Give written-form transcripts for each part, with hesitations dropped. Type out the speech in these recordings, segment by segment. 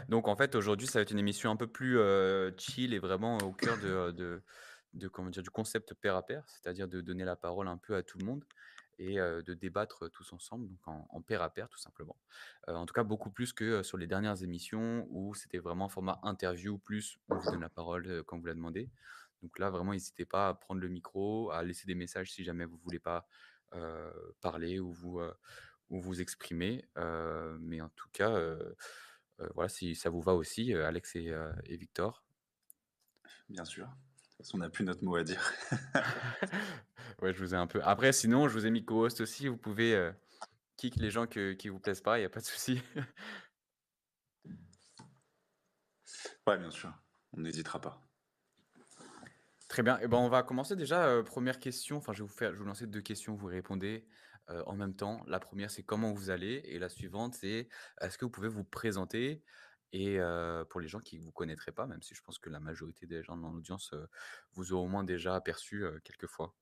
Donc en fait, aujourd'hui, ça va être une émission un peu plus, chill et vraiment au cœur de comment dire? Du concept pair à pair, c'est-à-dire de donner la parole un peu à tout le monde et de débattre tous ensemble, donc en pair à pair, tout simplement. En tout cas, beaucoup plus que, sur les dernières émissions où c'était vraiment format interview plus on vous donne la parole, quand vous la demandez. Donc là, vraiment, n'hésitez pas à prendre le micro, à laisser des messages si jamais vous voulez pas, parler ou vous exprimer, mais en tout cas, voilà, si ça vous va aussi, Alex et Victor. Bien sûr. De toute façon, on n'a plus notre mot à dire. Ouais, je vous ai un peu après sinon, je vous ai mis co-host aussi, vous pouvez, kick les gens qui vous plaisent pas, il y a pas de souci. Ouais, bien sûr, on n'hésitera pas. Très bien et ben, on va commencer déjà, 1 question, enfin je vais vous lancer 2 questions, vous répondez, en même temps. La première c'est comment vous allez et la suivante c'est est-ce que vous pouvez vous présenter et pour les gens qui vous connaîtraient pas, même si je pense que la majorité des gens dans l'audience, vous ont au moins déjà aperçu, quelques fois.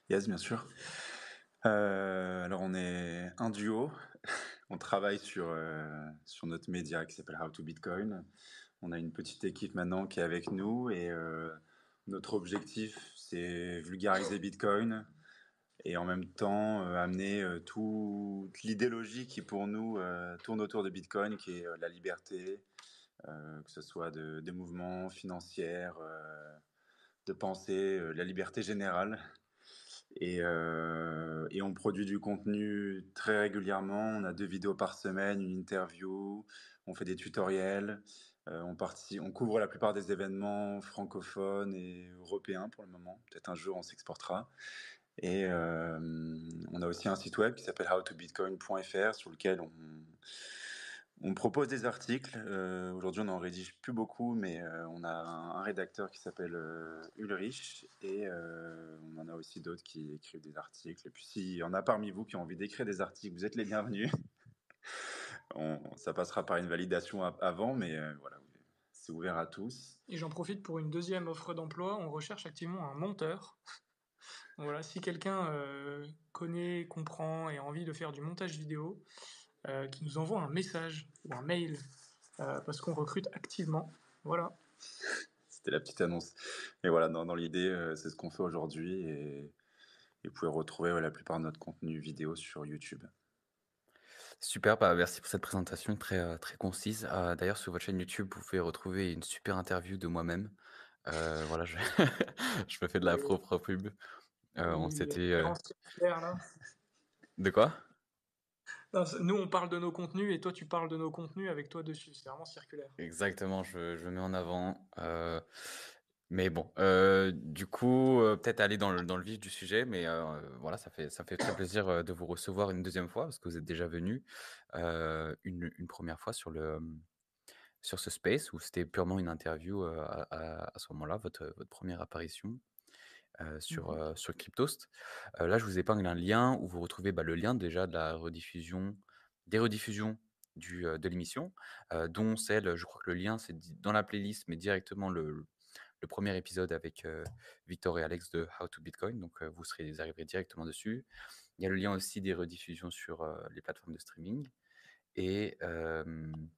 Yes, bien sûr. Alors on est un duo, on travaille sur notre média qui s'appelle How to Bitcoin. On a une petite équipe maintenant qui est avec nous et notre objectif, c'est vulgariser Bitcoin et en même temps, amener, toute l'idéologie qui pour nous, tourne autour de Bitcoin, qui est, la liberté, que ce soit de des mouvements financières, de pensée, la liberté générale et on produit du contenu très régulièrement. On a 2 vidéos par semaine, une interview, on fait des tutoriels, on couvre la plupart des événements francophones et européens pour le moment. Peut-être un jour on s'exportera et on a aussi un site web qui s'appelle howtobitcoin.fr sur lequel on propose des articles. Aujourd'hui, on n'en rédige plus beaucoup, mais on a un rédacteur qui s'appelle Ulrich et on en a aussi d'autres qui écrivent des articles. Et puis, s'il y en a parmi vous qui ont envie d'écrire des articles, vous êtes les bienvenus. Ça passera par une validation avant, mais voilà, c'est ouvert à tous. Et j'en profite pour une deuxième offre d'emploi. On recherche activement un monteur. Donc voilà, si quelqu'un connaît, comprend et a envie de faire du montage vidéo, qui nous envoie un message ou un mail, parce qu'on recrute activement. Voilà. C'était la petite annonce. Et voilà, dans l'idée, c'est ce qu'on fait aujourd'hui et vous pouvez retrouver la plupart de notre contenu vidéo sur YouTube. Super, bah, merci pour cette présentation très, très concise. D'ailleurs sur votre chaîne YouTube, vous pouvez retrouver une super interview de moi-même. Voilà, je je me fais de la Oui, propre pub. On oui, s'était, référence circulaire là. de quoi? Non, nous on parle de nos contenus et toi tu parles de nos contenus avec toi dessus. C'est vraiment circulaire. Exactement, je mets en avant, mais bon, du coup, peut-être aller dans le vif du sujet, mais voilà, ça fait très plaisir, de vous recevoir une deuxième fois parce que vous êtes déjà venu une 1re fois sur ce space où c'était purement une interview, à ce moment-là, votre 1re apparition, Mhm. sur Cryptost. Là, je vous épingle un lien où vous retrouvez, bah, le lien déjà de la rediffusion des rediffusions de l'émission, dont celle, je crois que le lien, c'est di dans la playlist, mais directement le 1er épisode avec, Victor et Alex de How to Bitcoin, donc vous arriverez directement dessus. Il y a le lien aussi des rediffusions sur, les plateformes de streaming et hem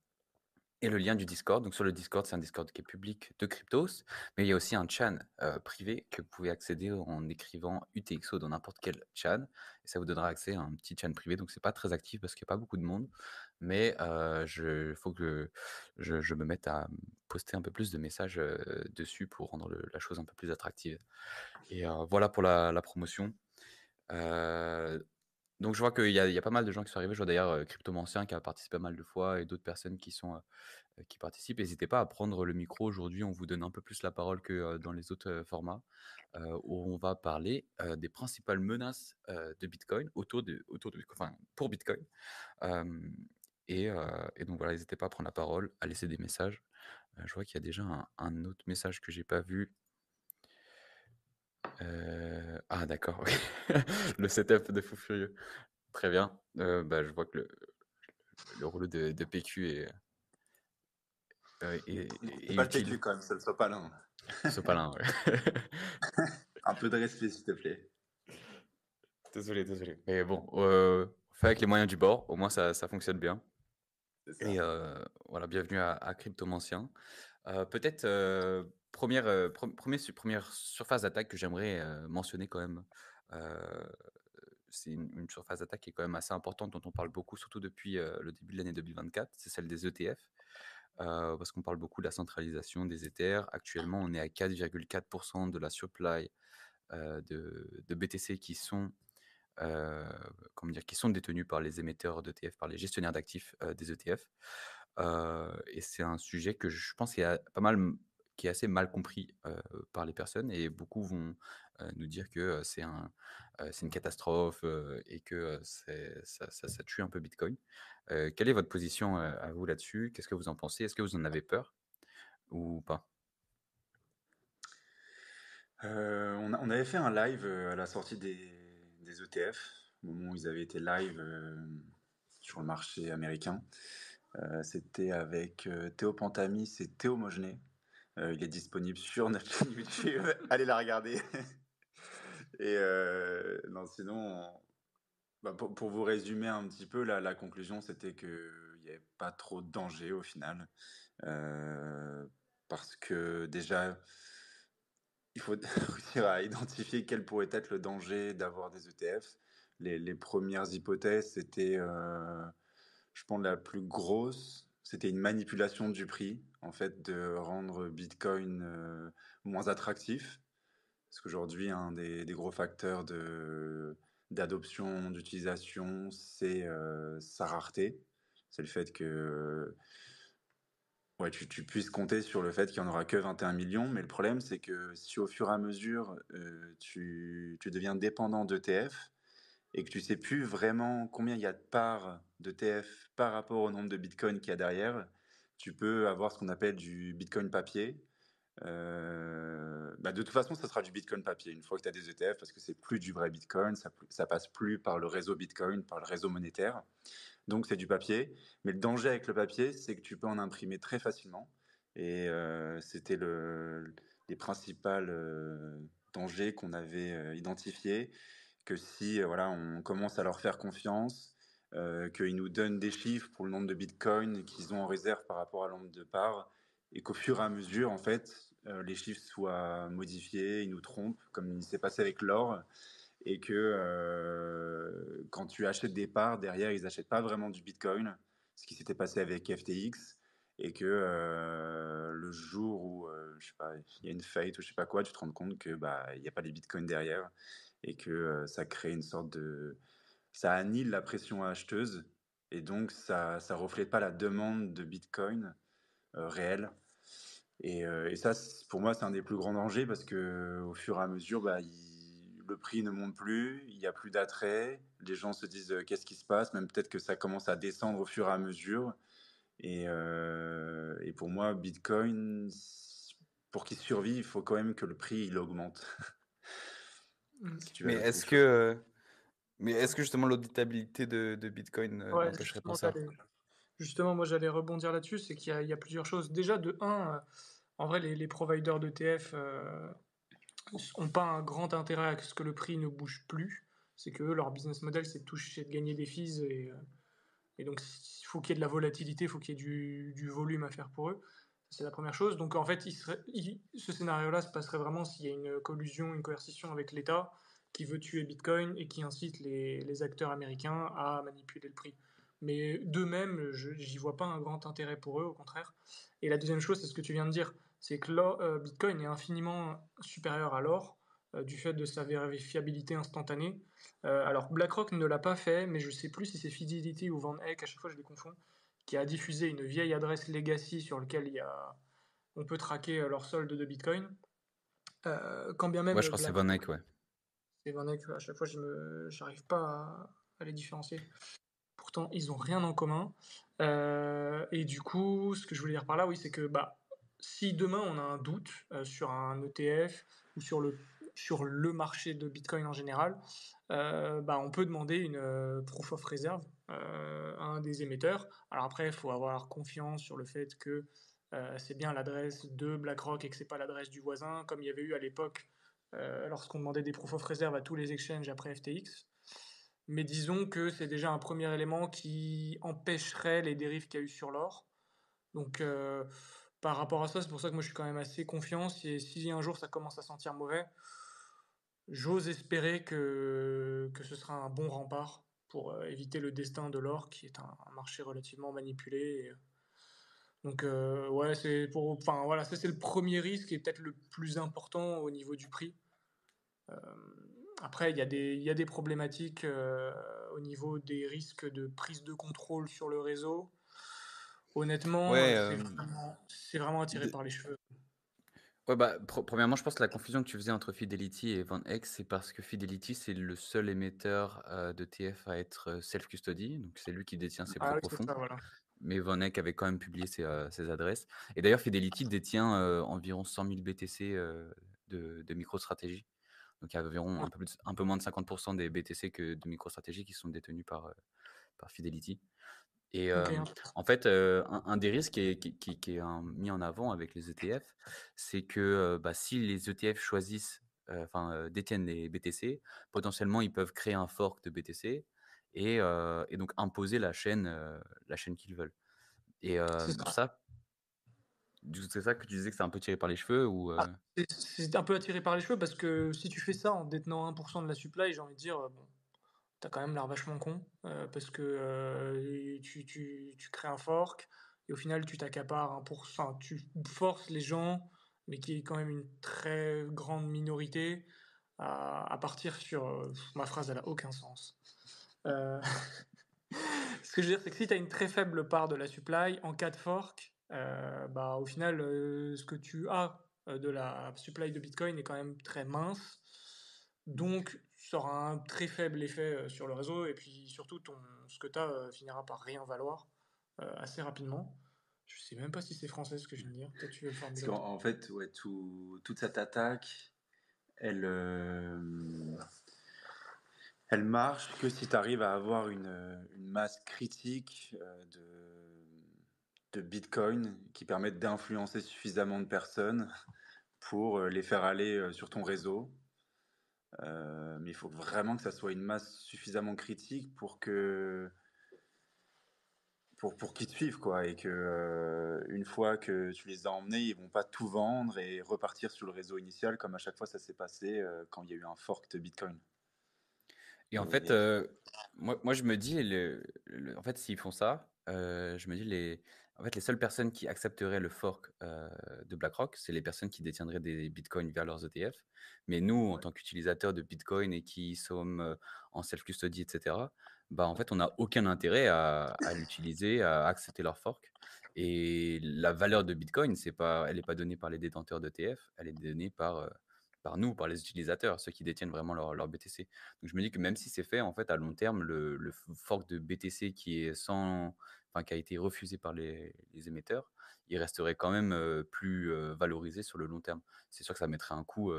et le lien du Discord. Donc sur le Discord, c'est un Discord qui est public de Cryptos, mais il y a aussi un chan, privé que vous pouvez accéder en écrivant UTXO dans n'importe quel chan et ça vous donnera accès à un petit chan privé. Donc c'est pas très actif parce qu'il y a pas beaucoup de monde, mais je faut que je me mette à, poster un peu plus de messages, dessus pour rendre la chose un peu plus attractive et voilà pour la promotion. Heu donc je vois qu'il y a pas mal de gens qui sont arrivés. Je vois d'ailleurs, Cryptomancien qui a participé pas mal de fois et d'autres personnes qui participent. N'hésitez pas à prendre le micro. Aujourd'hui, on vous donne un peu plus la parole que, dans les autres, formats, où on va parler, des principales menaces, de Bitcoin autour de enfin, pour Bitcoin. Hem et donc voilà, n'hésitez pas à prendre la parole, à laisser des messages. Je vois qu'il y a déjà un autre message que j'ai pas vu. Ah d'accord, OK. Le setup de fou furieux. Très bien, bah, je vois que le rouleau de PQ C'est est pas le utile. PQ quand même, c'est le sopalin. Sopalin, ouais. Un peu de respect, s'il te plaît. Désolé, désolé. Mais bon, on fait avec les moyens du bord, au moins ça fonctionne bien. C'est Et ça. voilà, bienvenue à Cryptomancien. Peut-être, 1re, 1re surface d'attaque que j'aimerais, mentionner quand même. Heu, c'est une surface d'attaque qui est quand même assez importante, dont on parle beaucoup, surtout depuis, le début de l'année 2024, c'est celle des ETF. Parce qu'on parle beaucoup de la centralisation des Ethers. Actuellement, on est à 4,4 de la supply, de BTC qui sont, heu, comment dire? Qui sont détenus par les émetteurs d'ETF, par les gestionnaires d'actifs, des ETF. Et c'est un sujet que je pense qu'il y a pas mal qui est assez mal compris, par les personnes et beaucoup vont, nous dire que, c'est une catastrophe, et que, ça tue un peu Bitcoin. Quelle est votre position, à vous là-dessus? Qu'est-ce que vous en pensez? Est-ce que vous en avez peur ou pas? On avait fait un live, à la sortie des ETF, au moment où ils avaient été live, sur le marché américain. C'était avec, Théo Pantamis et Théo Mogenet. Il est disponible sur notre chaîne YouTube, allez la regarder. Et non, sinon, bah, pour vous résumer un petit peu, la conclusion, c'était qu'il y avait pas trop de danger au final. Parce que déjà, il faut réussir à identifier quel pourrait être le danger d'avoir des ETF. Les premières hypothèses, c'était, je pense la plus grosse, c'était une manipulation du prix, en fait, de rendre Bitcoin, moins attractif. Parce qu'aujourd'hui, un des gros facteurs d'adoption, d'utilisation, c'est, sa rareté. C'est le fait que, ouais, tu puisses compter sur le fait qu'il y en aura que 21 millions, mais le problème, c'est que si au fur et à mesure, tu deviens dépendant d'ETF et que tu sais plus vraiment combien il y a de parts d'ETF par rapport au nombre de bitcoins qu'il y a derrière, tu peux avoir ce qu'on appelle du bitcoin papier. Bah, de toute façon, ça sera du bitcoin papier une fois que tu as des ETF parce que c'est plus du vrai bitcoin, ça passe plus par le réseau bitcoin, par le réseau monétaire. Donc c'est du papier, mais le danger avec le papier, c'est que tu peux en imprimer très facilement et c'était les principales, dangers qu'on avait, identifiés, que si, voilà, on commence à leur faire confiance, qu'ils nous donnent des chiffres pour le nombre de bitcoins qu'ils ont en réserve par rapport à le nombre de parts et qu'au fur et à mesure, en fait, les chiffres soient modifiés, ils nous trompent, comme il s'est passé avec l'or et que quand tu achètes des parts, derrière, ils n'achètent pas vraiment du Bitcoin, ce qui s'était passé avec FTX, et que le jour où, je sais pas, il y a une faillite ou je sais pas quoi, tu te rends compte que bah il n'y a pas les Bitcoins derrière, et que ça crée une sorte de, ça annule la pression acheteuse, et donc ça reflète pas la demande de Bitcoin réelle. Et ça, pour moi, c'est un des plus grands dangers parce que au fur et à mesure, bah, le prix ne monte plus, il n'y a plus d'attrait, les gens se disent qu'est-ce qui se passe, même peut-être que ça commence à descendre au fur et à mesure. Et pour moi, Bitcoin, pour qu'il survive, il faut quand même que le prix il augmente Mmh. si tu veux Mais ajouter est-ce quelque que, chose. justement l'auditabilité de Bitcoin, Ouais, n'empêcherait pas ça? justement, moi, j'allais rebondir là-dessus, c'est qu'il y a plusieurs choses. Déjà, de un, en vrai, les providers d'ETF, ont pas un grand intérêt à ce que le prix ne bouge plus. C'est que eux, leur business model, c'est de toucher, de gagner des fees et donc il faut qu'il y ait de la volatilité, il faut qu'il y ait du volume à faire pour eux. C'est la première chose. Donc en fait, ce scénario-là se passerait vraiment s'il y a une collusion, une coercition avec l'État qui veut tuer Bitcoin et qui incite les acteurs américains à manipuler le prix. Mais d'eux-mêmes, j'y vois pas un grand intérêt pour eux, au contraire. Et la deuxième chose, c'est ce que tu viens de dire, c'est que Bitcoin est infiniment supérieur à l'or du fait de sa vérifiabilité instantanée. Alors BlackRock ne l'a pas fait, mais je sais plus si c'est Fidelity ou Van Eck, à chaque fois je les confonds, qui a diffusé une vieille adresse legacy sur laquelle on peut traquer leur solde de Bitcoin. Quand bien Ouais, même je crois que c'est BlackRock Van Eck, ouais. et Van Eck, à chaque fois j'arrive pas à les différencier. Pourtant, ils ont rien en commun. Et du coup, ce que je voulais dire par là, oui, c'est que bah, si demain on a un doute sur un ETF ou sur le marché de Bitcoin en général, bah, on peut demander une proof of reserve à un des émetteurs. Alors après, il faut avoir confiance sur le fait que c'est bien l'adresse de BlackRock et que c'est pas l'adresse du voisin, comme il y avait eu à l'époque lorsqu'on demandait des proof of reserve à tous les exchanges après FTX. mais disons que c'est déjà un premier élément qui empêcherait les dérives qu'il y a eu sur l'or. Donc, par rapport à ça, c'est pour ça que moi je suis quand même assez confiant. Si un jour ça commence à sentir mauvais, j'ose espérer que ce sera un bon rempart pour éviter le destin de l'or, qui est un marché relativement manipulé. Donc, ouais, enfin voilà, ça c'est le premier risque et peut-être le plus important au niveau du prix. Après, il y a des problématiques au niveau des risques de prise de contrôle sur le réseau. Honnêtement, Ouais, c'est vraiment à tirer de par les cheveux. ouais, bah, premièrement, je pense que la confusion que tu faisais entre Fidelity et VanEck, c'est parce que Fidelity, c'est le seul émetteur, d'ETF à être, self-custody, donc c'est lui qui détient ses Ah oui, propres c'est fonds. ça, voilà. Mais VanEck avait quand même publié ses adresses et d'ailleurs Fidelity détient, environ 100 000 BTC, de MicroStrategy. Donc il y a environ OK, un peu moins de 50 des BTC que de MicroStrategy qui sont détenus par Fidelity. Et OK, intéressant. en fait, un des risques qui est mis en avant avec les ETF, c'est que, bah, si les ETF choisissent, détiennent les BTC, potentiellement, ils peuvent créer un fork de BTC et donc imposer la chaîne qu'ils veulent. Et C'est ça. ça, du coup, c'est ça que tu disais que c'est un peu tiré par les cheveux ou Ah, c'est un peu attiré par les cheveux parce que si tu fais ça en détenant 1 de la supply, j'ai envie de dire, bon, tu quand même l'air vachement con, parce que, tu crées un fork et au final tu t'accapares 1, tu forces les gens, mais qui est quand même une très grande minorité, à partir sur, ma phrase elle a aucun sens. Heu, Ce que je veux dire, c'est que si tu as une très faible part de la supply, en cas de fork, bah, au final, ce que tu as, de la supply de Bitcoin est quand même très mince. Donc ça aura un très faible effet, sur le réseau et puis surtout ce que tu as, finira par rien valoir, assez rapidement. Je sais même pas si c'est français ce que je viens de dire. Peut-être tu veux le Parce formuler qu'en autrement. en fait, ouais, toute cette attaque, elle, elle marche que si tu arrives à avoir une masse critique de Bitcoin qui permettent d'influencer suffisamment de personnes pour les faire aller sur ton réseau. Mais il faut vraiment que ça soit une masse suffisamment critique pour qu'ils te suivent, quoi. Et que une fois que tu les as emmenés, ils vont pas tout vendre et repartir sur le réseau initial comme à chaque fois ça s'est passé quand il y a eu un fork de Bitcoin. et en fait, Et moi je me dis en fait, s'ils font ça, je me dis les seules personnes qui accepteraient le fork, de BlackRock, c'est les personnes qui détiendraient des bitcoins via leurs ETF. Mais nous, en ouais. tant qu'utilisateurs de Bitcoin et qui sommes, en self-custody et cetera, bah, en fait, on n'a aucun intérêt à l'utiliser, à accepter leur fork. Et la valeur de Bitcoin, elle est pas donnée par les détenteurs d'ETF, elle est donnée par nous, par les utilisateurs, ceux qui détiennent vraiment leur BTC. Donc je me dis que même si c'est fait, en fait, à long terme, le fork de BTC qui a été refusé par les émetteurs, il resterait quand même, plus, valorisé sur le long terme. C'est sûr que ça mettrait un coup,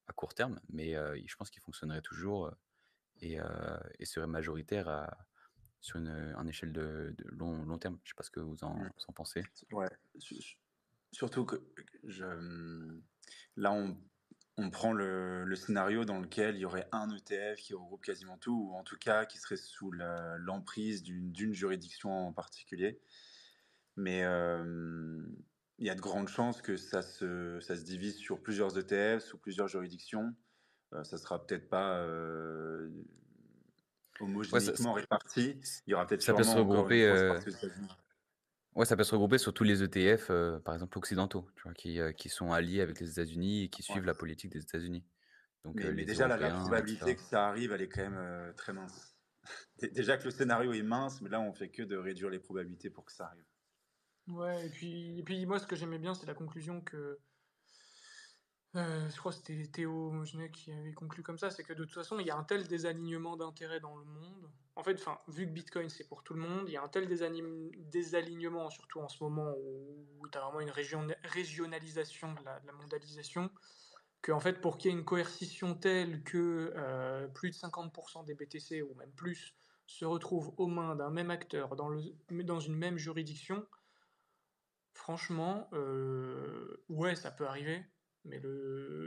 à court terme, mais, je pense qu'il fonctionnerait toujours, et serait majoritaire sur une échelle de long terme. Je sais pas ce que vous en pensez? Ouais, surtout que je, là, on prend le scénario dans lequel il y aurait un ETF qui regroupe quasiment tout, ou en tout cas qui serait sous l'emprise d'une juridiction en particulier. Mais il y a de grandes chances que ça se divise sur plusieurs ETF, sous plusieurs juridictions. Ça sera peut-être pas Ouais, homogénéiquement réparti. Il y aura peut-être ça peut se sûrement encore une regrouper, grosse partie aux États-Unis. ouais, ça peut se regrouper sur tous les ETF, par exemple occidentaux, tu vois? Qui sont alliés avec les États-Unis et qui Ouais. suivent la politique des États-Unis. Donc, Mais les déjà, la Européens et probabilité cetera. que ça arrive, elle est quand même très mince. Déjà que le scénario est mince, mais là, on fait que de réduire les probabilités pour que ça arrive. Ouais et puis moi ce que j'aimais bien, c'est la conclusion que je crois que c'était Théo Genet qui avait conclu comme ça, c'est que de toute façon, il y a un tel désalignement d'intérêts dans le monde. En fait, enfin, vu que Bitcoin c'est pour tout le monde, il y a un tel désalignement, surtout en ce moment où tu as vraiment une régionalisation de la mondialisation, qu'en fait, pour qu'il y ait une coercition telle que plus de 50% des BTC ou même plus se retrouvent aux mains d'un même acteur dans une même juridiction, franchement, ouais, ça peut arriver, mais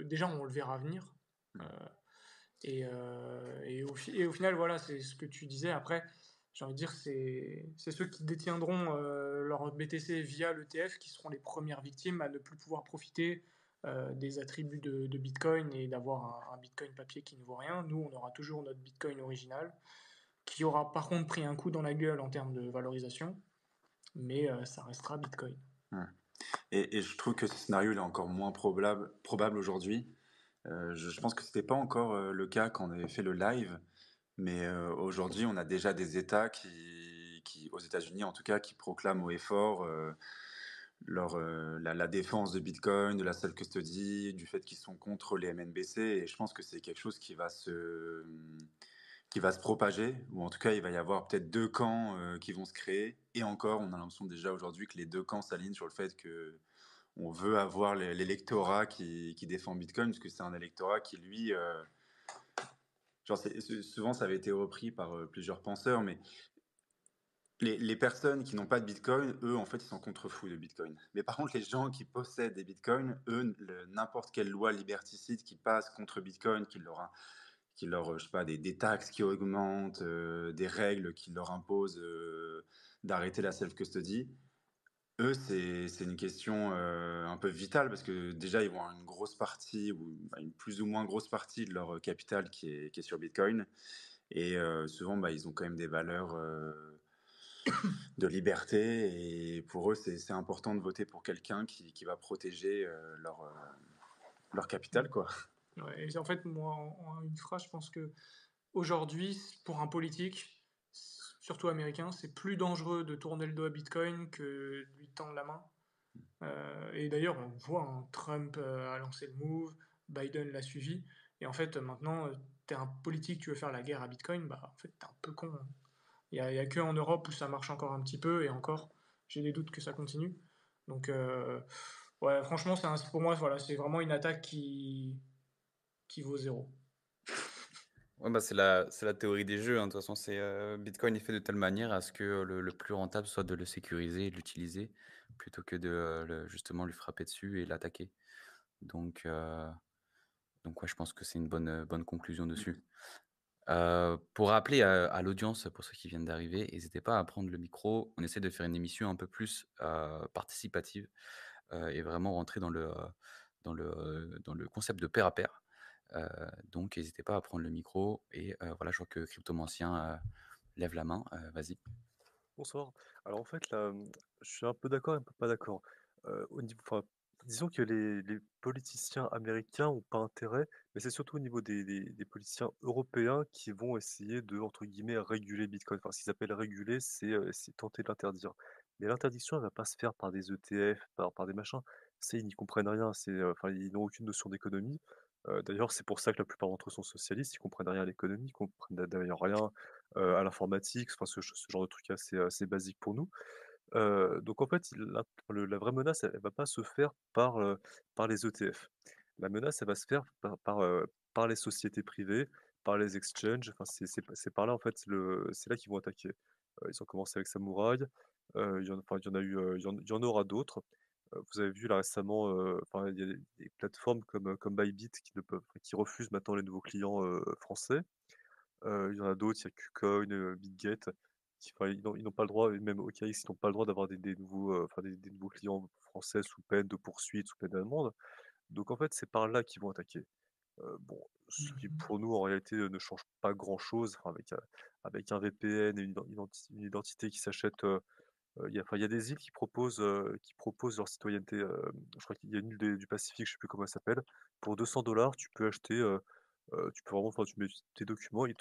déjà, on le verra venir. Heu Et au final, voilà, c'est ce que tu disais. Après, j'ai envie de dire, c'est ceux qui détiendront leur BTC via l'ETF qui seront les premières victimes à ne plus pouvoir profiter des attributs de Bitcoin et d'avoir un Bitcoin papier qui ne vaut rien. Nous, on aura toujours notre Bitcoin original, qui aura par contre pris un coup dans la gueule en termes de valorisation, mais ça restera Bitcoin. Ouais. Et je trouve que ce scénario il est encore moins probable aujourd'hui. Je pense que c'était pas encore le cas quand on avait fait le live, mais aujourd'hui on a déjà des États aux États-Unis en tout cas, qui proclament haut et fort la défense de Bitcoin, de la self-custody, du fait qu'ils sont contre les MNBC. Et je pense que c'est quelque chose qui va se propager, ou en tout cas il va y avoir peut-être deux camps qui vont se créer. Et encore, on a l'impression déjà aujourd'hui que les deux camps s'alignent sur le fait que on veut avoir l'électorat qui défend Bitcoin, parce que c'est un électorat qui, lui, genre souvent ça avait été repris par plusieurs penseurs, mais les personnes qui n'ont pas de Bitcoin, eux, en fait, ils sont contre-fous de Bitcoin. Mais par contre, les gens qui possèdent des Bitcoins, eux, n'importe quelle loi liberticide qui passe contre Bitcoin, je sais pas, des taxes qui augmentent, des règles qui leur imposent d'arrêter la self-custody, eux, c'est une question un peu vitale, parce que déjà, ils vont avoir une grosse partie, ou bah, une plus ou moins grosse partie de leur capital qui est sur Bitcoin. Et souvent, bah, ils ont quand même des valeurs de liberté. Et pour eux, c'est important de voter pour quelqu'un qui va protéger leur capital, quoi. Ouais, et en fait, moi, en une phrase, je pense que aujourd'hui, pour un politique, surtout américain, c'est plus dangereux de tourner le dos à Bitcoin que de lui tendre la main. Et d'ailleurs, on voit, hein, Trump a lancé le move, Biden l'a suivi, et en fait, maintenant, t'es un politique, tu veux faire la guerre à Bitcoin, bah en fait, t'es un peu con, hein. Il y a que en Europe où ça marche encore un petit peu, et encore, j'ai des doutes que ça continue. Donc, ouais, franchement, pour moi, voilà, c'est vraiment une attaque qui vaut zéro. Ouais, bah, c'est la théorie des jeux, hein. De toute façon, Bitcoin est fait de telle manière à ce que le plus rentable soit de le sécuriser et de l'utiliser plutôt que de, justement lui frapper dessus et l'attaquer. Donc heu, donc ouais, je pense que c'est une bonne conclusion dessus. Pour rappeler à l'audience, pour ceux qui viennent d'arriver, n'hésitez pas à prendre le micro. On essaie de faire une émission un peu plus, participative, et vraiment rentrer dans le concept de pair à pair. Donc n'hésitez pas à prendre le micro et voilà, je vois que Cryptomancien, lève la main, vas-y. Bonsoir. Alors en fait là, je suis un peu d'accord et un peu pas d'accord. Au niveau enfin, disons que les politiciens américains ont pas intérêt, mais c'est surtout au niveau des politiciens européens qui vont essayer de, entre guillemets, «réguler Bitcoin». Enfin, ce qu'ils appellent réguler, c'est tenter de l'interdire. Mais l'interdiction, elle va pas se faire par des ETF, par des machins. Ils n'y comprennent rien, enfin, ils n'ont aucune notion d'économie. D'ailleurs, c'est pour ça que la plupart d'entre eux sont socialistes, ils comprennent rien à l'économie, ils comprennent d'ailleurs rien à l'informatique, enfin ce genre de truc assez basique pour nous. Donc en fait, la vraie menace, elle va pas se faire par les ETF. La menace, elle va se faire par les sociétés privées, par les exchanges, enfin c'est par là en fait, c'est là qu'ils vont attaquer. Ils ont commencé avec Samouraï, il y en a eu, il y en aura d'autres. Vous avez vu là récemment, enfin il y a des plateformes comme Bybit qui refusent maintenant les nouveaux clients, français. Il y en a d'autres, il y a KuCoin, Bitget, enfin, ils n'ont pas le droit, et même OKX, ils n'ont pas le droit d'avoir des nouveaux, enfin des nouveaux clients français sous peine de poursuite, sous peine d'amende. Donc en fait, c'est par là qu'ils vont attaquer. Bon, ce qui Mhm. pour nous en réalité, ne change pas grand-chose, enfin avec un VPN et une identité qui s'achète, il y a des îles qui proposent leur citoyenneté, je crois qu'il y a une île du Pacifique, je sais plus comment elle s'appelle. Pour 200 tu peux acheter, tu peux vraiment, enfin, tu mets tes documents, ils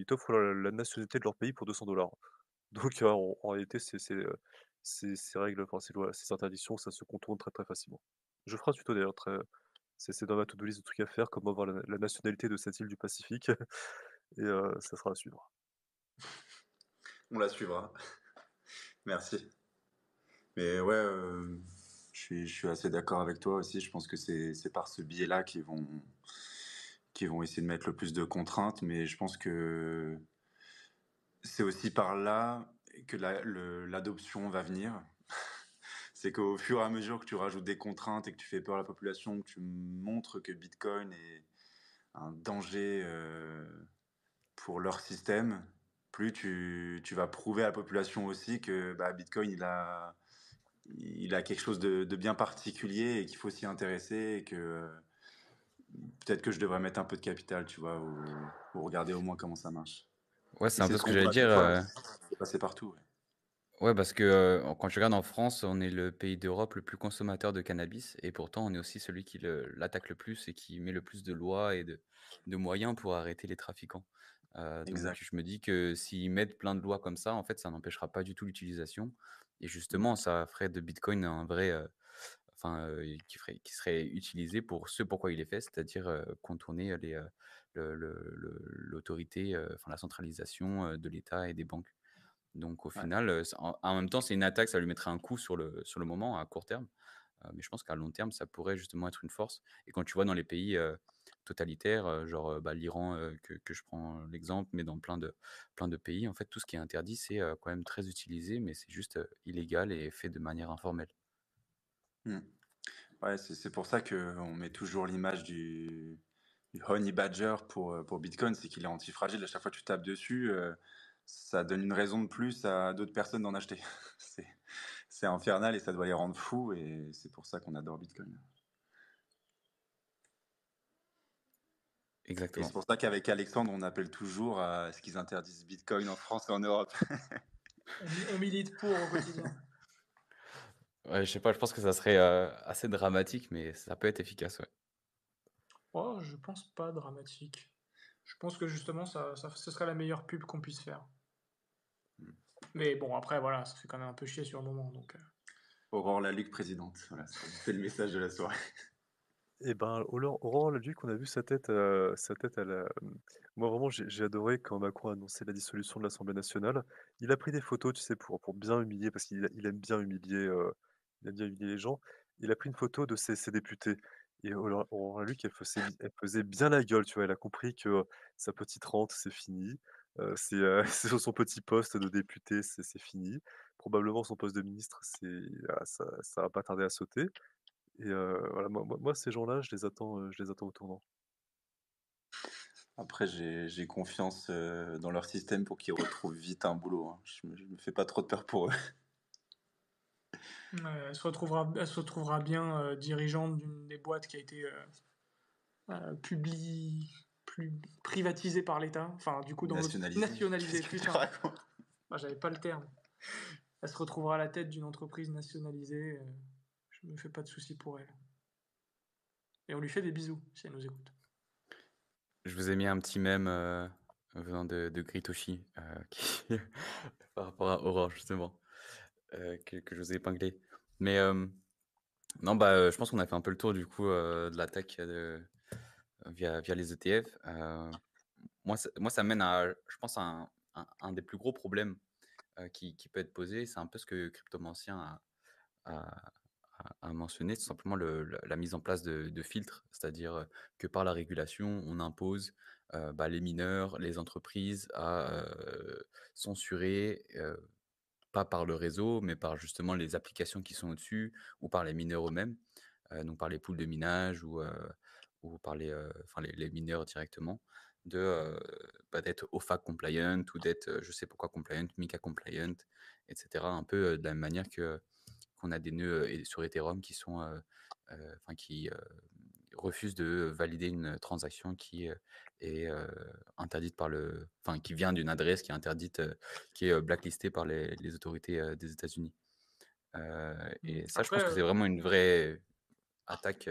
t'offrent la nationalité de leur pays pour 200. Donc en réalité, ces règles, enfin ces lois, ces interdictions, ça se contourne très, très facilement. Je ferai un tuto d'ailleurs c'est dans ma to do list de trucs à faire, comment avoir la nationalité de cette île du Pacifique et ça sera à suivre. On la suivra. Merci. Mais ouais, je suis assez d'accord avec toi aussi. Je pense que c'est par ce biais-là qu'ils vont essayer de mettre le plus de contraintes, mais je pense que c'est aussi par là que l'adoption va venir. C'est qu'au fur et à mesure que tu rajoutes des contraintes et que tu fais peur à la population, que tu montres que Bitcoin est un danger pour leur système, plus tu vas prouver à la population aussi que bah, Bitcoin, il a quelque chose de bien particulier et qu'il faut s'y intéresser et que peut-être que je devrais mettre un peu de capital, tu vois, ou regarder au moins comment ça marche. Ouais, Et c'est un c'est peu ce ce que qu'on j'allais voit à chaque dire. fois, c'est passé partout. Ouais. Ouais, parce que, quand tu regardes en France, on est le pays d'Europe le plus consommateur de cannabis et pourtant on est aussi celui qui l'attaque le plus et qui met le plus de lois et de moyens pour arrêter les trafiquants. Donc Exact. je me dis que s'ils mettent plein de lois comme ça, en fait, ça n'empêchera pas du tout l'utilisation et Mm. justement, ça ferait de Bitcoin un vrai, qui serait utilisé pour ce pourquoi il est fait, c'est-à-dire, contourner l'autorité, enfin la centralisation, de l'État et des banques. Donc au Ouais. final, en même temps, c'est une attaque, ça lui mettrait un coup sur le moment, à court terme, mais je pense qu'à long terme, ça pourrait justement être une force et quand tu vois dans les pays, totalitaires, genre, l'Iran, que je prends l'exemple, mais dans plein de pays, en fait, tout ce qui est interdit, c'est, quand même très utilisé, mais c'est juste, illégal et fait de manière informelle. Mm. Ouais, c'est pour ça qu'on met toujours l'image du Honey Badger pour Bitcoin, c'est qu'il est antifragile. À chaque fois que tu tapes dessus, ça donne une raison de plus à d'autres personnes d'en acheter. C'est c'est infernal et ça doit les rendre fous et c'est pour ça qu'on adore Bitcoin. Et c'est Exactement. pour ça qu'avec Alexandre, on appelle toujours à ce qu'ils interdisent Bitcoin en France et en Europe. On milite pour au quotidien. Ouais, je sais pas, je pense que ça serait, assez dramatique, mais ça peut être efficace, ouais. Oh, je pense pas dramatique. Je pense que justement, ce serait la meilleure pub qu'on puisse faire. Mais bon, après, voilà, ça fait quand même un peu chier sur le moment, donc. Aurore Laluc, présidente. Voilà, c'est le message de la soirée. Et ben, Aurore Laduc, on a vu sa tête moi vraiment j'ai adoré quand Macron a annoncé la dissolution de l'Assemblée nationale. Il a pris des photos, tu sais, pour bien humilier, parce qu'il aime bien humilier, il aime bien humilier les gens. Il a pris une photo de ses députés et Aurore Laluc, elle faisait bien la gueule, tu vois? Elle a compris que sa petite rente, c'est fini, c'est son petit poste de député, c'est fini. Probablement son poste de ministre, ça va pas tarder à sauter. Et voilà, moi ces gens-là, je les attends au tournant. Après, j'ai confiance dans leur système pour qu'ils retrouvent vite un boulot. Hein. Je me fais pas trop de peur pour eux. Elle se retrouvera bien dirigeante d'une des boîtes qui a été publi... plus privatisée par l'État. Enfin, du coup, dans l'autre. Nationalisé. Nationalisée, Qu'est-ce que tu putain. racontes? Ah, j'avais pas le terme. Elle se retrouvera à la tête d'une entreprise nationalisée. Je me fais pas de soucis pour elle. Et on lui fait des bisous si elle nous écoute. Je vous ai mis un petit mème, venant de Gritoshi, qui par rapport à Aurore justement, que je vous ai épinglé. Mais, non, bah, je pense qu'on a fait un peu le tour du coup, de l'attaque, via les ETF. Moi ça mène à, je pense, à un des plus gros problèmes, qui peut être posé. C'est un peu ce que Cryptomancien a mentionné, tout simplement la mise en place de filtres. C'est-à-dire, que par la régulation, on impose, les mineurs, les entreprises à, censurer, pas par le réseau, mais par justement les applications qui sont au-dessus ou par les mineurs eux-mêmes, donc par les poules de minage ou par les mineurs directement, d'être OFAC compliant ou d'être, je sais pourquoi compliant, MiCA compliant, et cetera. Un peu, de la même manière qu'on a des nœuds, sur Ethereum qui sont, qui, refusent de valider une transaction qui, est, interdite qui vient d'une adresse qui est interdite, qui est, blacklistée par les autorités, des États-Unis. Et ça, je Après, pense que c'est vraiment une vraie attaque,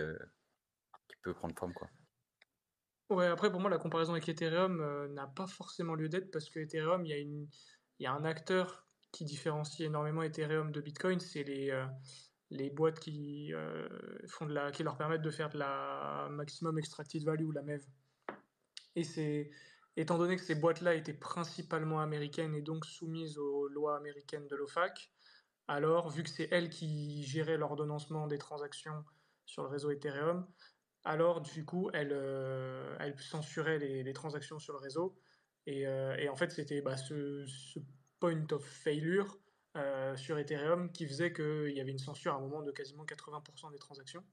qui peut prendre forme, quoi. ouais, après, pour moi, la comparaison avec Ethereum n'a pas forcément lieu d'être parce que Ethereum, il y a un acteur qui différencie énormément Ethereum de Bitcoin, c'est les boîtes qui, qui leur permettent de faire de la maximum extracted value, la MEV. Et étant donné que ces boîtes-là étaient principalement américaines et donc soumises aux lois américaines de l'OFAC, alors, vu que c'est elles qui géraient l'ordonnancement des transactions sur le réseau Ethereum, alors du coup, elles censuraient les transactions sur le réseau. Et en fait, c'était ce point of failure sur Ethereum qui faisait qu'il y avait une censure à un moment de quasiment 80% des transactions,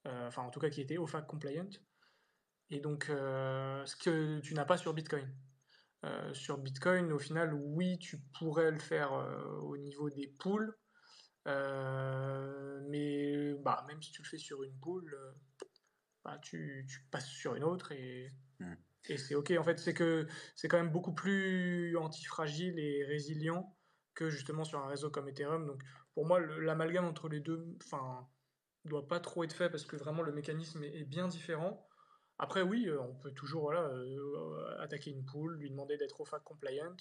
enfin en tout cas qui était OFAC compliant. et donc ce que tu n'as pas sur Bitcoin. Sur Bitcoin, au final, oui, tu pourrais le faire au niveau des pools, mais bah, même si tu le fais sur une pool, bah, tu passes sur une autre Mmh. et c'est OK. En fait, c'est que c'est quand même beaucoup plus antifragile et résilient que justement sur un réseau comme Ethereum. Donc pour moi, l'amalgame entre les deux, enfin, doit pas trop être fait parce que vraiment le mécanisme est bien différent. Après, oui, on peut toujours voilà, attaquer une pool, lui demander d'être OFAC compliant.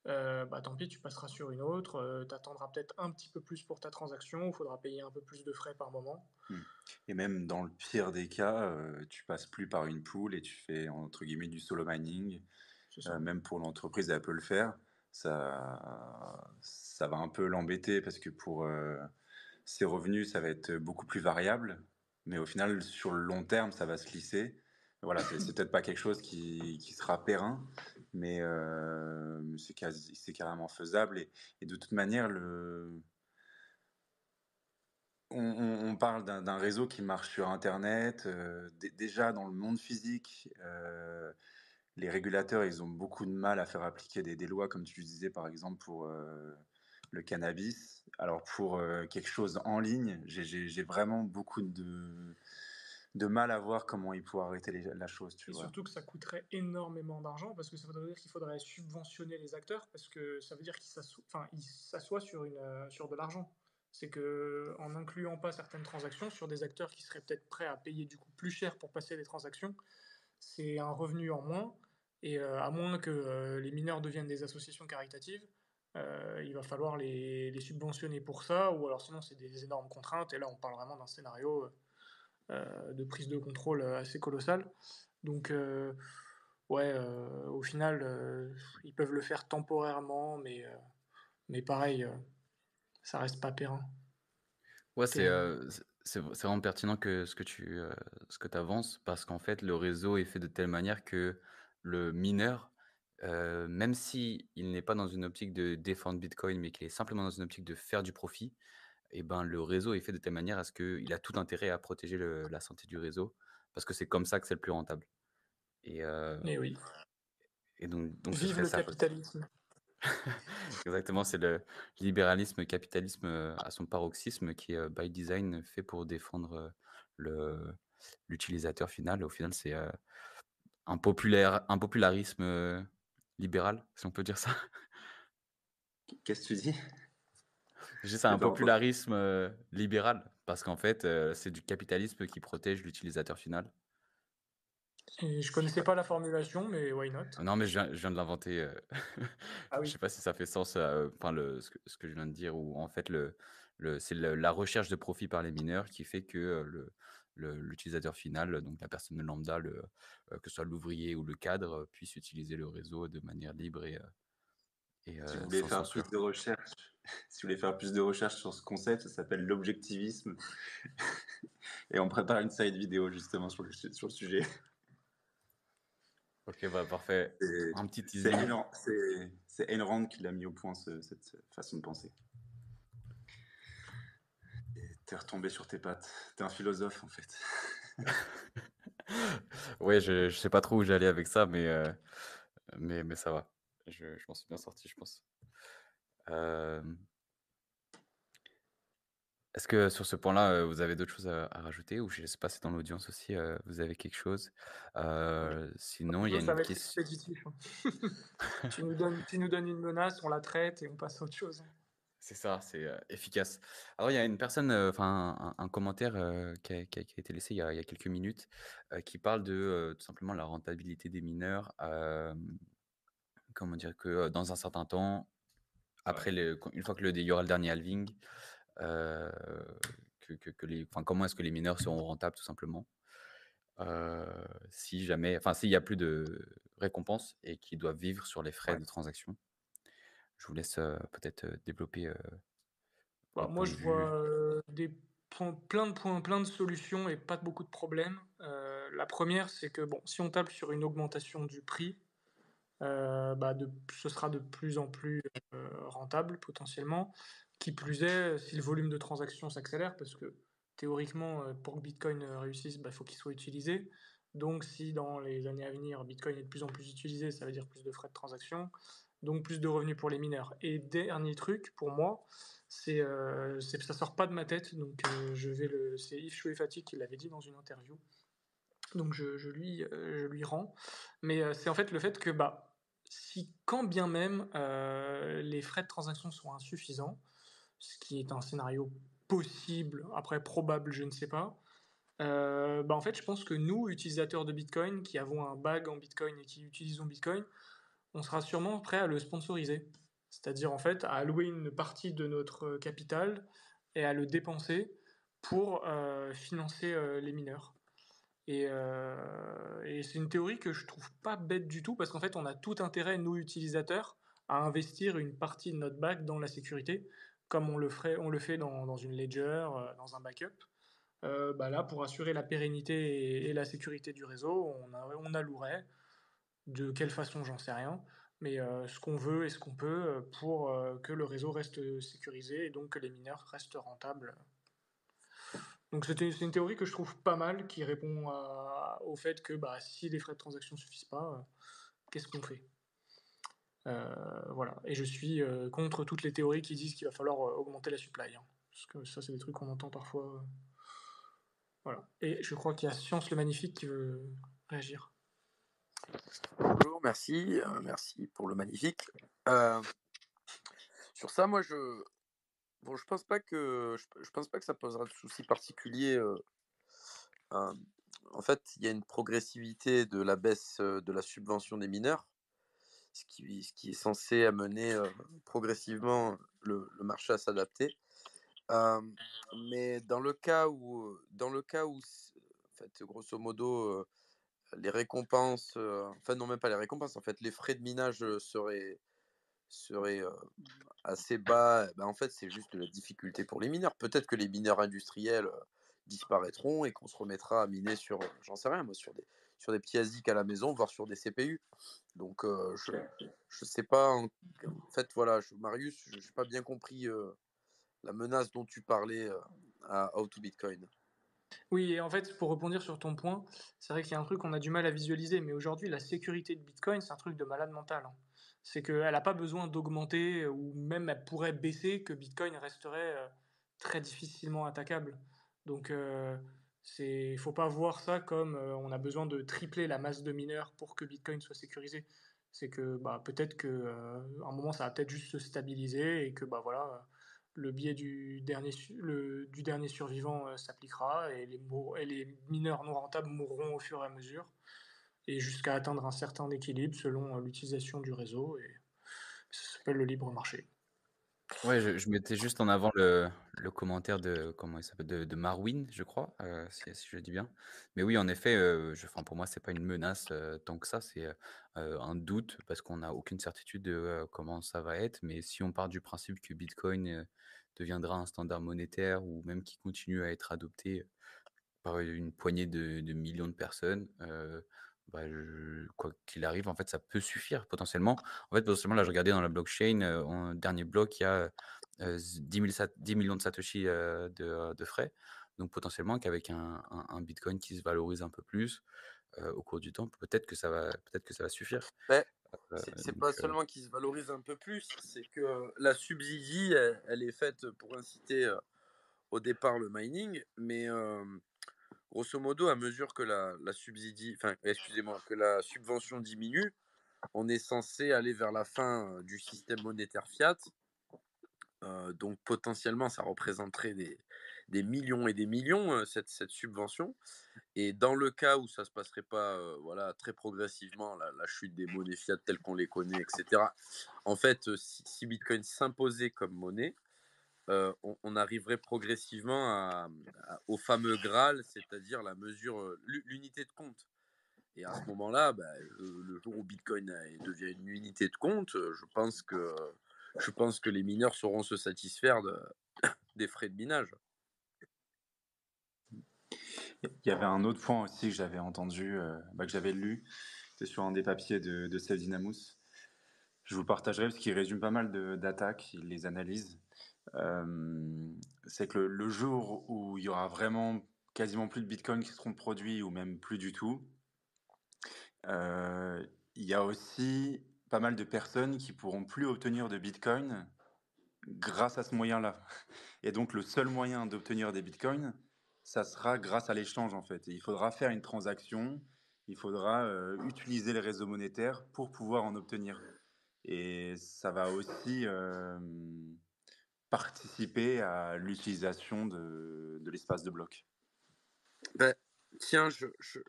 Bah tant pis, tu passeras sur une autre, tu attendras peut-être un petit peu plus pour ta transaction, il faudra payer un peu plus de frais par moment. Mmh. Et même dans le pire des cas, tu passes plus par une pool et tu fais entre guillemets «du solo mining». C'est ça. Même pour l'entreprise, elle peut le faire. Ça va un peu l'embêter parce que pour, ses revenus, ça va être beaucoup plus variable, mais au final, sur le long terme, ça va se lisser. Voilà, c'est peut-être pas quelque chose qui sera périn, mais c'est carrément faisable et de toute manière, on parle d'un réseau qui marche sur internet, déjà dans le monde physique, les régulateurs, ils ont beaucoup de mal à faire appliquer des lois, comme tu disais, par exemple, pour, le cannabis. Alors pour, quelque chose en ligne, j'ai vraiment beaucoup de mal à voir comment ils pourraient arrêter la chose, tu Et vois? surtout que ça coûterait énormément d'argent parce que ça voudrait dire qu'il faudrait subventionner les acteurs parce que ça veut dire ils s'assoient sur sur de l'argent. C'est que en incluant pas certaines transactions sur des acteurs qui seraient peut-être prêts à payer du coup plus cher pour passer les transactions, c'est un revenu en moins et à moins que, les mineurs deviennent des associations caritatives, il va falloir les subventionner pour ça ou alors sinon c'est des énormes contraintes et là on parle vraiment d'un scénario, de prise de contrôle, assez colossal. Donc ouais, au final, ils peuvent le faire temporairement mais pareil, ça reste pas Ouais, pérenne. c'est vraiment pertinent que ce que tu avances parce qu'en fait, le réseau est fait de telle manière que le mineur, même si il n'est pas dans une optique de défendre Bitcoin, mais qu'il est simplement dans une optique de faire du profit, et ben, le réseau est fait de telle manière à ce qu'il a tout intérêt à protéger la santé du réseau parce que c'est comme ça que c'est le plus rentable et Et oui, donc ce vive serait le sa faute. capitalisme. Exactement, c'est le libéralisme, capitalisme, à son paroxysme qui est, by design fait pour défendre, le l'utilisateur final. Au final, c'est, un popularisme, libéral, si on peut dire ça. Qu'est-ce que tu dis? Je dis c'est J'ai un pas entendu. popularisme, libéral parce qu'en fait, c'est du capitalisme qui protège l'utilisateur final. Et je connaissais pas la formulation, mais why not? Non, mais je viens de l'inventer, Ah je oui. sais pas si ça fait sens, enfin ce que je viens de dire ou en fait c'est la recherche de profit par les mineurs qui fait que, l'utilisateur final, donc la personne lambda, que ce soit l'ouvrier ou le cadre, puisse utiliser le réseau de manière libre Si vous voulez sans faire plus censure. de recherches si vous voulez faire plus de recherches sur ce concept, ça s'appelle l'objectivisme et on prépare une série de vidéos justement sur le sujet. OK, bah, parfait. C'est Un petit c'est teasing. Ayn Rand qui l'a mis au point cette façon de penser. Et tu retombé sur tes pattes. T'es un philosophe en fait. Ouais, je sais pas trop où j'allais avec ça, mais ça va. Je m'en suis bien sorti, je pense. Hem Est-ce que sur ce point-là, vous avez d'autres choses à rajouter ou je sais pas si dans l'audience aussi, vous avez quelque chose? Sinon, il y a Nous, ça une va être question. expéditif, hein. Tu nous donnes une menace, on la traite et on passe à autre chose, hein. C'est ça, c'est, efficace. Alors il y a une personne, enfin un commentaire, qui a été laissé il y a quelques minutes, qui parle de, tout simplement la rentabilité des mineurs, comment dire? Que, dans un certain temps, après Ouais. une fois que il y aura le dernier halving, heu, que les enfin comment est-ce que les mineurs seront rentables tout simplement? Heu, si jamais enfin, s'il y a plus de récompenses et qu'ils doivent vivre sur les frais Ouais. de transaction. Je vous laisse, peut-être, développer, Bah, votre moi, point de je vois, vue. plein de points, plein de solutions et pas beaucoup de problèmes. La première, c'est que bon, si on tape sur une augmentation du prix, bah, ce sera de plus en plus, rentable potentiellement. Qui plus est, si le volume de transactions s'accélère parce que théoriquement, pour que Bitcoin, réussisse, bah, il faut qu'il soit utilisé. Donc si dans les années à venir, Bitcoin est de plus en plus utilisé, ça veut dire plus de frais de transaction, donc plus de revenus pour les mineurs. Et dernier truc pour moi, ça sort pas de ma tête, donc c'est Yves Chouefati qui l'avait dit dans une interview, donc je lui rends. Mais c'est en fait le fait que bah, si quand bien même les frais de transaction sont insuffisants, ce qui est un scénario possible, après probable, je ne sais pas, bah, en fait, je pense que nous, utilisateurs de Bitcoin, qui avons un bag en Bitcoin et qui utilisons Bitcoin, on sera sûrement prêt à le sponsoriser. C'est-à-dire, en fait, à allouer une partie de notre capital et à le dépenser pour financer les mineurs. Et c'est une théorie que je trouve pas bête du tout, parce qu'en fait, on a tout intérêt, nous, utilisateurs, à investir une partie de notre bag dans la sécurité, comme on le fait dans une ledger, dans un backup. Bah là, pour assurer la pérennité et la sécurité du réseau, on allouerait. De quelle façon, j'en sais rien. Mais ce qu'on veut et ce qu'on peut pour que le réseau reste sécurisé et donc que les mineurs restent rentables. Donc c'est une théorie que je trouve pas mal, qui répond au fait que bah, si les frais de transaction suffisent pas, qu'est-ce qu'on fait? Voilà. Et je suis contre toutes les théories qui disent qu'il va falloir augmenter la supply, hein. Parce que ça, c'est des trucs qu'on entend parfois. Voilà. Et je crois qu'il y a Science le Magnifique qui veut réagir. Bonjour, merci pour le magnifique. Sur ça, moi, je pense pas que je pense pas que ça posera de soucis particuliers. Euh, En fait, il y a une progressivité de la baisse de la subvention des mineurs, ce qui est censé amener progressivement le marché à s'adapter. Euh, mais en fait, grosso modo, les récompenses, enfin non, même pas les récompenses, en fait, les frais de minage seraient assez bas, eh ben, en fait, c'est juste de la difficulté pour les mineurs. Peut-être que les mineurs industriels disparaîtront et qu'on se remettra à miner sur, j'en sais rien, moi, sur des petits ASIC à la maison, voire sur des CPU. Donc, je sais pas. En fait, voilà, Marius, je n'ai pas bien compris la menace dont tu parlais à How to Bitcoin. Oui, et en fait, pour rebondir sur ton point, c'est vrai qu'il y a un truc qu'on a du mal à visualiser, mais aujourd'hui, la sécurité de Bitcoin, c'est un truc de malade mental, hein. C'est qu'elle n'a pas besoin d'augmenter, ou même elle pourrait baisser, que Bitcoin resterait très difficilement attaquable. Donc, faut pas voir ça comme on a besoin de tripler la masse de mineurs pour que Bitcoin soit sécurisé. C'est que bah, peut-être qu'à un moment, ça va peut-être juste se stabiliser et que bah, voilà, le biais du dernier survivant s'appliquera et les mineurs non rentables mourront au fur et à mesure, et jusqu'à atteindre un certain équilibre selon l'utilisation du réseau, et ça s'appelle le libre marché. Ouais, je mettais juste en avant le commentaire de comment il s'appelle? De Marwin, je crois, si je le dis bien. Mais oui, en effet, enfin, pour moi, c'est pas une menace, tant que ça, c'est, un doute parce qu'on n'a aucune certitude de, comment ça va être. Mais si on part du principe que Bitcoin, deviendra un standard monétaire ou même qu'il continue à être adopté par une poignée de millions de personnes, bah, quoi qu'il arrive, en fait, ça peut suffire potentiellement. En fait, potentiellement, là, je regardais dans la blockchain, en dernier bloc, il y a, 10 millions de satoshi, de frais. Donc potentiellement qu'avec un bitcoin qui se valorise un peu plus, au cours du temps, peut-être que ça va suffire. Mais Heu, c'est donc pas seulement qu'ils se valorisent un peu plus, c'est que la subsidie, elle est faite pour inciter au départ le mining, mais grosso modo, à mesure que la subsidie, enfin, excusez-moi, que la subvention diminue, on est censé aller vers la fin du système monétaire fiat. Donc potentiellement, ça représenterait des millions et des millions, cette subvention. Et dans le cas où ça se passerait pas, voilà, très progressivement, la chute des monnaies fiat telles qu'on les connaît, et cetera. En fait, si Bitcoin s'imposait comme monnaie, on arriverait progressivement au fameux Graal, c'est-à-dire la mesure, l'unité de compte. Et à ce moment-là, bah, le jour où Bitcoin devient une unité de compte, je pense que les mineurs sauront se satisfaire des frais de minage. Il y avait un autre point aussi que j'avais entendu, que j'avais lu, c'était sur un des papiers de Seth Dinamous. Je vous le partagerai parce qu'il résume pas mal d'attaques, il les analyse. C'est que le jour où il y aura vraiment quasiment plus de bitcoins qui seront produits, ou même plus du tout, Il y a aussi pas mal de personnes qui pourront plus obtenir de bitcoin grâce à ce moyen-là. Et donc le seul moyen d'obtenir des bitcoins, ça sera grâce à l'échange, en fait. Et il faudra faire une transaction, il faudra, utiliser les réseaux monétaires pour pouvoir en obtenir. Et ça va aussi, participer à l'utilisation de l'espace de blocs. Ben, tiens,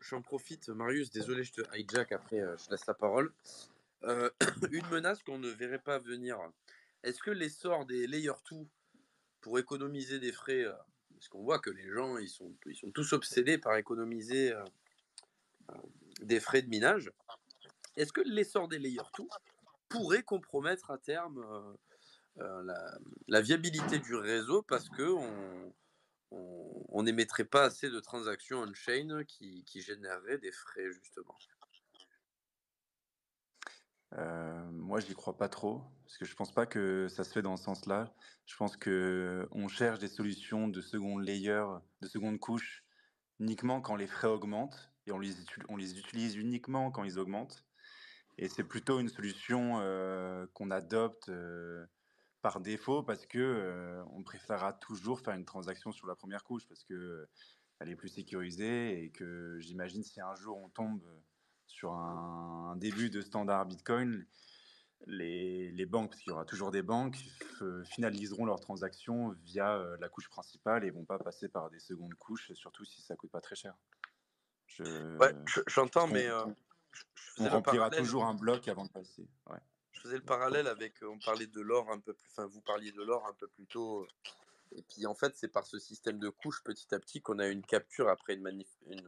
j'en profite, Marius, désolé, je te hijack, après je laisse la parole. Une menace qu'on ne verrait pas venir. Est-ce que l'essor des Layer 2 pour économiser des frais, parce qu'on voit que les gens, ils sont tous obsédés par économiser des frais de minage, est-ce que l'essor des Layer 2 pourrait compromettre à terme la viabilité du réseau parce que on n'émettrait pas assez de transactions on-chain qui généreraient des frais, justement? Moi, j'y crois pas trop, parce que je pense pas que ça se fait dans ce sens-là. Je pense que on cherche des solutions de seconde layer, de seconde couche, uniquement quand les frais augmentent, et on les utilise uniquement quand ils augmentent. Et c'est plutôt une solution qu'on adopte par défaut, parce que on préférera toujours faire une transaction sur la première couche, parce que elle est plus sécurisée, et que j'imagine si un jour on tombe sur un début de standard Bitcoin, les banques, parce qu'il y aura toujours des banques, finaliseront leurs transactions via la couche principale et vont pas passer par des secondes couches, surtout si ça coûte pas très cher. Ouais, Je, je pense j'entends, mais je on faisais le remplira parallèle. toujours un bloc avant de passer. Ouais. Je faisais le parallèle avec, on parlait de l'or un peu plus, enfin vous parliez de l'or un peu plus tôt, et puis en fait c'est par ce système de couches petit à petit qu'on a une capture après une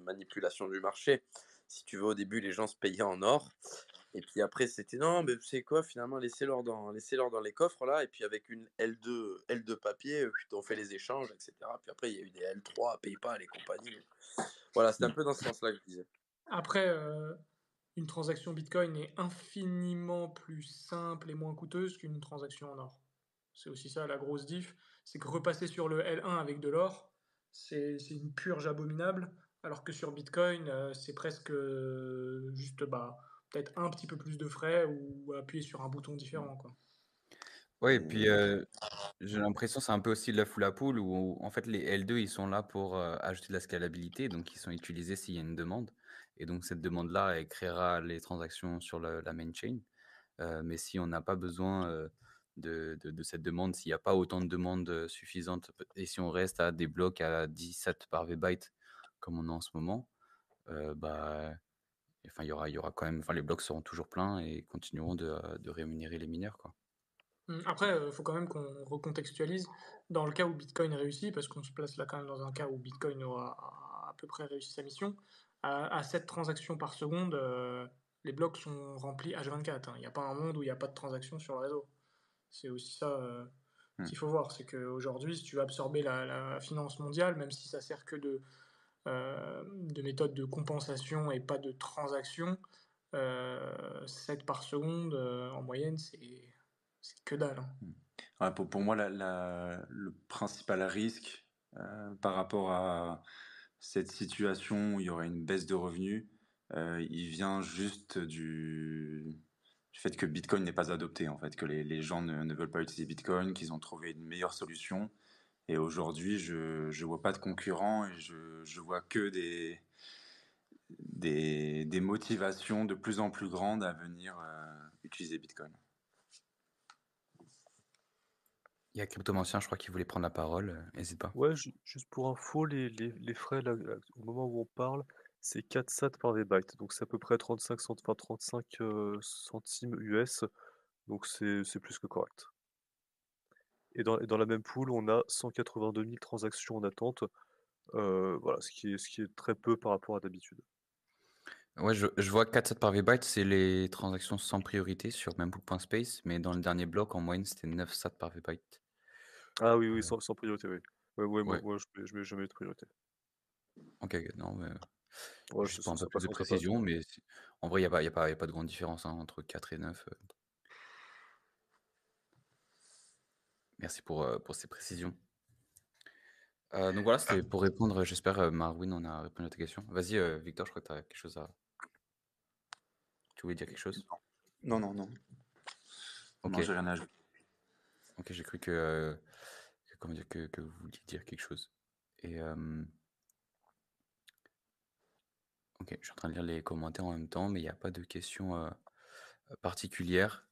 manipulation du marché. Si tu veux, au début les gens se payaient en or, et puis après c'était non, mais c'est quoi finalement, laissez-leur dans les coffres là, et puis avec une L2 papier, on fait les échanges, etc. Puis après il y a eu des L3, PayPal et compagnie. Voilà, c'était un peu dans ce sens-là que je disais. Après, une transaction Bitcoin est infiniment plus simple et moins coûteuse qu'une transaction en or. C'est aussi ça la grosse diff, c'est que repasser sur le L1 avec de l'or, c'est une purge abominable, alors que sur Bitcoin, c'est presque juste bah, peut-être un petit peu plus de frais ou appuyer sur un bouton différent, quoi. Ouais et puis, Et j'ai l'impression c'est un peu aussi l'œuf ou la poule où en fait les L2 ils sont là pour, ajouter de la scalabilité, donc ils sont utilisés s'il y a une demande et donc cette demande-là, elle créera les transactions sur le la main chain. Mais si on n'a pas besoin, de cette demande, s'il y a pas autant de demandes, suffisantes et si on reste à des blocs à 17 par V-byte comme on a en ce moment, bah, enfin il y aura quand même enfin les blocs seront toujours pleins et continueront de rémunérer les mineurs, quoi. Après, faut quand même qu'on recontextualise dans le cas où Bitcoin réussit, parce qu'on se place là quand même dans un cas où Bitcoin aura à peu près réussi sa mission. À 7 transactions par seconde, les blocs sont remplis H24, hein. Il n'y a pas un monde où il n'y a pas de transactions sur le réseau. C'est aussi ça hmm. qu'il faut voir, c'est qu'aujourd'hui, si tu veux absorber la finance mondiale, même si ça sert que de méthode de compensation et pas de transaction, 7 par seconde, en moyenne, c'est que dalle, hein. Ouais, pour moi, le principal risque par rapport à cette situation où il y aurait une baisse de revenus, il vient juste du fait que Bitcoin n'est pas adopté, en fait, que les gens ne veulent pas utiliser Bitcoin, qu'ils ont trouvé une meilleure solution. Et aujourd'hui, je vois pas de concurrents, et je vois que des motivations de plus en plus grandes à venir utiliser Bitcoin. Il y a Cryptomancien, je crois, qui voulait prendre la parole, hésite pas. Ouais, juste pour info, les frais là, au moment où on parle, c'est 4 sats par V-byte, donc c'est à peu près 35 centimes US, donc c'est plus que correct. Et dans la même pool, on a 182 000 transactions en attente, voilà, ce qui est très peu par rapport à d'habitude. Ouais, je vois 4 sats par V-byte, c'est les transactions sans priorité sur mempool.space, mais dans le dernier bloc, en moyenne, c'était 9 sats par V-byte. Ah oui, oui, Heu, sans priorité, oui. Ouais, ouais, ouais, moi je mets jamais de priorité. OK, OK, non, mais Ouais, juste pour un peu c'est plus pas de sans ça passe, précision, mais c'est en vrai, il y a pas de grande différence, hein, entre 4 et 9. Merci pour ces précisions. Donc voilà, c'était pour répondre, j'espère, Marwin, on a répondu à ta question. Vas-y, Victor, je crois que tu as quelque chose à Tu voulais dire quelque chose? Non, non, non. Ok, Non, j'ai rien à ajouter. ok, j'ai cru comment dire, que vous vouliez dire quelque chose. Et ok, je suis en train de lire les commentaires en même temps, mais il n'y a pas de questions particulières.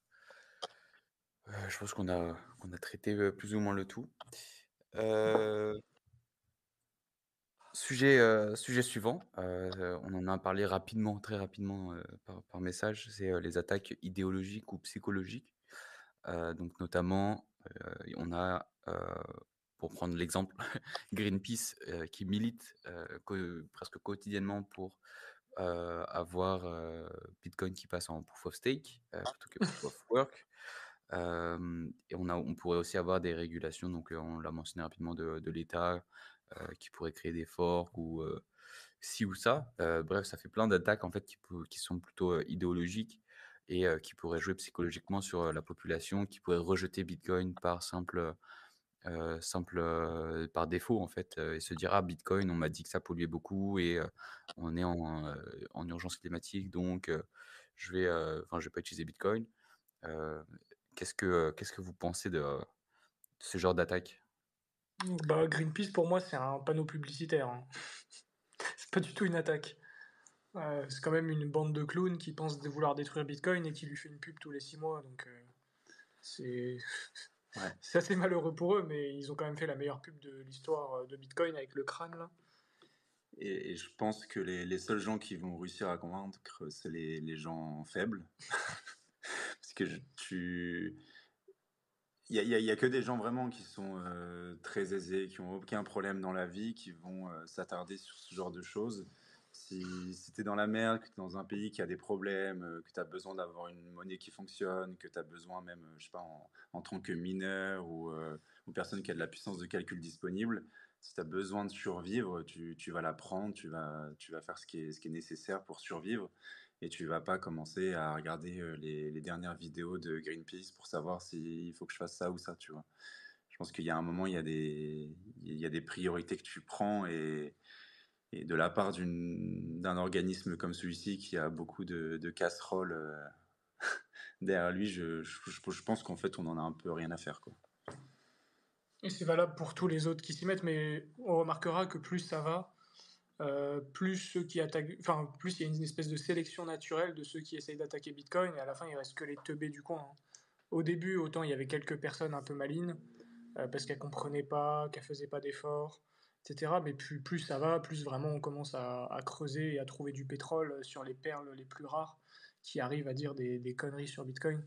Je pense qu'on a traité plus ou moins le tout. Euh, sujet suivant, on en a parlé rapidement, très rapidement par message, c'est les attaques idéologiques ou psychologiques. Donc notamment, on a, pour prendre l'exemple, Greenpeace qui milite presque quotidiennement pour avoir Bitcoin qui passe en Proof of Stake plutôt que Proof of Work. Et on pourrait aussi avoir des régulations, donc on l'a mentionné rapidement, de l'État qui pourrait créer des forks ou ci ou ça. Bref, ça fait plein d'attaques en fait qui sont plutôt idéologiques et qui pourraient jouer psychologiquement sur la population, qui pourraient rejeter Bitcoin par défaut en fait, et se dire: «Ah Bitcoin, on m'a dit que ça polluait beaucoup et on est en urgence climatique donc je vais pas utiliser Bitcoin». Heu, qu'est-ce que vous pensez de ce genre d'attaque? Bah, Greenpeace, pour moi, c'est un panneau publicitaire, hein. C'est pas du tout une attaque. C'est quand même une bande de clowns qui pensent de vouloir détruire Bitcoin et qui lui fait une pub tous les 6 mois, donc c'est Ouais. c'est assez malheureux pour eux, mais ils ont quand même fait la meilleure pub de l'histoire de Bitcoin avec le crâne, là. Et je pense que les seuls gens qui vont réussir à convaincre, c'est les gens faibles. Parce que il y a que des gens vraiment qui sont très aisés, qui ont aucun problème dans la vie, qui vont s'attarder sur ce genre de choses. Si tu es dans la merde, que tu es dans un pays qui a des problèmes, que tu as besoin d'avoir une monnaie qui fonctionne, que tu as besoin même, je sais pas, en tant que mineur ou personne qui a de la puissance de calcul disponible, si tu as besoin de survivre, tu vas la prendre, tu vas faire ce qui est nécessaire pour survivre. Et tu vas pas commencer à regarder les dernières vidéos de Greenpeace pour savoir s'il faut que je fasse ça ou ça, tu vois. Je pense qu'il y a un moment, il y a des priorités que tu prends et de la part d'un organisme comme celui-ci qui a beaucoup de casseroles derrière lui, je pense qu'en fait, on en a un peu rien à faire, quoi. Et c'est valable pour tous les autres qui s'y mettent, mais on remarquera que plus ça va, plus ceux qui attaquent, enfin, plus il y a une espèce de sélection naturelle de ceux qui essayent d'attaquer Bitcoin, et à la fin, il reste que les teubés du coin, hein. Au début, autant il y avait quelques personnes un peu malines, parce qu'elles comprenaient pas, qu'elles faisaient pas d'efforts, etc. Mais plus ça va, plus vraiment on commence à creuser et à trouver du pétrole sur les perles les plus rares qui arrivent à dire des conneries sur Bitcoin.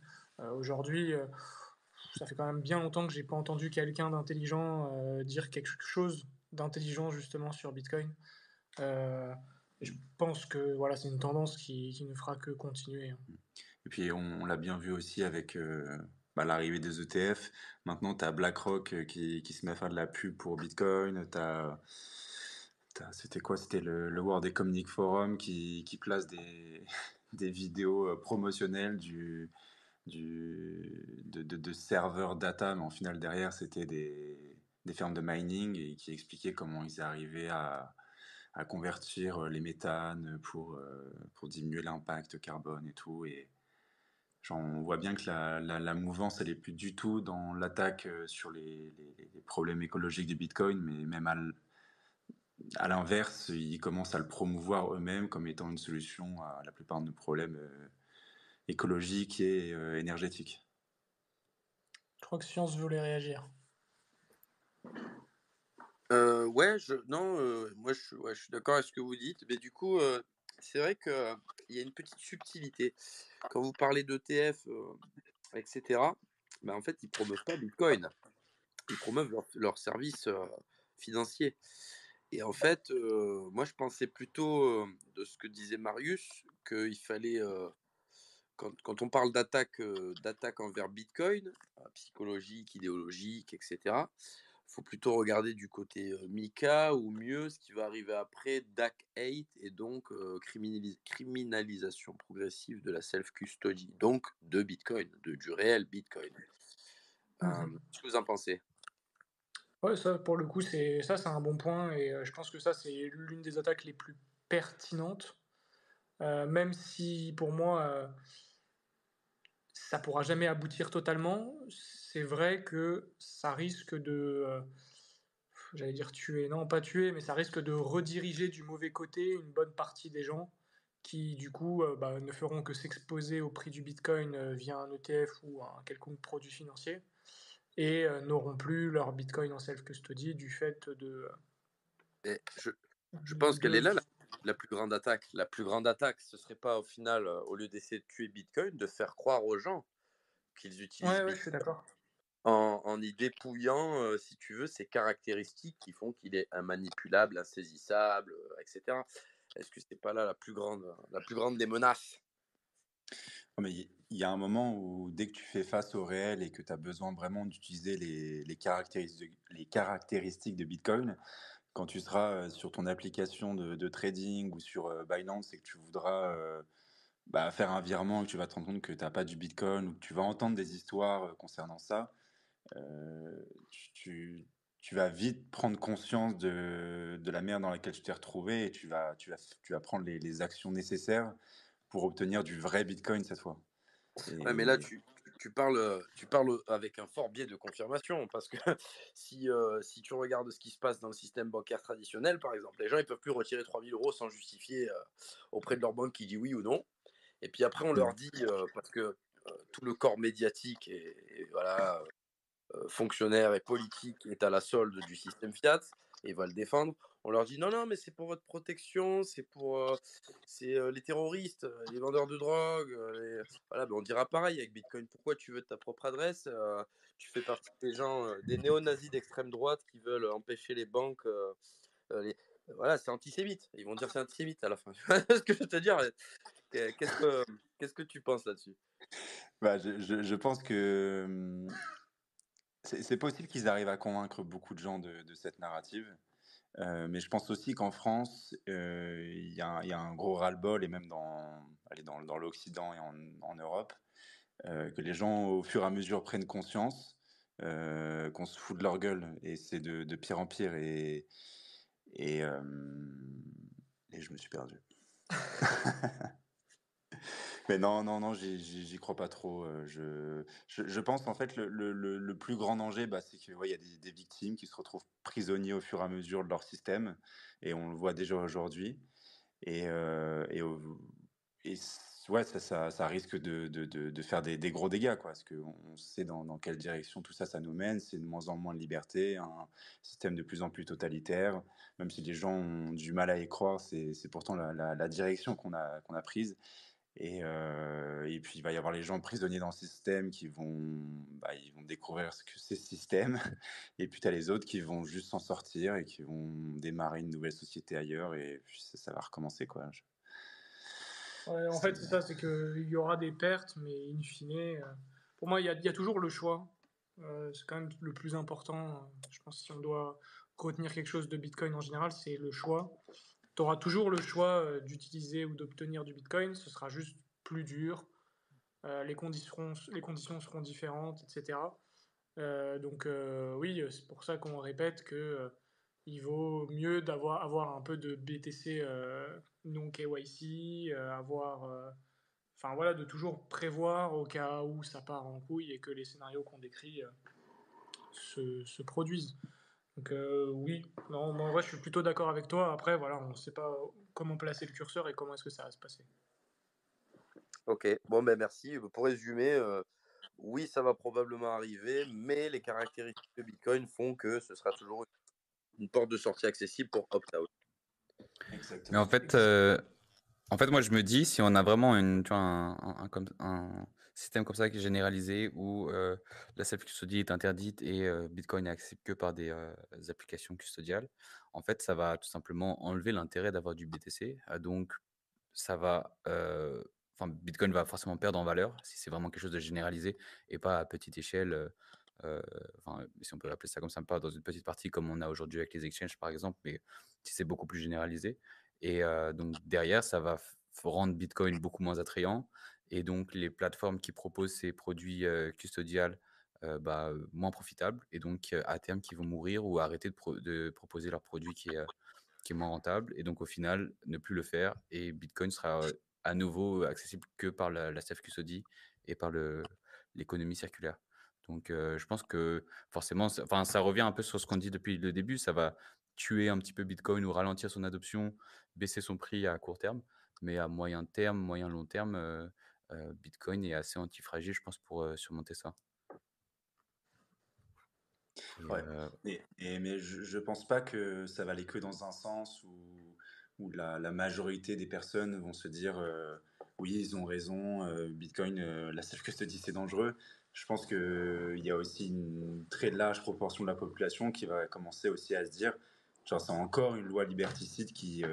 Aujourd'hui, ça fait quand même bien longtemps que j'ai pas entendu quelqu'un d'intelligent dire quelque chose d'intelligent justement sur Bitcoin. Euh, et je pense que voilà, c'est une tendance qui ne fera que continuer, hein. Et puis on l'a bien vu aussi avec l'arrivée des ETF. Maintenant, tu as BlackRock qui se met à faire de la pub pour Bitcoin. C'était quoi? C'était le World Economic Forum qui place des vidéos promotionnelles de serveurs data, mais en final derrière, c'était des fermes de mining et qui expliquaient comment ils arrivaient à convertir les méthanes pour diminuer l'impact carbone et tout. Et genre, on voit bien que la mouvance, elle est plus du tout dans l'attaque sur les problèmes écologiques du Bitcoin, mais même à l'inverse, ils commencent à le promouvoir eux-mêmes comme étant une solution à la plupart de nos problèmes écologiques et énergétiques. Je crois que Science voulait réagir. Ouais, non, moi ouais, je suis d'accord avec ce que vous dites, mais du coup, c'est vrai que il y a une petite subtilité. Quand vous parlez d'ETF, etc., bah, en fait, ils promeuvent pas Bitcoin. Ils promeuvent leurs services financiers. Et en fait, moi, je pensais plutôt de ce que disait Marius, qu'il fallait, quand on parle d'attaque envers Bitcoin, psychologique, idéologique, etc., il faut plutôt regarder du côté Mika ou mieux ce qui va arriver après, DAC 8, et donc criminalisation progressive de la self-custody, donc de Bitcoin, du réel Bitcoin. Qu'est-ce que vous en pensez? Ouais, ça, pour le coup, c'est un bon point, et je pense que ça, c'est l'une des attaques les plus pertinentes. même si pour moi, ça pourra jamais aboutir totalement, c'est vrai que ça risque de, j'allais dire tuer, non pas tuer, mais ça risque de rediriger du mauvais côté une bonne partie des gens qui du coup, bah, ne feront que s'exposer au prix du bitcoin, via un ETF ou un quelconque produit financier et n'auront plus leur bitcoin en self-custody du fait Et je pense qu'elle est de là la plus grande attaque. La plus grande attaque, ce serait pas au final, au lieu d'essayer de tuer Bitcoin, de faire croire aux gens qu'ils utilisent ouais, ouais, je suis Bitcoin d'accord. en y dépouillant, si tu veux, ses caractéristiques qui font qu'il est immanipulable, insaisissable, et cetera. Est-ce que c'est pas là la plus grande des menaces? Ouais, mais il y a un moment où dès que tu fais face au réel et que tu as besoin vraiment d'utiliser les caractéristiques de Bitcoin, quand tu seras, sur ton application de trading ou sur, Binance et que tu voudras, bah, faire un virement et que tu vas te rendre compte que tu as pas du Bitcoin ou que tu vas entendre des histoires, concernant ça, tu vas vite prendre conscience de la merde dans laquelle tu t'es retrouvé et tu vas prendre les actions nécessaires pour obtenir du vrai Bitcoin cette fois. Ouais, mais là, Et tu parles avec un fort biais de confirmation, parce que si tu regardes ce qui se passe dans le système bancaire traditionnel, par exemple, les gens ils peuvent plus retirer 3 000 € sans justifier auprès de leur banque qui dit oui ou non. Et puis après, on leur mmh. dit, parce que tout le corps médiatique et voilà, fonctionnaire et politique est à la solde du système Fiat et va le défendre. On leur dit non, non, mais c'est pour votre protection, c'est les terroristes, les vendeurs de drogue. Voilà, ben on dira pareil avec Bitcoin. Pourquoi tu veux ta propre adresse? Tu fais partie des gens, des néo-nazis d'extrême droite qui veulent empêcher les banques. Les... Voilà, c'est antisémite. Ils vont dire c'est antisémite à la fin. Ce que je veux te dire, qu'est-ce que, qu'est-ce que tu penses là-dessus? Bah, je pense que, c'est possible qu'ils arrivent à convaincre beaucoup de gens de cette narrative, mais je pense aussi qu'en France, il y a un gros ras-le-bol et même dans l'Occident et en Europe, que les gens, au fur et à mesure, prennent conscience, qu'on se fout de leur gueule et c'est de pire en pire et hem et je me suis perdu. Mais non, non, non, j'y crois pas trop, je pense en fait le plus grand danger, bah, c'est que, ouais, il y a des victimes qui se retrouvent prisonniers au fur et à mesure de leur système et on le voit déjà aujourd'hui et ouais, ça risque de faire des gros dégâts, quoi. Parce qu'on sait dans quelle direction tout ça, ça nous mène. C'est de moins en moins de liberté, un système de plus en plus totalitaire. Même si les gens ont du mal à y croire, c'est pourtant la direction qu'on a prise et puis il va y avoir les gens prisonniers dans le système ils vont découvrir ce que c'est ce système et puis tu as les autres qui vont juste s'en sortir et qui vont démarrer une nouvelle société ailleurs et puis ça va recommencer, quoi. Ouais, en C'est fait, c'est ça, c'est qu'il y aura des pertes, mais in fine, pour moi, il y a toujours le choix. C'est quand même le plus important. Je pense que si on doit retenir quelque chose de Bitcoin en général, c'est le choix. Tu auras toujours le choix d'utiliser ou d'obtenir du Bitcoin, ce sera juste plus dur, les conditions seront différentes, etc. Donc oui, c'est pour ça qu'on répète que il vaut mieux avoir un peu de BTC non KYC, enfin voilà, de toujours prévoir au cas où ça part en couille et que les scénarios qu'on décrit se produisent. Donc oui, non, moi, en vrai, je suis plutôt d'accord avec toi. Après, voilà, on ne sait pas comment placer le curseur et comment est-ce que ça va se passer. Ok, bon ben merci. Pour résumer, oui, ça va probablement arriver, mais les caractéristiques de Bitcoin font que ce sera toujours une porte de sortie accessible pour opt-out. Mais exactement. en fait, moi, je me dis, si on a vraiment tu vois, un système comme ça qui est généralisé où la self-custody est interdite et Bitcoin n'est accessible que par des applications custodiales, en fait, ça va tout simplement enlever l'intérêt d'avoir du BTC. Donc, ça va, enfin, Bitcoin va forcément perdre en valeur si c'est vraiment quelque chose de généralisé et pas à petite échelle. Euh, enfin, si on peut appeler ça comme ça, pas dans une petite partie comme on a aujourd'hui avec les exchanges, par exemple, mais si c'est beaucoup plus généralisé. Et donc derrière, ça va rendre Bitcoin beaucoup moins attrayant. Et donc les plateformes qui proposent ces produits custodiales, moins profitables. Et donc à terme, qui vont mourir ou arrêter de proposer leur produit qui est moins rentable. Et donc au final, ne plus le faire. Et Bitcoin sera à nouveau accessible que par la self-custody et par l'économie circulaire. Donc je pense que forcément, ça revient un peu sur ce qu'on dit depuis le début, ça va tuer un petit peu Bitcoin ou ralentir son adoption, baisser son prix à court terme, mais à moyen terme, moyen long terme, Bitcoin est assez antifragile, je pense, pour, surmonter ça et Ouais, mais je pense pas que ça va aller que dans un sens où la majorité des personnes vont se dire, «Oui, ils ont raison, Bitcoin, la self-custody, c'est dangereux». Je pense qu'il y a aussi une très large proportion de la population qui va commencer aussi à se dire, genre: «C'est encore une loi liberticide qui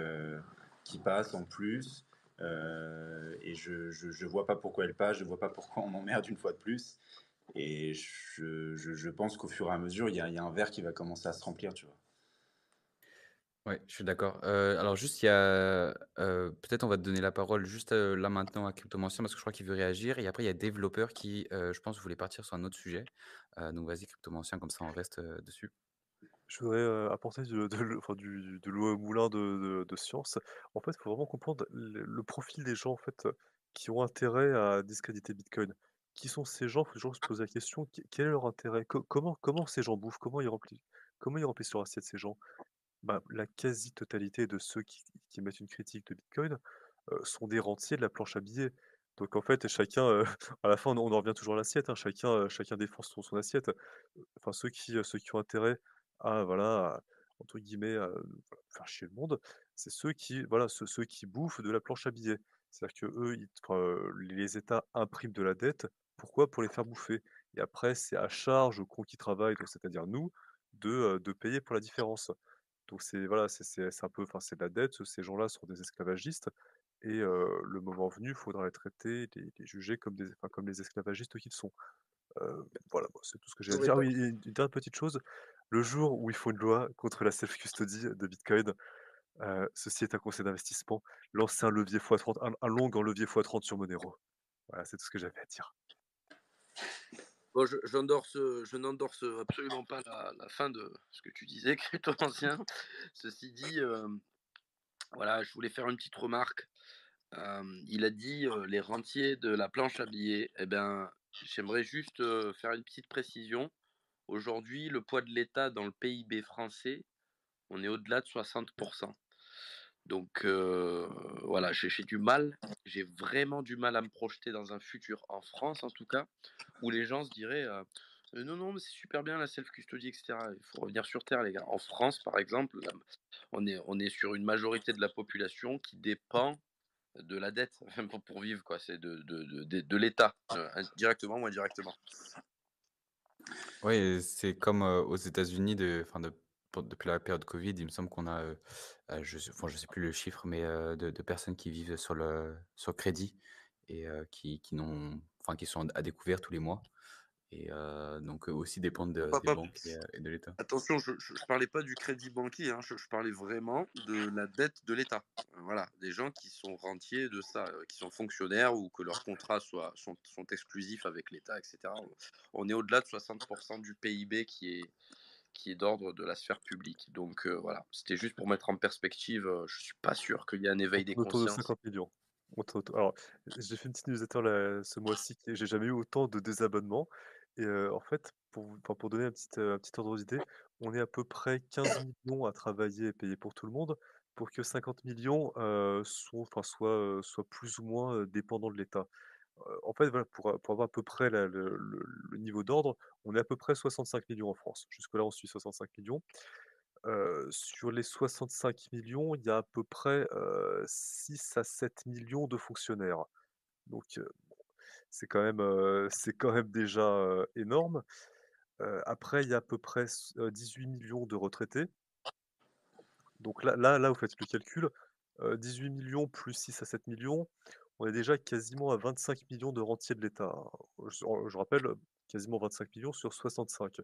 passe en plus, et je vois pas pourquoi elle passe, je vois pas pourquoi on m'emmerde une fois de plus». Et je pense qu'au fur et à mesure, il y a un verre qui va commencer à se remplir, tu vois? ouais, je suis d'accord. Alors juste, il y a, peut-être on va te donner la parole juste, là maintenant à Cryptomancien parce que je crois qu'il veut réagir et après il y a Développeur qui, je pense voulait partir sur un autre sujet. Donc vas-y Cryptomancien comme ça on reste, dessus. Je voudrais, apporter de l'eau enfin de l'eau au moulin de science. En fait, il faut vraiment comprendre le profil des gens, en fait, qui ont intérêt à discréditer Bitcoin. Qui sont ces gens? Il faut toujours se poser la question, quel est leur intérêt? Comment ces gens bouffent? Comment ils remplissent leur assiette, ces gens? Bah, la quasi-totalité de ceux qui émettent une critique de Bitcoin, sont des rentiers de la planche à billets. Donc en fait, chacun, à la fin, on en revient toujours à l'assiette, hein, chacun défend son assiette. Enfin ceux qui ont intérêt à voilà, à entre guillemets, voilà, «faire chier le monde», c'est ceux qui voilà, ceux qui bouffent de la planche à billets. C'est-à-dire qu'eux, les États impriment de la dette. Pourquoi? Pour les faire bouffer et après c'est à charge aux cons qui travaillent, donc c'est-à-dire nous, de payer pour la différence. Donc c'est voilà, c'est un peu enfin c'est de la dette, ces gens-là sont des esclavagistes et le moment venu, il faudra les traiter, les juger comme des enfin comme les esclavagistes qu'ils sont. Voilà, bah, c'est tout ce que j'ai à J'aurais dire. Ah pas oui, et une dernière petite chose, le jour où il faut une loi contre la self-custody de Bitcoin, ceci est un conseil d'investissement, lancez un levier x30, un long en levier x30 sur Monero. Voilà, c'est tout ce que j'avais à dire. bon, je n'endorse absolument pas la fin de ce que tu disais, Crypto Ancien. Ceci dit, voilà, je voulais faire une petite remarque. Il a dit, les rentiers de la planche à billets. Eh ben, j'aimerais juste, faire une petite précision. Aujourd'hui, le poids de l'État dans le PIB français, on est au-delà de 60. Donc voilà, j'ai vraiment du mal à me projeter dans un futur, en France en tout cas, où les gens se diraient, «Non, non, mais c'est super bien la self-custody et cetera». Il faut revenir sur terre les gars. En France, par exemple, on est sur une majorité de la population qui dépend de la dette, pour vivre quoi, c'est de l'État, directement ou indirectement. Ouais, c'est comme, aux États-Unis depuis la période covid, il me semble qu'on a, je sais plus le chiffre, mais, de personnes qui vivent sur crédit et qui sont à découvert tous les mois et donc eux aussi dépendent Pas des pas banques et de l'État. Attention, je parlais pas du crédit banquier, hein, je parlais vraiment de la dette de l'État. Voilà, des gens qui sont rentiers de ça, qui sont fonctionnaires ou que leurs contrats sont exclusifs avec l'État et cetera. On est au-delà de 60 du PIB qui est d'ordre de la sphère publique. Donc voilà, c'était juste pour mettre en perspective, je suis pas sûr qu'il y ait un On éveil des tourne autour de consciences. 50 millions. Alors, j'ai fait une petite newsletter là, ce mois-ci et j'ai jamais eu autant de désabonnements et en fait, pour donner un petit ordre d'idée, on est à peu près 15 millions à travailler et payer pour tout le monde, pour que 50 millions soient plus ou moins, dépendants de l'État. En fait, voilà, pour avoir à peu près le niveau d'ordre, on est à peu près 65 millions en France. Jusque-là, on suit 65 millions. Sur les 65 millions, il y a à peu près, 6 à 7 millions de fonctionnaires. Donc, c'est quand même déjà, énorme. Après, il y a à peu près 18 millions de retraités. Donc là, vous faites le calcul, 18 000 000 plus 6 à 7 millions, on est déjà quasiment à 25 millions de rentiers de l'État, hein. Je rappelle, quasiment 25 millions sur 65.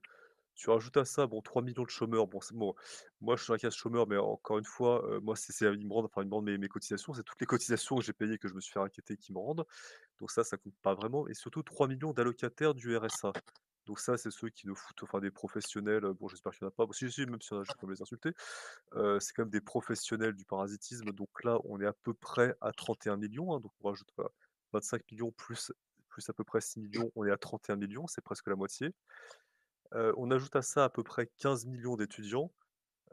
Tu rajoutes à ça, bon 3 millions de chômeurs, bon c'est bon, moi je suis un cas chômeur, mais encore une fois, moi c'est ils me rendent mes cotisations, c'est toutes les cotisations que j'ai payées, que je me suis fait racketter qui me rendent, donc ça compte pas vraiment et surtout 3 millions d'allocataires du RSA. Donc ça, c'est ceux qui nous foutent enfin des professionnels, bon j'espère qu'il y en a pas. Bon si, si, même s'il y en a, je vais quand même les insulter. C'est quand même des professionnels du parasitisme, donc là, on est à peu près à 31 millions, hein, donc on rajoute, voilà, 25 millions plus à peu près 6 millions, on est à 31 millions, c'est presque la moitié. On ajoute à ça à peu près 15 millions d'étudiants,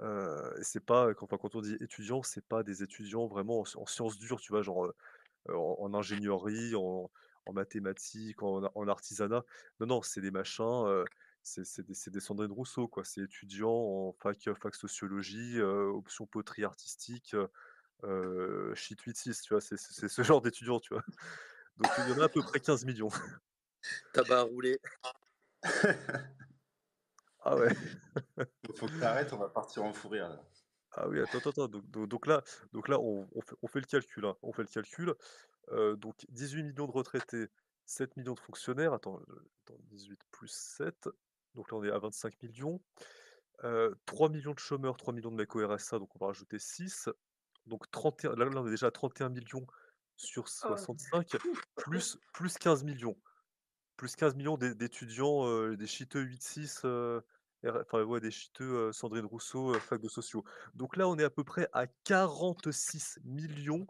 et c'est pas quand on dit étudiants, c'est pas des étudiants vraiment en sciences dures, tu vois? Genre, en ingénierie, en mathématiques, en artisanat. Non, non, c'est des machins, c'est des Sandrine Rousseau, quoi. C'est étudiant en fac sociologie, option poterie artistique, shit 8-6, tu vois? C'est ce genre d'étudiants, tu vois? Donc il y en a à peu près 15 millions. Tabac à rouler. Ah ouais. Faut que tu arrêtes, on va partir en fou rire là. Ah oui, attends, attends, attends, donc là, on fait le calcul, hein, on fait le calcul. Donc 18 millions de retraités, 7 millions de fonctionnaires. Attends, 18 plus 7, donc là, on est à 25 millions. 3 millions de chômeurs, 3 millions de mecs au RSA, donc on va rajouter 6. Donc 31, là, on est déjà à 31 millions sur Ah, 65, plus 15 millions. Plus 15 millions d'étudiants, des chiteux 8-6, enfin ouais, des chiteux, Sandrine Rousseau, fac de sociaux. Donc là, on est à peu près à 46 millions,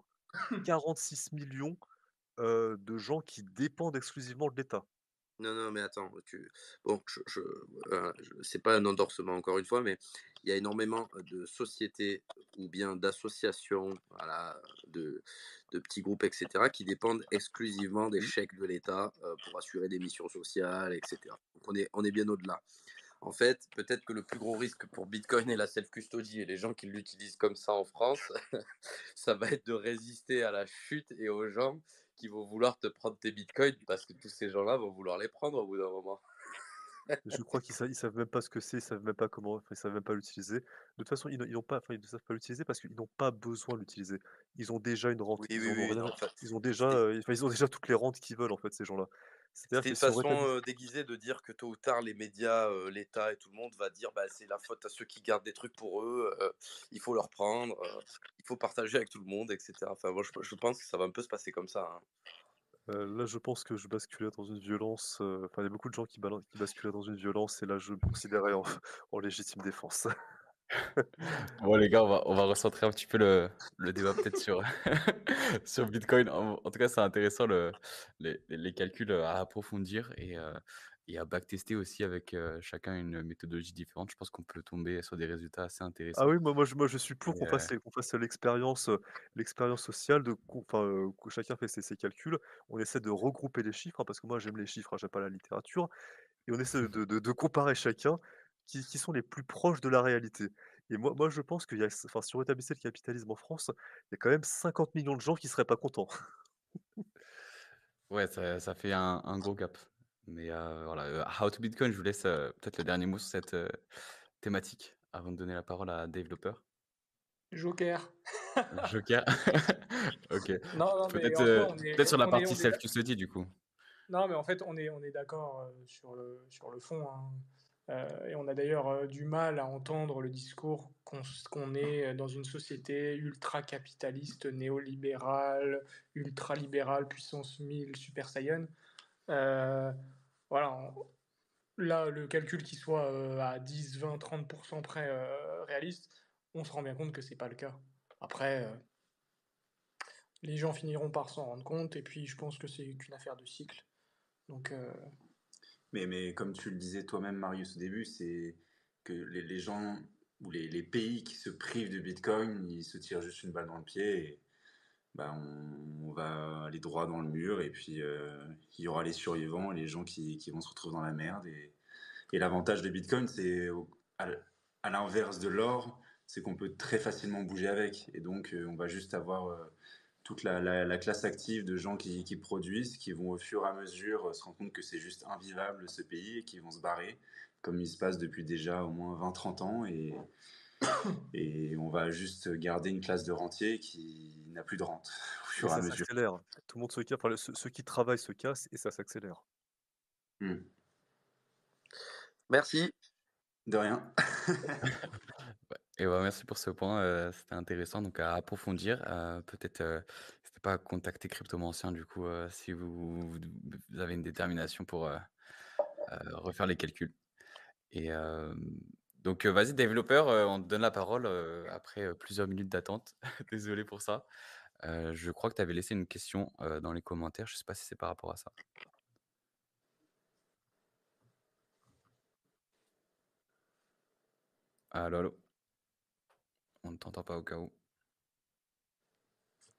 de gens qui dépendent exclusivement de l'État. Non, non, mais attends, bon, c'est pas un endorsement encore une fois, mais il y a énormément de sociétés ou bien d'associations, voilà, de petits groupes, etc., qui dépendent exclusivement des Mmh. chèques de l'État pour assurer des missions sociales, etc. Donc on est bien au-delà. En fait, peut-être que le plus gros risque pour Bitcoin et la self-custody et les gens qui l'utilisent comme ça en France, ça va être de résister à la chute et aux gens qui vont vouloir te prendre tes bitcoins parce que tous ces gens-là vont vouloir les prendre au bout d'un moment. Je crois qu'ils savent même pas ce que c'est, ils savent même pas comment, enfin, ils savent même pas l'utiliser. De toute façon, ils n'ont pas, enfin, ils ne savent pas l'utiliser parce qu'ils n'ont pas besoin de l'utiliser. Ils ont déjà une rente, Oui, ils oui, en ont oui, rien non, à, en fait, ils ont déjà, c'était enfin, ils ont déjà toutes les rentes qu'ils veulent, en fait, ces gens-là. C'est-à-dire c'était que une si on façon rétablit. déguisée de dire que tôt ou tard, les médias, l'État et tout le monde va dire bah, c'est la faute à ceux qui gardent des trucs pour eux, il faut leur prendre, il faut partager avec tout le monde, etc. Enfin, moi, je pense que ça va un peu se passer comme ça, hein. Là, je pense que je basculais dans une violence, enfin, il y a beaucoup de gens qui basculaient dans une violence et là, je me considérais en en légitime défense. Bon les gars, on va recentrer un petit peu le débat peut-être sur sur Bitcoin. En tout cas, c'est intéressant les calculs, à approfondir et à backtester aussi avec, chacun une méthodologie différente. Je pense qu'on peut tomber sur des résultats assez Ah intéressants oui, moi je suis pour et qu'on fasse l'expérience sociale de qu'on enfin, que chacun fait ses calculs. On essaie de regrouper les chiffres, hein, parce que moi j'aime les chiffres, hein, j'aime pas la littérature et on essaie de comparer chacun qui sont les plus proches de la réalité et moi je pense qu'il y a enfin, si on rétablissait le capitalisme en France, il y a quand même 50 millions de gens qui seraient pas contents. ouais, ça fait un gros gap. Mais, voilà, How to Bitcoin, je vous laisse, peut-être le dernier mot sur cette, thématique avant de donner la parole à développeur. Joker. Joker? OK. Non, non, mais Peut-être, en soi, peut-être sur la partie self-custody du coup? non, mais en fait, on est d'accord sur le fond, hein. Et on a d'ailleurs du mal à entendre le discours qu'on est dans une société ultra-capitaliste, néolibérale, ultra-libérale, puissance 1000, super saiyan. Euh, voilà, là, le calcul qui soit à 10, 20, 30% près réaliste, on se rend bien compte que c'est pas le cas. Après, les gens finiront par s'en rendre compte, et puis je pense que c'est qu'une affaire de cycle. Donc, Mais comme tu le disais toi-même, Marius, au début, c'est que les gens ou les pays qui se privent de Bitcoin, ils se tirent juste une balle dans le pied et bah, on va aller droit dans le mur et puis il y aura les survivants, les gens qui vont se retrouver dans la merde. Et l'avantage de Bitcoin, à l'inverse de l'or, c'est qu'on peut très facilement bouger avec. Et donc, on va juste avoir toute la classe active de gens qui produisent, qui vont au fur et à mesure se rendre compte que c'est juste invivable ce pays et qui vont se barrer, comme il se passe depuis déjà au moins 20-30 ans. Et on va juste garder une classe de rentiers qui n'a plus de rente au Et fur et à ça mesure. s'accélère. Tout le monde se casse, enfin, ceux qui travaillent se cassent et ça s'accélère. Hmm. Merci. De rien. Ouais et bah, merci pour ce point, c'était intéressant donc à approfondir, peut-être, n'hésitez pas à contacter Cryptomancien du coup, si vous avez une détermination pour, refaire les calculs et donc vas-y développeur, on te donne la parole, après, plusieurs minutes d'attente. Désolé pour ça. Je crois que tu avais laissé une question, dans les commentaires, je sais pas si c'est par rapport à ça? Allô, allô? On ne t'entend pas au cas où.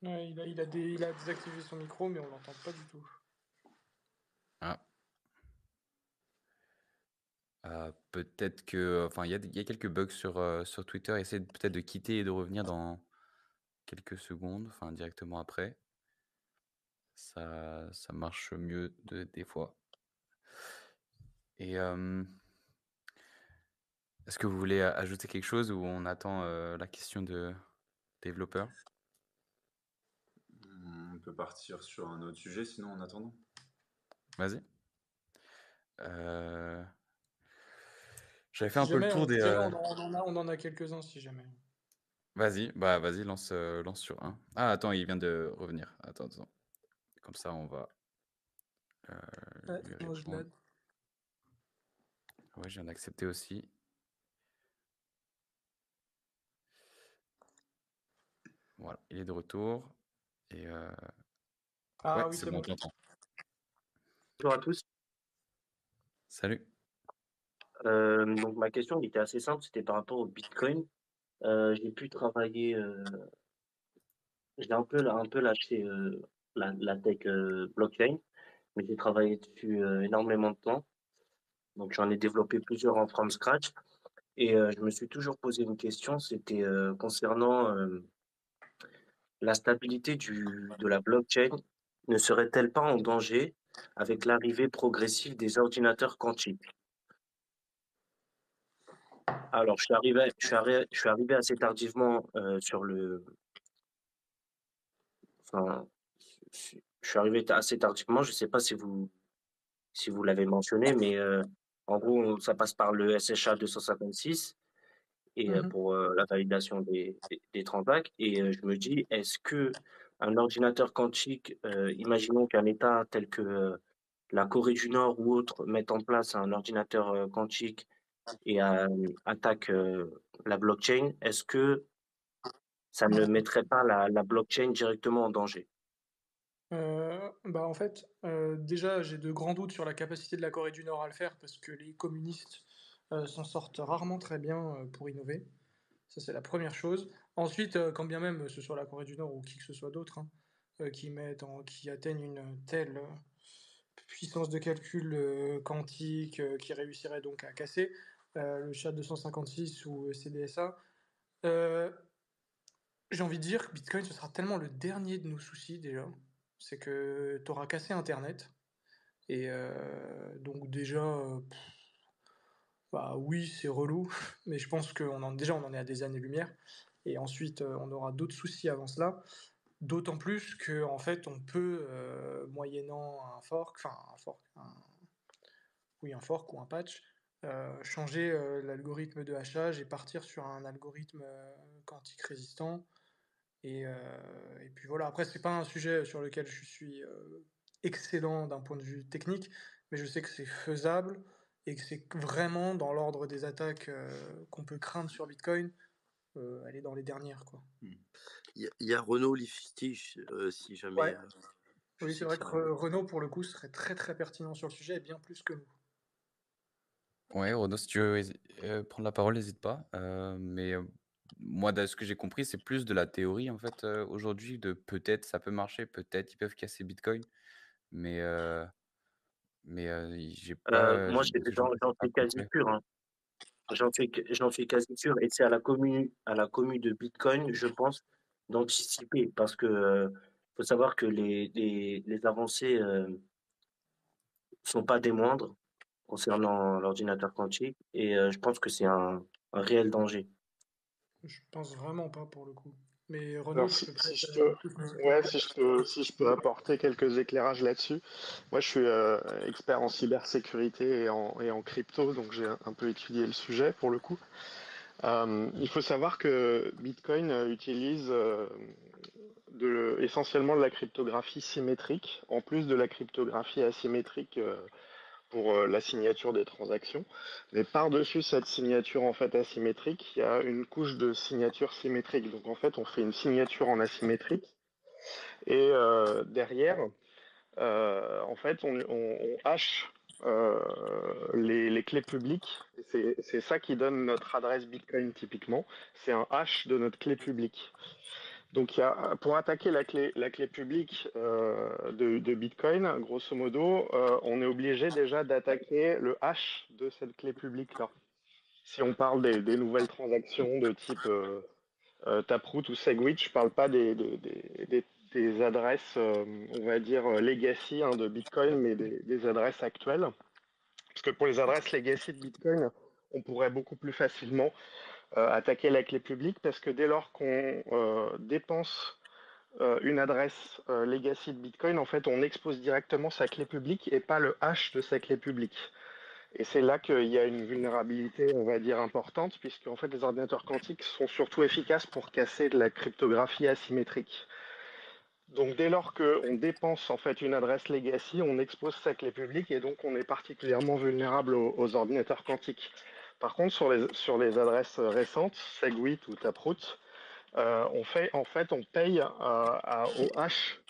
Ouais, il a désactivé son micro, mais on l'entend pas du tout. Ah. Peut-être que enfin, il y a quelques bugs sur Twitter. Essaie peut-être de quitter et de revenir dans quelques secondes, enfin directement après. Ça marche mieux des fois et est-ce que vous voulez ajouter quelque chose ou on attend, la question de développeur? On peut partir sur un autre sujet sinon en attendant. Vas-y. Heu, j'avais fait Si un peu le jamais, tour des, on en a quelques-uns, si jamais. vas-y, bah, vas-y lance sur un. Ah attends, il vient de revenir. Attends, attends. Comme ça on va, Ouais, lui moi je répondre. l'aide. Ouais, je viens d'accepter aussi. Voilà, il est de retour et ouais, Ah oui, c'est c'est bon, on bon. t'entend. Bonjour à tous. Salut. Donc ma question elle était assez simple, c'était par rapport au Bitcoin. J'ai pu travailler, j'ai un peu lâché la tech blockchain, mais j'ai travaillé dessus énormément de temps. Donc j'en ai développé plusieurs en from scratch et je me suis toujours posé une question, c'était concernant la stabilité de la blockchain ne serait-elle pas en danger avec l'arrivée progressive des ordinateurs quantiques? Alors, je suis arrivé assez tardivement enfin, je suis arrivé assez tardivement. Je ne sais pas si vous l'avez mentionné, mais en gros, ça passe par le SHA 256 et Mhm. pour la validation des transacts. Et je me dis, est-ce que un ordinateur quantique, imaginons qu'un État tel que la Corée du Nord ou autre mette en place un ordinateur quantique et attaque la blockchain, est-ce que ça ne mettrait pas la blockchain directement en danger? Bah, en fait, déjà, j'ai de grands doutes sur la capacité de la Corée du Nord à le faire parce que les communistes, s'en sortent rarement très bien, pour innover. Ça, c'est la première chose. Ensuite, quand bien même ce soit la Corée du Nord ou qui que ce soit d'autre, hein, qui atteignent une telle, puissance de calcul, quantique, qui réussirait donc à casser, le SHA-256 ou CDSA, heu j'ai envie de dire que Bitcoin, ce sera tellement le dernier de nos soucis déjà. C'est que tu auras cassé internet et donc déjà, bah, oui, c'est relou, mais je pense on en est à des années-lumière et ensuite, on aura d'autres soucis avant cela. D'autant plus qu'en fait, on peut, moyennant un fork ou un patch, changer, l'algorithme de hachage et partir sur un algorithme, quantique résistant. Et puis voilà, après, c'est pas un sujet sur lequel je suis excellent d'un point de vue technique, mais je sais que c'est faisable et que c'est vraiment dans l'ordre des attaques qu'on peut craindre sur Bitcoin. Elle est dans les dernières, quoi. Il y a Renaud Lifstich, si jamais Ouais, je oui, c'est sais que vrai que ça. Renault, pour le coup, serait très très pertinent sur le sujet et bien plus que nous. Ouais, Renaud, si tu veux prendre la parole, n'hésite pas, mais moi, de ce que j'ai compris, c'est plus de la théorie, en fait, aujourd'hui, de peut-être ça peut marcher, peut-être ils peuvent casser Bitcoin, mais j'ai pas Moi, j'ai de ce que j'ai compris, j'en c'est pas suis quasi concret. sûr, hein. J'en suis quasi sûr et c'est à la commu de Bitcoin, je pense, d'anticiper parce que, faut savoir que les avancées, sont pas des moindres concernant l'ordinateur quantique et je pense que c'est un réel danger. Je pense vraiment pas pour le coup. Mais Renault, Alors, je si, te si laisse je peux, plus nous ouais, éclairer. si je peux apporter quelques éclairages là-dessus. Moi, je suis expert en cybersécurité et en crypto, donc j'ai un peu étudié le sujet pour le coup. Il faut savoir que Bitcoin utilise essentiellement de la cryptographie symétrique, en plus de la cryptographie asymétrique pour la signature des transactions. Mais par-dessus cette signature en fait asymétrique, il y a une couche de signature symétrique. Donc en fait, on fait une signature en asymétrique et derrière, en fait, on hash les clés publiques. C'est ça qui donne notre adresse Bitcoin typiquement. C'est un hash de notre clé publique. Donc, pour attaquer la clé publique de Bitcoin, grosso modo, on est obligé déjà d'attaquer le hash de cette clé publique-là. Si on parle des nouvelles transactions de type Taproot ou Segwit, je ne parle pas des adresses, on va dire, legacy de Bitcoin, mais des adresses actuelles. Parce que pour les adresses legacy de Bitcoin, on pourrait beaucoup plus facilement attaquer la clé publique, parce que dès lors qu'on dépense une adresse legacy de Bitcoin, en fait, on expose directement sa clé publique et pas le hash de sa clé publique. Et c'est là qu'il y a une vulnérabilité, on va dire, importante, puisque en fait, les ordinateurs quantiques sont surtout efficaces pour casser de la cryptographie asymétrique. Donc, dès lors qu'on dépense en fait une adresse legacy, on expose sa clé publique et donc on est particulièrement vulnérable aux ordinateurs quantiques. Par contre, sur les adresses récentes, Segwit ou Taproot, on paye au hash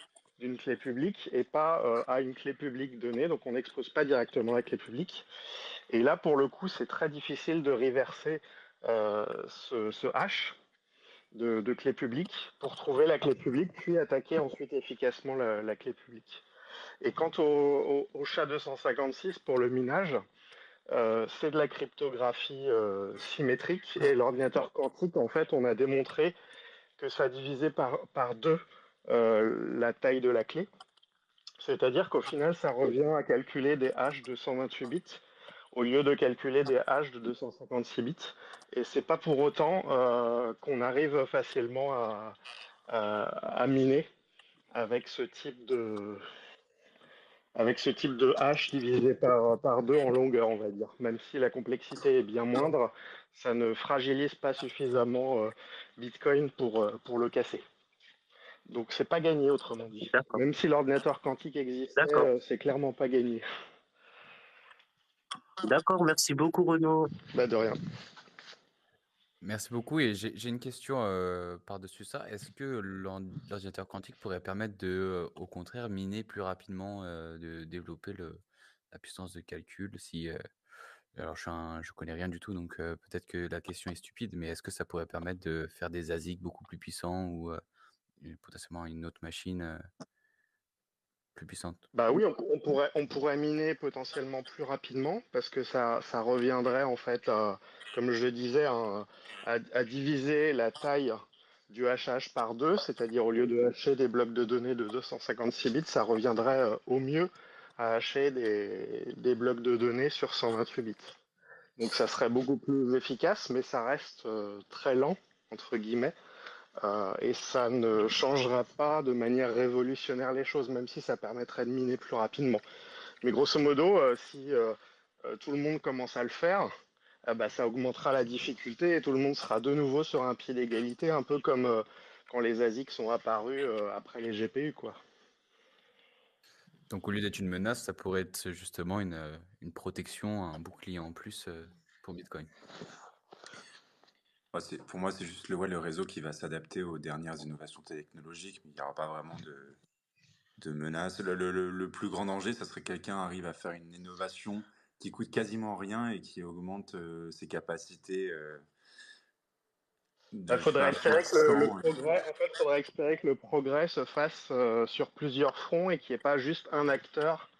d'une clé publique et pas à une clé publique donnée, donc on n'expose pas directement la clé publique. Et là, pour le coup, c'est très difficile de reverser ce hash de clé publique pour trouver la clé publique, puis attaquer ensuite efficacement la clé publique. Et quant au SHA-256 pour le minage, c'est de la cryptographie symétrique, et l'ordinateur quantique, en fait, on a démontré que ça divisait par deux la taille de la clé. C'est-à-dire qu'au final, ça revient à calculer des hash de 128 bits au lieu de calculer des hash de 256 bits. Et c'est pas pour autant qu'on arrive facilement à miner avec ce type de hash divisé par deux en longueur, on va dire. Même si la complexité est bien moindre, ça ne fragilise pas suffisamment Bitcoin pour le casser. Donc c'est pas gagné, autrement dit. D'accord, Même si l'ordinateur quantique existait, d'accord, c'est clairement pas gagné. d'accord. Merci beaucoup, Renaud. Bah de rien. Merci beaucoup et j'ai une question par-dessus ça. Est-ce que l'ordinateur quantique pourrait permettre de, au contraire, miner plus rapidement, de développer la puissance de calcul si, alors je connais rien du tout, donc peut-être que la question est stupide, mais est-ce que ça pourrait permettre de faire des ASIC beaucoup plus puissants ou potentiellement une autre machine plus puissante? Bah oui, on pourrait miner potentiellement plus rapidement parce que ça reviendrait en fait, comme je le disais, à diviser la taille du hachage par deux, c'est-à-dire au lieu de hacher des blocs de données de 256 bits, ça reviendrait au mieux à hacher des blocs de données sur 128 bits. Donc ça serait beaucoup plus efficace, mais ça reste très lent, entre guillemets. Et ça ne changera pas de manière révolutionnaire les choses, même si ça permettrait de miner plus rapidement. Mais grosso modo, si tout le monde commence à le faire, bah, ça augmentera la difficulté et tout le monde sera de nouveau sur un pied d'égalité, un peu comme quand les ASIC sont apparus après les GPU, quoi. Donc au lieu d'être une menace, ça pourrait être justement une protection, un bouclier en plus pour Bitcoin. Pour moi, c'est juste le réseau qui va s'adapter aux dernières innovations technologiques, mais il n'y aura pas vraiment de menace. Le plus grand danger, ça serait que quelqu'un arrive à faire une innovation qui coûte quasiment rien et qui augmente ses capacités Il de, je sais faudrait pas, espérer que puissant. faudrait espérer que le progrès se fasse sur plusieurs fronts et qu'il n'y ait pas juste un acteur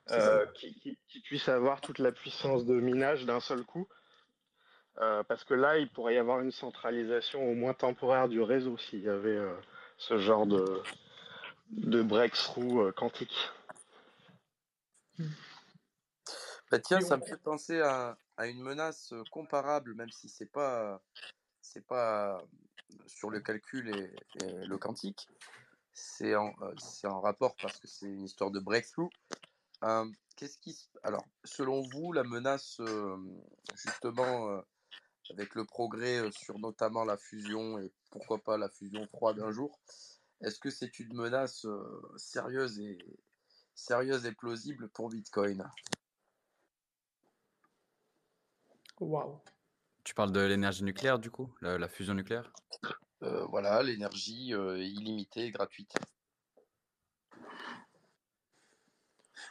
C'est ça. qui puisse avoir toute la puissance de minage d'un seul coup. Parce que là, il pourrait y avoir une centralisation au moins temporaire du réseau s'il y avait ce genre de breakthrough quantique. Bah tiens, Et ça me fait penser à une menace comparable, même si c'est pas sur le calcul et le quantique. C'est en rapport parce que c'est une histoire de breakthrough. Alors, selon vous, la menace, justement, avec le progrès sur notamment la fusion et pourquoi pas la fusion froide un jour, est-ce que c'est une menace sérieuse et plausible pour Bitcoin? Waouh! Tu parles de l'énergie nucléaire du coup? La fusion nucléaire? Voilà, l'énergie illimitée et gratuite.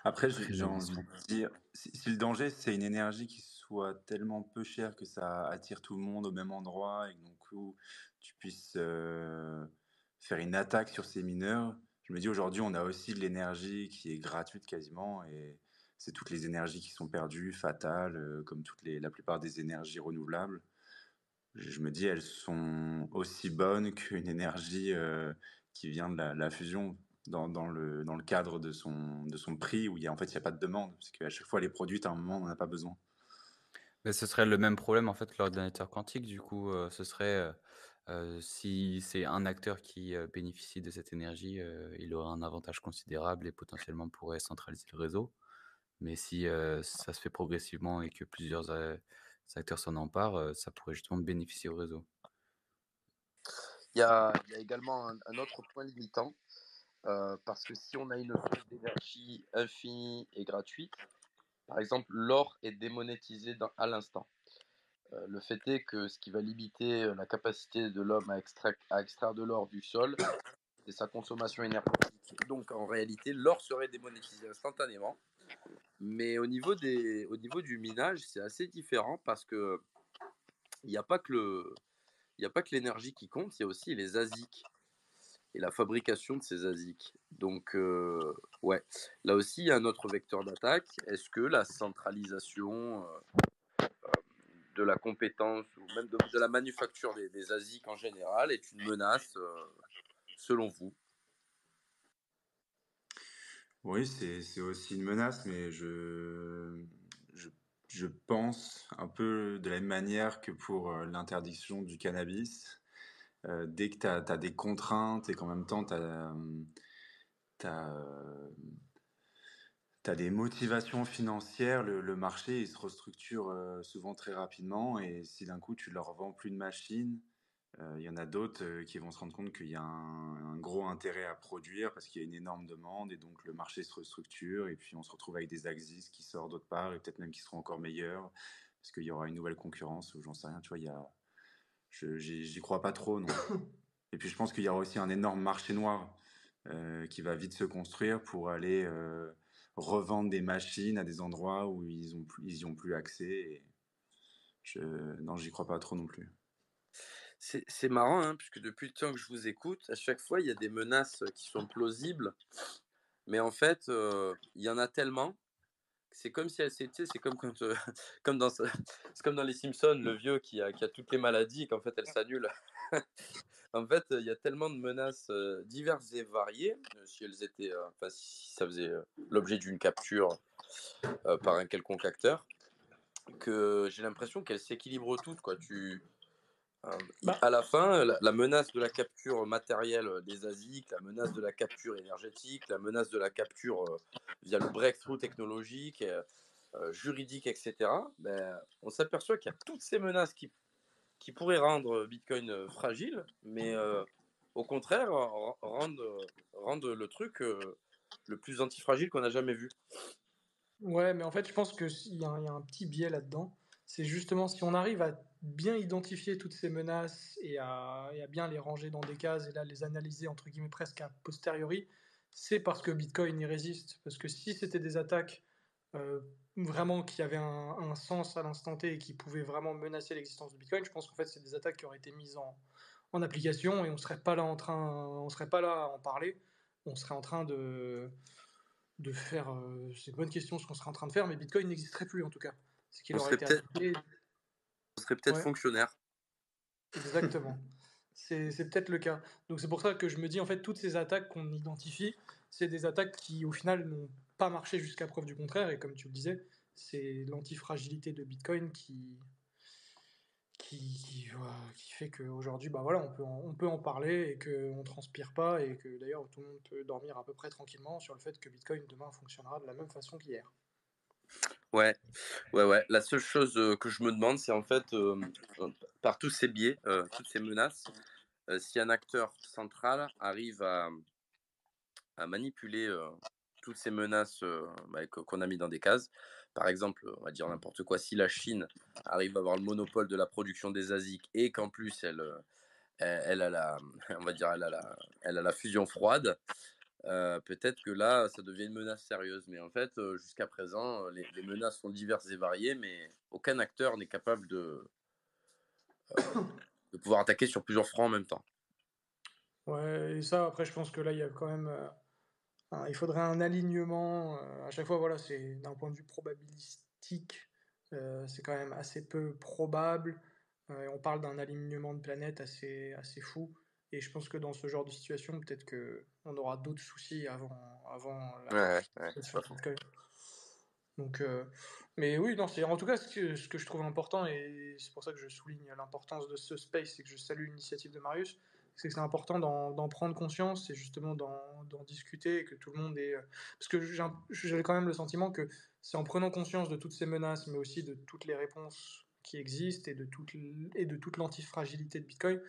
Après, Très j'ai envie ambitieux. de dire, si le danger, c'est une énergie qui soit tellement peu chère que ça attire tout le monde au même endroit et que donc coup, tu puisses faire une attaque sur ces mineurs, je me dis aujourd'hui, on a aussi de l'énergie qui est gratuite quasiment et c'est toutes les énergies qui sont perdues, fatales, comme la plupart des énergies renouvelables. Je me dis, elles sont aussi bonnes qu'une énergie qui vient de la fusion dans le cadre de son prix où en fait, il n'y a pas de demande. Parce qu'à chaque fois, elle est produite à un moment où on n'en a pas besoin. Mais ce serait le même problème en fait que l'ordinateur quantique du coup, ce serait, si c'est un acteur qui, bénéficie de cette énergie, il aura un avantage considérable et potentiellement pourrait centraliser le réseau. Mais si, ça se fait progressivement et que plusieurs, acteurs s'en emparent, ça pourrait justement bénéficier au réseau. Il y a également un autre point limitant, parce que si on a une source d'énergie infinie et gratuite, par exemple, l'or est démonétisé à l'instant. Le fait est que ce qui va limiter la capacité de l'homme à extraire de l'or du sol, c'est sa consommation énergétique. Donc en réalité, l'or serait démonétisé instantanément. Mais au niveau du minage, c'est assez différent parce que il n'y a pas que il y a pas que l'énergie qui compte, il y a aussi les ASIC et la fabrication de ces ASIC. Donc, ouais, là aussi, il y a un autre vecteur d'attaque. Est-ce que la centralisation de la compétence ou même de la manufacture des ASIC en général est une menace, selon vous? Oui, c'est aussi une menace, mais je, je pense un peu de la même manière que pour l'interdiction du cannabis. Dès que tu as des contraintes et qu'en même temps tu as, des motivations financières, le marché il se restructure souvent très rapidement et si d'un coup tu leur vends plus de machines, il y en a d'autres qui vont se rendre compte qu'il y a un gros intérêt à produire parce qu'il y a une énorme demande et donc le marché se restructure et puis on se retrouve avec des Axis qui sortent d'autre part et peut-être même qui seront encore meilleurs parce qu'il y aura une nouvelle concurrence ou j'en sais rien, tu vois, j'y crois pas trop, non. Et puis je pense qu'il y aura aussi un énorme marché noir qui va vite se construire pour aller revendre des machines à des endroits où ils y ont plus accès. Et non, j'y crois pas trop non plus. C'est marrant, hein, puisque depuis le temps que je vous écoute, à chaque fois, il y a des menaces qui sont plausibles, mais en fait, il y en a tellement. C'est comme si c'est comme quand, comme dans ce c'est comme dans les Simpsons, le vieux qui a toutes les maladies et qu'en fait, elles s'annulent. En fait, il y a tellement de menaces, diverses et variées, si elles étaient, enfin, si ça faisait, l'objet d'une capture, par un quelconque acteur, que j'ai l'impression qu'elles s'équilibrent toutes, quoi. Bah, À la fin, la menace de la capture matérielle, des ASIC, la menace de la capture énergétique, la menace de la capture, via le breakthrough technologique, juridique et cetera, on s'aperçoit qu'il y a toutes ces menaces qui pourraient rendre Bitcoin, fragile, mais au contraire, rendent le truc, le plus antifragile qu'on a jamais vu. ouais, mais en fait, je pense que il y a un petit biais là-dedans. C'est justement si on arrive à bien identifier toutes ces menaces et à bien les ranger dans des cases et là les analyser entre guillemets presque a posteriori, c'est parce que Bitcoin y résiste. Parce que si c'était des attaques vraiment qui avaient un sens à l'instant T et qui pouvaient vraiment menacer l'existence de Bitcoin, je pense qu'en fait c'est des attaques qui auraient été mises en application et on serait pas là à en parler. On serait en train de faire. C'est une bonne question ce qu'on serait en train de faire, mais Bitcoin n'existerait plus en tout cas. C'est qu'il On aurait serait été peut-être attaqué. on serait peut-être Ouais, fonctionnaire. exactement. C'est peut-être le cas. Donc c'est pour ça que je me dis en fait toutes ces attaques qu'on identifie, c'est des attaques qui au final n'ont pas marché jusqu'à preuve du contraire. Et comme tu le disais, c'est l'antifragilité de Bitcoin qui fait qu'aujourd'hui, bah voilà, on peut en parler et qu'on ne transpire pas et que d'ailleurs tout le monde peut dormir à peu près tranquillement sur le fait que Bitcoin demain fonctionnera de la même façon qu'hier. Ouais, ouais, ouais. La seule chose, que je me demande, c'est en fait, par tous ces biais, toutes ces menaces, si un acteur central arrive à manipuler, toutes ces menaces, qu'on a mis dans des cases. par exemple, on va dire n'importe quoi, si la Chine arrive à avoir le monopole de la production des ASIC et qu'en plus elle a la, on va dire, elle a la fusion froide, peut-être que là, ça devient une menace sérieuse. Mais en fait, jusqu'à présent, les menaces sont diverses et variées, mais aucun acteur n'est capable de pouvoir attaquer sur plusieurs fronts en même temps. Ouais, et ça, après, je pense que là, il y a quand même, il faudrait un alignement. À chaque fois, voilà, c'est d'un point de vue probabilistique, c'est quand même assez peu probable. Et on parle d'un alignement de planètes assez fou. Et je pense que dans ce genre de situation, peut-être que on aura d'autres soucis avant la Ouais, ouais, c'est participation pas de faux. Bitcoin. Donc, mais oui, non, c'est en tout cas ce que je trouve important, et c'est pour ça que je souligne l'importance de ce space et que je salue l'initiative de Marius, c'est que c'est important d'en prendre conscience et justement d'en discuter et que tout le monde est. Parce que j'avais quand même le sentiment que c'est en prenant conscience de toutes ces menaces, mais aussi de toutes les réponses qui existent et de toute l'antifragilité de Bitcoin,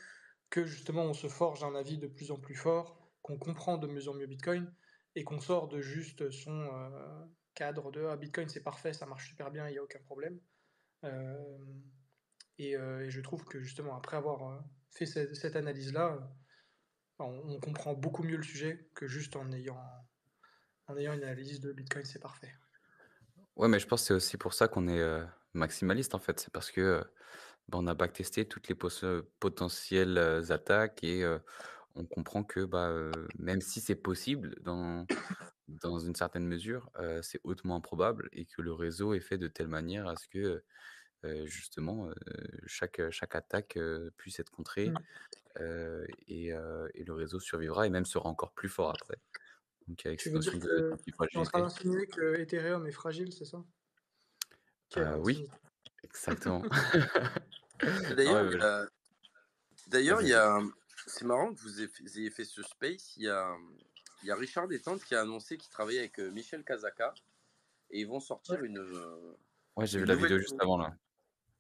que justement on se forge un avis de plus en plus fort, qu'on comprend de mieux en mieux Bitcoin et qu'on sort de juste son cadre de Bitcoin c'est parfait, ça marche super bien, il n'y a aucun problème. Euh, et je trouve que justement après avoir fait cette analyse-là, on comprend beaucoup mieux le sujet que juste en ayant une analyse de Bitcoin c'est parfait. Ouais, mais je pense que c'est aussi pour ça qu'on est, maximaliste, en fait. C'est parce que, bah, on a backtesté toutes les potentielles, attaques et on comprend que, bah, même si c'est possible dans une certaine mesure, c'est hautement improbable et que le réseau est fait de telle manière à ce que, justement, chaque attaque, puisse être contrée, Mm. et le réseau survivra et même sera encore plus fort après. Donc avec Tu cette veux notion dire de que tu es en train d'antifragilité. d'insinuer que Ethereum est fragile, c'est ça? Quelle Oui, indignité. exactement. Et Non, d'ailleurs, ouais, d'ailleurs, vas-y, vas-y. c'est marrant que vous ayez fait ce space. Il y a Richard Détente qui a annoncé qu'il travaillait avec Michel Kazaka et ils vont Ouais. sortir Ouais, j'ai vu une la nouvelle, vidéo juste avant là.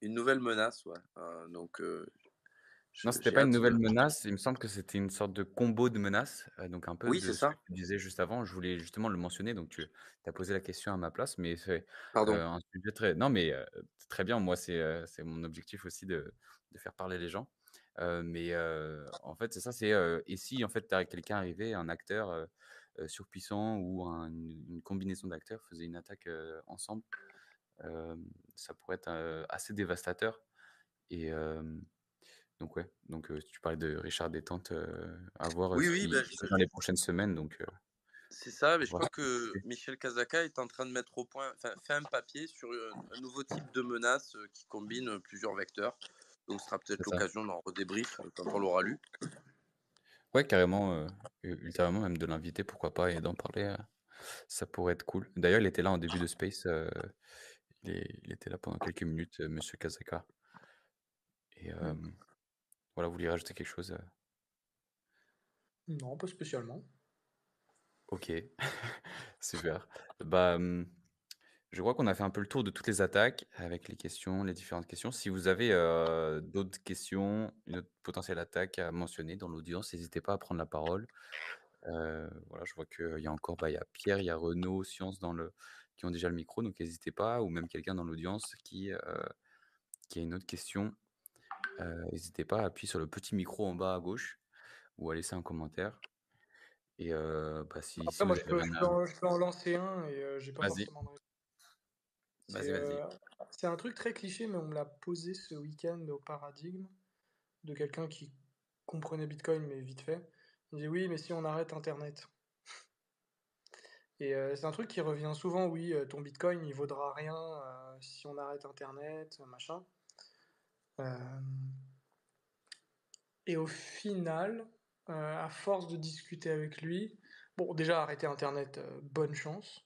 une nouvelle menace. Ouais. Donc, Non, c'était j'ai pas une hâte nouvelle de. menace, il me semble que c'était une sorte de combo de menaces, donc un peu Oui, c'est de ce que ça. tu disais juste avant. Je voulais justement le mentionner, donc tu as posé la question à ma place, mais c'est, Pardon. un sujet très non, mais très bien. Moi, c'est mon objectif aussi de faire parler les gens, mais en fait, c'est ça, c'est, et si en fait, tu quelqu'un arrivait, un acteur, surpuissant ou une combinaison d'acteurs faisait une attaque, ensemble, ça pourrait être, assez dévastateur et donc ouais, donc tu parlais de Richard Détente, à voir, Oui, ce oui, ben, qui dans les prochaines semaines, donc c'est ça. Mais à je voir crois ce qui que se Michel Kazaka est en train de mettre au point, enfin, fait un papier sur un nouveau type de menace qui combine plusieurs vecteurs. Donc, ce sera c'est peut-être ça. l'occasion d'en redébrief quand on l'aura lu. Ouais, carrément, ultérieurement même de l'inviter, pourquoi pas et d'en parler, ça pourrait être cool. D'ailleurs, il était là en début de space, il était là pendant quelques minutes, monsieur Kazaka et voilà, vous vouliez rajouter quelque chose, Non, pas spécialement. OK, super. Bah, je crois qu'on a fait un peu le tour de toutes les attaques avec les questions, les différentes questions. Si vous avez, d'autres questions, une autre potentielle attaque à mentionner dans l'audience, n'hésitez pas à prendre la parole. Voilà, je vois qu'il y a encore, bah, il y a Pierre, il y a Renaud, Science qui ont déjà le micro, donc n'hésitez pas ou même quelqu'un dans l'audience qui a une autre question, n'hésitez pas à appuyer sur le petit micro en bas à gauche ou à laisser un commentaire et bah, si Après, vous moi, avez rien à je peux en lancer un et j'ai pas vas-y, forcément de réponse. C'est vas-y, vas-y. euh, c'est un truc très cliché, mais on me l'a posé ce week-end au Paradigme de quelqu'un qui comprenait Bitcoin, mais vite fait. Il me dit oui, mais si on arrête Internet. Et c'est un truc qui revient souvent, oui, ton Bitcoin, il vaudra rien si on arrête Internet, machin. Euh, et au final, à force de discuter avec lui, bon, déjà arrêter Internet, bonne chance.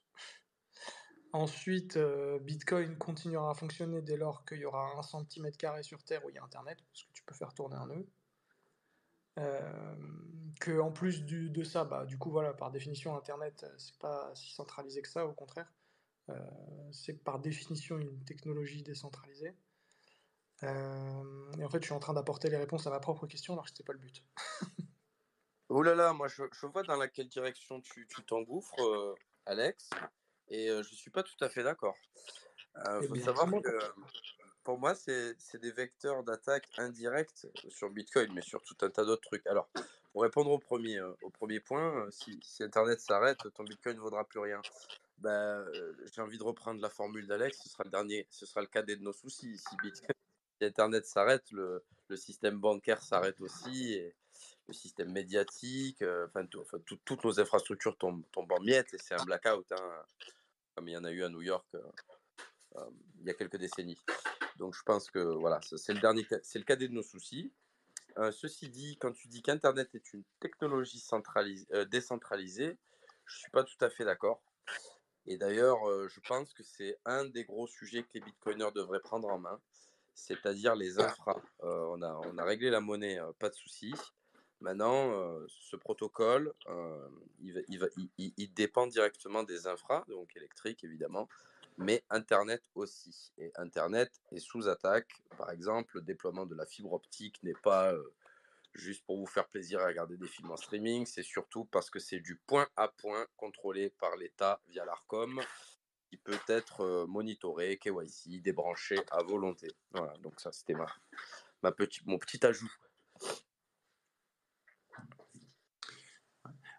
Ensuite, Bitcoin continuera à fonctionner dès lors qu'il y aura 1 cm² sur Terre où il y a Internet, parce que tu peux faire tourner un nœud. Que en plus de ça, bah, du coup, voilà, par définition, Internet, c'est pas si centralisé que ça, au contraire. Euh, c'est par définition une technologie décentralisée. Et en fait, je suis en train d'apporter les réponses à ma propre question, alors que c'était pas le but. Oh là là, moi je vois dans laquelle direction tu t'engouffres, Alex, et je suis pas tout à fait d'accord. Eh Faut bien, savoir comment... que pour moi, c'est des vecteurs d'attaque indirects sur Bitcoin, mais sur tout un tas d'autres trucs. Alors, pour répondre au premier point, si Internet s'arrête, ton Bitcoin ne vaudra plus rien. Bah, j'ai envie de reprendre la formule d'Alex, ce sera le cadet de nos soucis. Si Internet s'arrête, le système bancaire s'arrête aussi, et le système médiatique, toutes nos infrastructures tombent en miettes, et c'est un blackout, hein, comme il y en a eu à New York il y a quelques décennies. Donc je pense que voilà, c'est le cadet de nos soucis. Ceci dit, quand tu dis qu'Internet est une technologie décentralisée, je suis pas tout à fait d'accord. Et d'ailleurs, je pense que c'est un des gros sujets que les bitcoiners devraient prendre en main, c'est-à-dire les infras. On a réglé la monnaie, pas de souci. Maintenant, ce protocole, il dépend directement des infras, donc électriques évidemment, mais Internet aussi. Et Internet est sous attaque. Par exemple, le déploiement de la fibre optique n'est pas juste pour vous faire plaisir à regarder des films en streaming, c'est surtout parce que c'est du point à point contrôlé par l'État via l'ARCOM, qui peut être monitoré, KYC, débranché à volonté. Voilà, donc ça c'était mon petit ajout.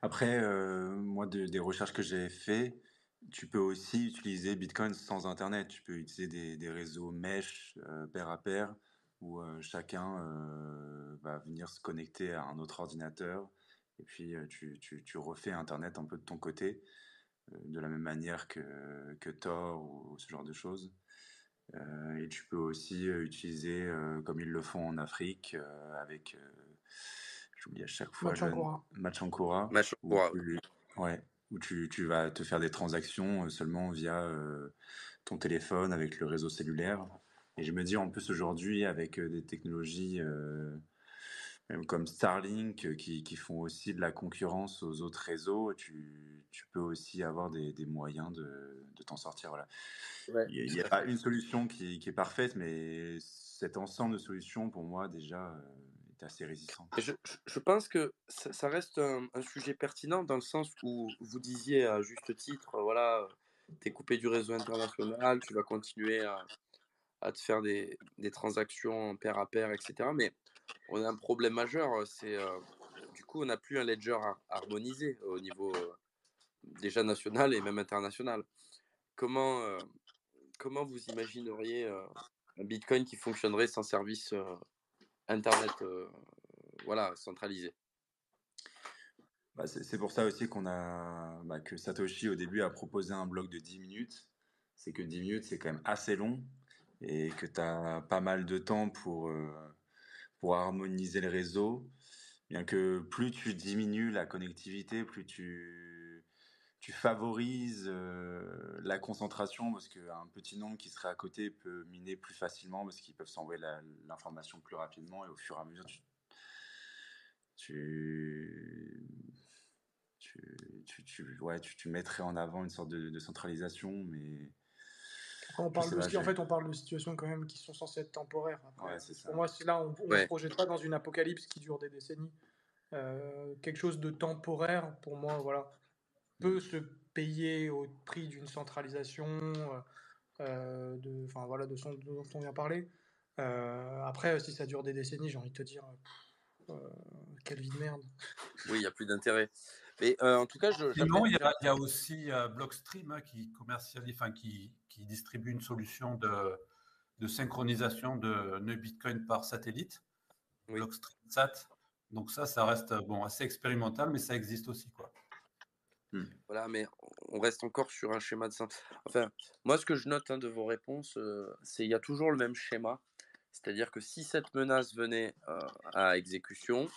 Après, moi, des recherches que j'ai fait, tu peux aussi utiliser Bitcoin sans Internet. Tu peux utiliser des réseaux mesh pair à pair où chacun va venir se connecter à un autre ordinateur et puis tu refais Internet un peu de ton côté, de la même manière que Tor ou ce genre de choses. Et tu peux aussi utiliser, comme ils le font en Afrique, avec, j'oublie à chaque fois, Machankora. Machankora, où Ouais. ouais, où tu vas te faire des transactions seulement via ton téléphone avec le réseau cellulaire. Et je me dis, en plus, aujourd'hui, avec des technologies même comme Starlink qui font aussi de la concurrence aux autres réseaux, tu peux aussi avoir des moyens de t'en sortir. Voilà. Ouais, Il n'y tout a à pas fait. une solution qui est parfaite, mais cet ensemble de solutions, pour moi, déjà, est assez résistant. Et je pense que ça reste un sujet pertinent dans le sens où vous disiez à juste titre, voilà, tu es coupé du réseau international, tu vas continuer à te faire des transactions pair à pair, etc. Mais on a un problème majeur, c'est du coup, on n'a plus un ledger harmonisé au niveau déjà national et même international. Comment, euh, comment vous imagineriez un Bitcoin qui fonctionnerait sans service Internet voilà, centralisé? Bah, c'est pour ça aussi que Satoshi au début a proposé un bloc de 10 minutes. C'est que 10 minutes, c'est quand même assez long et que tu as pas mal de temps pour harmoniser le réseau. Bien que plus tu diminues la connectivité, plus tu favorises la concentration parce qu'un petit nombre qui serait à côté peut miner plus facilement parce qu'ils peuvent s'envoyer l'information plus rapidement et au fur et à mesure, tu, ouais, tu mettrais en avant une sorte de centralisation, mais Après, je sais pas, en fait, on parle de situations quand même qui sont censées être temporaires. Après, ouais, c'est pour ça. moi, c'est là, on se Ouais. projette pas dans une apocalypse qui dure des décennies. Quelque chose de temporaire, pour moi, voilà, peut se payer au prix d'une centralisation, enfin voilà, dont on vient parler. Après, si ça dure des décennies, j'ai envie de te dire, quelle vie de merde. Oui, il n'y a plus d'intérêt. Mais en tout cas, Sinon, il y a aussi Blockstream hein, qui commercialise, enfin qui distribue une solution de synchronisation de nœuds Bitcoin par satellite, oui. Blockstream Sat. Donc ça reste bon assez expérimental, mais ça existe aussi quoi. Voilà, mais on reste encore sur un schéma de Enfin, moi, ce que je note de vos réponses, c'est il y a toujours le même schéma. C'est-à-dire que si cette menace venait à exécution,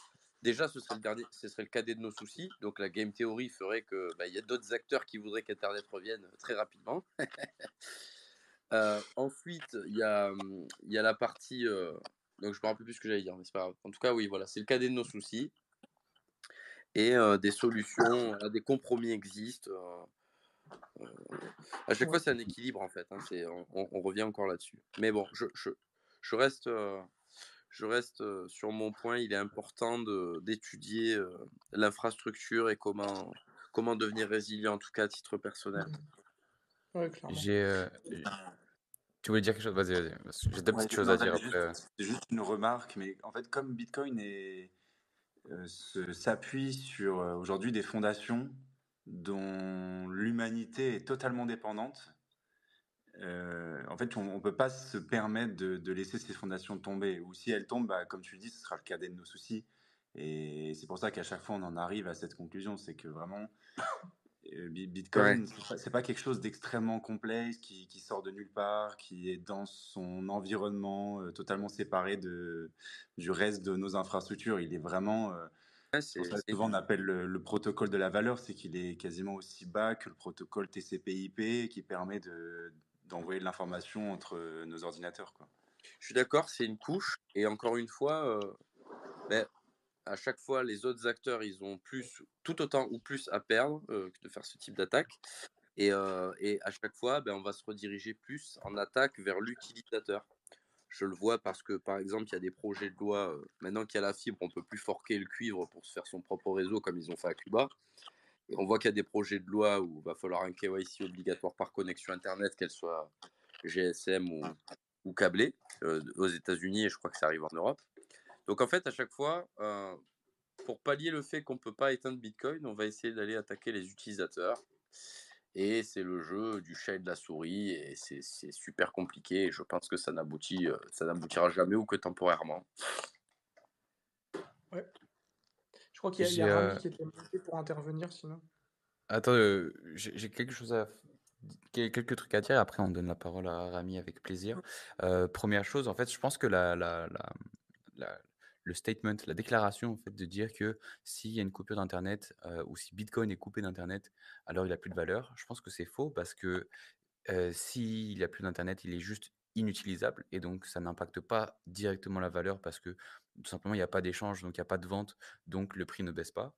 déjà, ce serait le cadet de nos soucis. Donc, la game theory ferait que il y a d'autres acteurs qui voudraient qu'Internet revienne très rapidement. Ensuite, il y a la partie. Donc, je me rappelle plus ce que j'allais dire, mais c'est pas grave. En tout cas, oui, voilà, c'est le cadet de nos soucis. Et des solutions, des compromis existent. À chaque fois, c'est un équilibre en fait. Hein, on revient encore là-dessus. Mais bon, je reste, sur mon point. Il est important d'étudier l'infrastructure et comment devenir résilient, en tout cas à titre personnel. Ouais, clairement. J'ai Tu voulais dire quelque chose? Vas-y, vas-y, parce que j'ai deux Ouais, petites choses non, à dire après. c'est juste une remarque, mais en fait, comme Bitcoin s'appuie sur aujourd'hui des fondations dont l'humanité est totalement dépendante, en fait, on ne peut pas se permettre de laisser ces fondations tomber. Ou si elles tombent, bah, comme tu le dis, ce sera le cadet de nos soucis. Et c'est pour ça qu'à chaque fois, on en arrive à cette conclusion. C'est que vraiment, Ouais. Bitcoin, c'est pas quelque chose d'extrêmement complexe qui sort de nulle part, qui est dans son environnement totalement séparé du reste de nos infrastructures. Il est vraiment. Ouais, C'est pour ça que souvent on appelle le protocole de la valeur, c'est qu'il est quasiment aussi bas que le protocole TCP/IP qui permet d'envoyer de l'information entre nos ordinateurs, quoi. Je suis d'accord, c'est une couche. Et encore une fois, ben, à chaque fois, les autres acteurs, ils ont tout autant ou plus à perdre que de faire ce type d'attaque. Et à chaque fois, ben, on va se rediriger plus en attaque vers l'utilisateur. Je le vois parce que, par exemple, il y a des projets de loi, maintenant qu'il y a la fibre, on ne peut plus forquer le cuivre pour se faire son propre réseau comme ils ont fait à Cuba. Et on voit qu'il y a des projets de loi où il va falloir un KYC obligatoire par connexion Internet, qu'elle soit GSM ou câblée, aux États-Unis, et je crois que ça arrive en Europe. Donc en fait, à chaque fois, pour pallier le fait qu'on ne peut pas éteindre Bitcoin, on va essayer d'aller attaquer les utilisateurs. Et c'est le jeu du chat et de la souris, et c'est super compliqué, et je pense que ça n'aboutira jamais ou que temporairement. Ouais. Je crois qu'il y J'ai a Rami qui était monté pour intervenir, sinon. Attends, j'ai quelque chose quelques trucs à dire, après on donne la parole à Rami avec plaisir. Première chose, en fait, je pense que la le statement, la déclaration, en fait, de dire que s'il y a une coupure d'internet, ou si Bitcoin est coupé d'internet, alors il a plus de valeur. Je pense que c'est faux parce que, s'il y a plus d'internet, il est juste inutilisable et donc ça n'impacte pas directement la valeur parce que tout simplement il y a pas d'échange, donc il y a pas de vente, donc le prix ne baisse pas.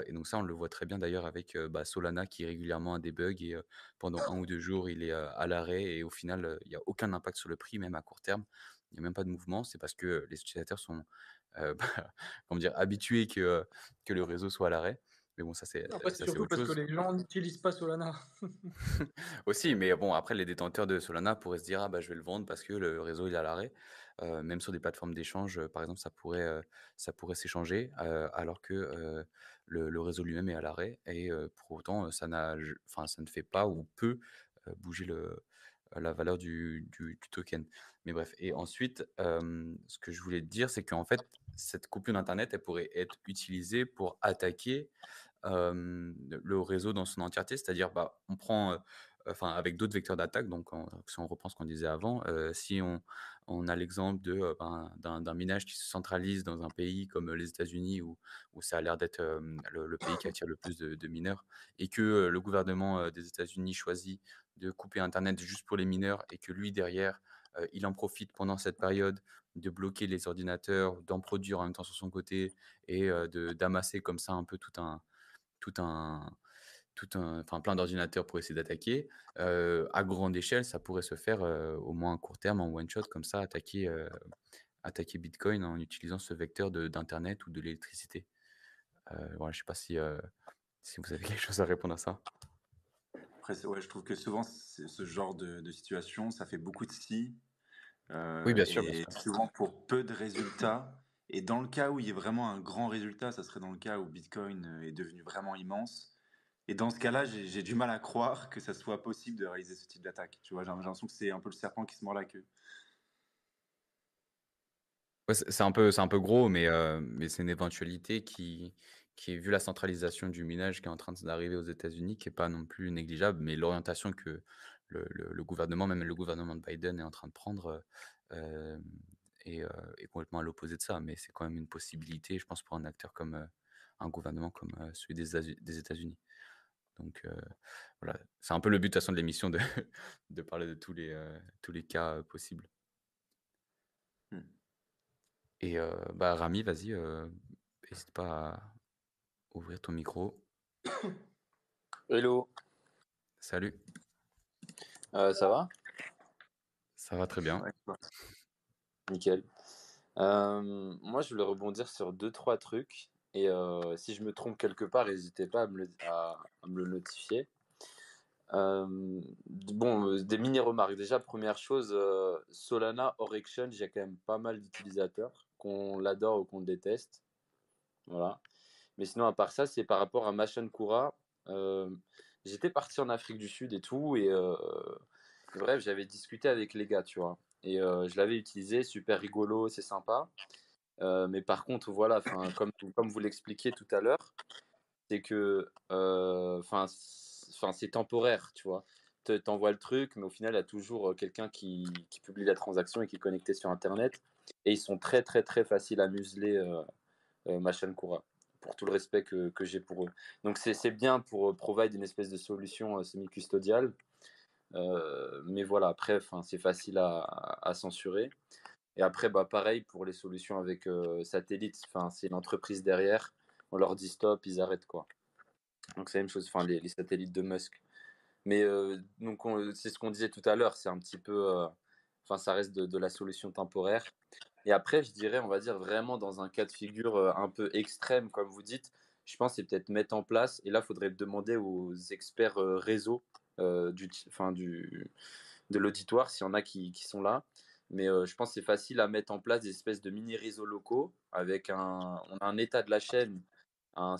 Et donc ça, on le voit très bien d'ailleurs avec, Solana qui régulièrement a des bugs et pendant 1 ou 2 jours, il est, à l'arrêt et au final, il y a aucun impact sur le prix, même à court terme. Il y a même pas de mouvement. C'est parce que les utilisateurs sont, bah, comment dire? Habitués que le réseau soit à l'arrêt. Mais bon, Après, c'est ça c'est surtout autre parce que chose. les gens n'utilisent pas Solana. Aussi, mais bon, après, les détenteurs de Solana pourraient se dire: «Ah bah, je vais le vendre parce que le réseau, il est à l'arrêt». Même sur des plateformes d'échange, par exemple, ça pourrait s'échanger, alors que, le réseau lui-même est à l'arrêt et pour autant, ça ne fait pas ou peut, bouger la valeur du token. Mais bref et ensuite, ce que je voulais te dire, c'est qu'en fait, cette coupure d'internet, elle pourrait être utilisée pour attaquer le réseau dans son entièreté, c'est-à-dire, bah, on prend, enfin, avec d'autres vecteurs d'attaque, donc si on reprend ce qu'on disait avant, si on a l'exemple d'un minage qui se centralise dans un pays comme les États-Unis où ça a l'air d'être, le pays qui attire le plus de mineurs et que, le gouvernement, des États-Unis choisit de couper internet juste pour les mineurs et que lui derrière, il en profite pendant cette période de bloquer les ordinateurs, d'en produire en même temps sur son côté et d'amasser comme ça un peu tout un enfin plein d'ordinateurs pour essayer d'attaquer. À grande échelle, ça pourrait se faire, au moins à court terme, en one shot comme ça, attaquer Bitcoin en utilisant ce vecteur d'internet ou de l'électricité. Voilà, je sais pas si vous avez quelque chose à répondre à ça? Après, ouais, je trouve que souvent, ce genre de situation, ça fait beaucoup de si, Oui, bien sûr, bien et sûr. souvent pour peu de résultats. Et dans le cas où il y a vraiment un grand résultat, ça serait dans le cas où Bitcoin est devenu vraiment immense. Et dans ce cas-là, j'ai du mal à croire que ça soit possible de réaliser ce type d'attaque. Tu vois, j'ai l'impression que c'est un peu le serpent qui se mord la queue. Ouais, c'est un peu gros, mais c'est une éventualité qui est vu la centralisation du minage qui est en train d'arriver aux États-Unis, qui est pas non plus négligeable, mais l'orientation que le gouvernement, même le gouvernement de Biden est en train de prendre, hem, est, est complètement à l'opposé de ça. Mais c'est quand même une possibilité, je pense, pour un acteur comme, un gouvernement comme, celui des États-Unis. Donc, voilà, c'est un peu le but de toute façon de l'émission de de parler de tous les cas, possibles. Hmm. Et bah, Rami, vas-y, hésite pas à ouvrir ton micro. Hello, Salut, ça va? ça va très bien. Ouais, quoi. Nickel. Moi, je voulais rebondir sur deux, trois trucs. Et si je me trompe quelque part, n'hésitez pas à me le notifier. Des mini-remarques. Déjà, première chose, Solana, hors exchange, il y a quand même pas mal d'utilisateurs, qu'on l'adore ou qu'on le déteste. Voilà. Mais sinon, à part ça, c'est par rapport à Machan Kura. J'étais parti en Afrique du Sud et tout, et bref, j'avais discuté avec les gars, tu vois. Et je l'avais utilisé, super rigolo, c'est sympa. Mais par contre, voilà, comme vous l'expliquiez tout à l'heure, c'est que c'est temporaire, tu vois. T'envoies le truc, mais au final, il y a toujours quelqu'un qui publie la transaction et qui est connecté sur Internet. Et ils sont très, très, très faciles à museler, Machan Kura, pour tout le respect que j'ai pour eux. Donc, c'est bien pour provide une espèce de solution semi-custodiale. Mais voilà, après, c'est facile à censurer. Et après, bah, pareil pour les solutions avec satellite. C'est l'entreprise derrière. On leur dit stop, ils arrêtent, quoi. Donc c'est la même chose, les satellites de Musk. Mais donc c'est ce qu'on disait tout à l'heure, c'est un petit peu, ça reste de la solution temporaire. Et après, je dirais, on va dire vraiment dans un cas de figure un peu extrême, comme vous dites, je pense que c'est peut-être mettre en place, et là, il faudrait demander aux experts réseau de l'auditoire, s'il y en a qui sont là. Mais je pense que c'est facile à mettre en place des espèces de mini-réseaux locaux avec on a un état de la chaîne à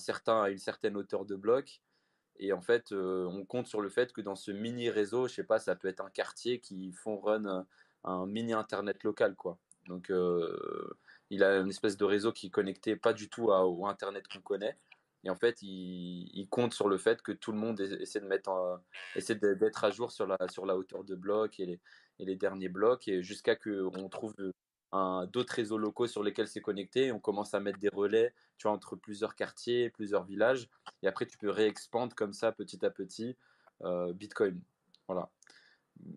une certaine hauteur de bloc. Et en fait, on compte sur le fait que dans ce mini réseau, je sais pas, ça peut être un quartier qui font run un mini internet local, quoi. Donc, il a une espèce de réseau qui est connecté pas du tout au internet qu'on connaît. Et en fait, il compte sur le fait que tout le monde essaie d'être à jour sur la hauteur de bloc et les derniers blocs, et jusqu'à que on trouve d'autres réseaux locaux sur lesquels c'est connecté. Et on commence à mettre des relais, tu vois, entre plusieurs quartiers, plusieurs villages. Et après, tu peux réexpandre comme ça, petit à petit, Bitcoin. Voilà.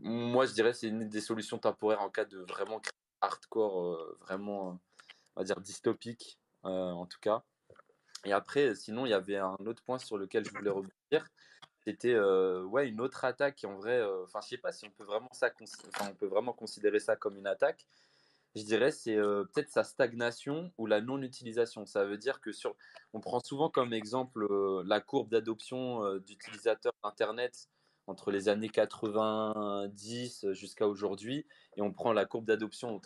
Moi, je dirais que c'est une des solutions temporaires en cas de vraiment hardcore, vraiment, on va dire, dystopique, en tout cas. Et après, sinon, il y avait un autre point sur lequel je voulais rebondir. C'était ouais, une autre attaque. En vrai, je sais pas si on peut on peut vraiment considérer ça comme une attaque. Je dirais c'est peut-être sa stagnation ou la non-utilisation. Ça veut dire que on prend souvent comme exemple la courbe d'adoption d'utilisateurs d'Internet entre les années 90 jusqu'à aujourd'hui, et on prend la courbe d'adoption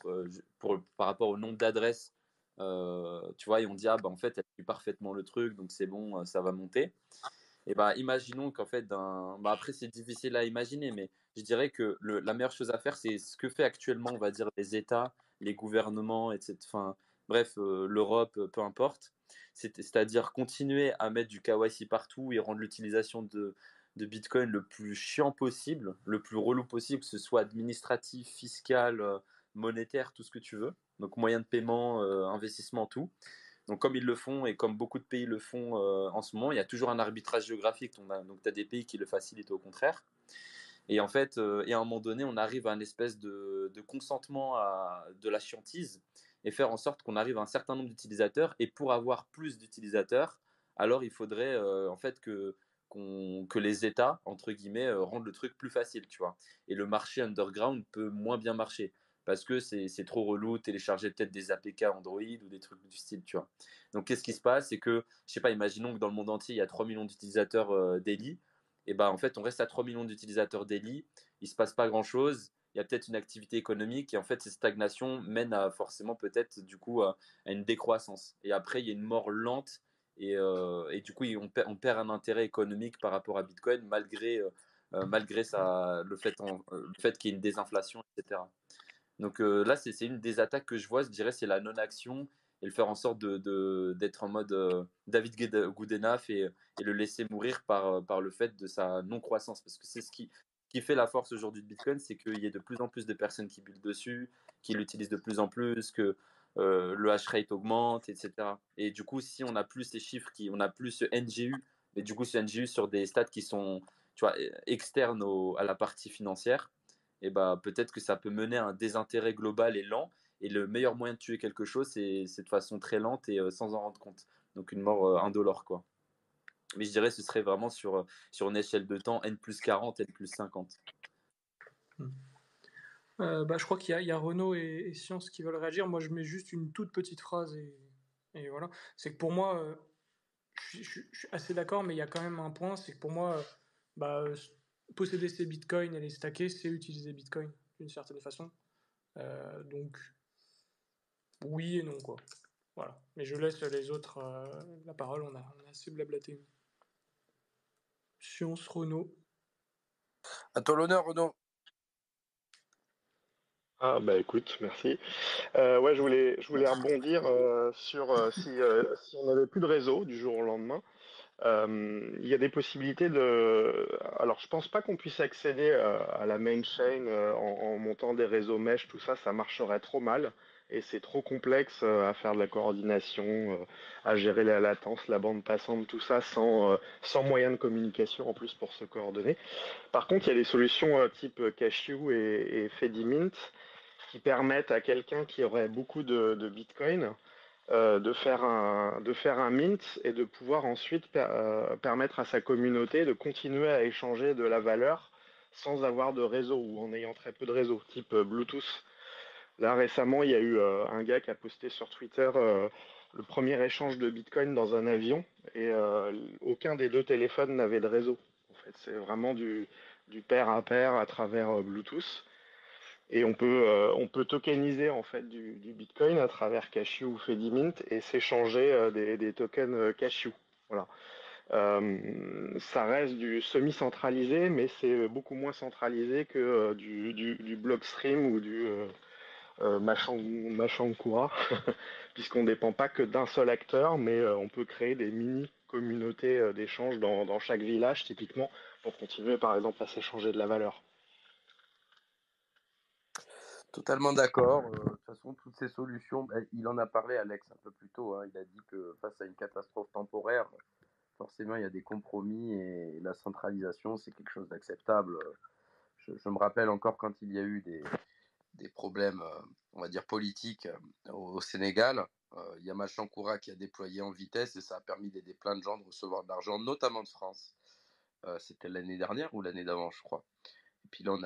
par rapport au nombre d'adresses, tu vois, et on dit, ah bah en fait, elle suit parfaitement le truc, donc c'est bon, ça va monter. Et bah, imaginons qu'en fait, après, c'est difficile à imaginer, mais je dirais que la meilleure chose à faire, c'est ce que fait actuellement, on va dire, les États, les gouvernements, etc. Enfin, bref, l'Europe, peu importe. C'est-à-dire continuer à mettre du KYC partout et rendre l'utilisation de Bitcoin le plus chiant possible, le plus relou possible, que ce soit administratif, fiscal, monétaire, tout ce que tu veux. Donc, moyen de paiement, investissement, tout. Donc, comme ils le font et comme beaucoup de pays le font en ce moment, il y a toujours un arbitrage géographique. Donc, tu as des pays qui le facilitent au contraire. Et en fait, et à un moment donné, on arrive à une espèce de consentement de la chiantise et faire en sorte qu'on arrive à un certain nombre d'utilisateurs. Et pour avoir plus d'utilisateurs, alors il faudrait en fait que les États, entre guillemets, rendent le truc plus facile, tu vois. Et le marché underground peut moins bien marcher parce que c'est trop relou, télécharger peut-être des APK Android ou des trucs du style, tu vois. Donc, qu'est-ce qui se passe? C'est que, je sais pas, imaginons que dans le monde entier, il y a 3 millions d'utilisateurs daily. Et bah, en fait, on reste à 3 millions d'utilisateurs daily, il se passe pas grand-chose, il y a peut-être une activité économique, et en fait, cette stagnation mène à forcément peut-être du coup à une décroissance. Et après, il y a une mort lente, et du coup, on perd un intérêt économique par rapport à Bitcoin, malgré le fait qu'il y ait une désinflation, etc. Donc là, c'est une des attaques que je vois, je dirais, c'est la non-action et le faire en sorte d'être en mode David Goodenough, et le laisser mourir par le fait de sa non-croissance. Parce que c'est ce qui fait la force aujourd'hui de Bitcoin, c'est qu'il y ait de plus en plus de personnes qui buildent dessus, qui l'utilisent de plus en plus, que le hash rate augmente, etc. Et du coup, si on a plus ces chiffres, on a plus ce NGU, mais du coup, ce NGU sur des stats qui sont, tu vois, externes à la partie financière, et bah, peut-être que ça peut mener à un désintérêt global et lent. Et le meilleur moyen de tuer quelque chose, c'est de façon très lente et sans en rendre compte. Donc une mort indolore, quoi. Mais je dirais que ce serait vraiment sur une échelle de temps N plus 40, N plus 50. Je crois qu'il y a Renaud et Science qui veulent réagir. Moi, je mets juste une toute petite phrase et voilà. C'est que pour moi, je suis assez d'accord, mais il y a quand même un point, c'est que pour moi, posséder ces bitcoins et les stacker, c'est utiliser Bitcoin d'une certaine façon. Donc, oui et non, quoi. Voilà. Mais je laisse les autres la parole, on a assez blablaté. Science Renault. À toi l'honneur, Renaud. Ah bah écoute, merci. Ouais, je voulais rebondir sur si on n'avait plus de réseau du jour au lendemain. Il y a des possibilités de. Alors, je pense pas qu'on puisse accéder à la main chain en montant des réseaux mesh, tout ça, ça marcherait trop mal et c'est trop complexe à faire de la coordination, à gérer la latence, la bande passante, tout ça sans moyen de communication en plus pour se coordonner. Par contre, il y a des solutions type Cashew et Fedimint qui permettent à quelqu'un qui aurait beaucoup de Bitcoin de faire un mint et de pouvoir ensuite permettre à sa communauté de continuer à échanger de la valeur sans avoir de réseau ou en ayant très peu de réseau, type Bluetooth. Là, récemment, il y a eu un gars qui a posté sur Twitter le premier échange de Bitcoin dans un avion et aucun des deux téléphones n'avait de réseau. En fait, c'est vraiment du pair à pair à travers Bluetooth. Et on peut tokeniser en fait du Bitcoin à travers Cashew ou Fedimint et s'échanger des tokens Cashew. Voilà. Ça reste du semi-centralisé, mais c'est beaucoup moins centralisé que du Blockstream ou du Machankura, puisqu'on ne dépend pas que d'un seul acteur, mais on peut créer des mini-communautés d'échange dans chaque village, typiquement, pour continuer par exemple à s'échanger de la valeur. Totalement d'accord. De toute façon, toutes ces solutions, il en a parlé, Alex, un peu plus tôt. Hein. Il a dit que face à une catastrophe temporaire, forcément, il y a des compromis et la centralisation, c'est quelque chose d'acceptable. Je me rappelle encore quand il y a eu des problèmes, on va dire, politiques au Sénégal. Il y a Machankura qui a déployé en vitesse et ça a permis d'aider plein de gens de recevoir de l'argent, notamment de France. C'était l'année dernière ou l'année d'avant, je crois. Et puis là,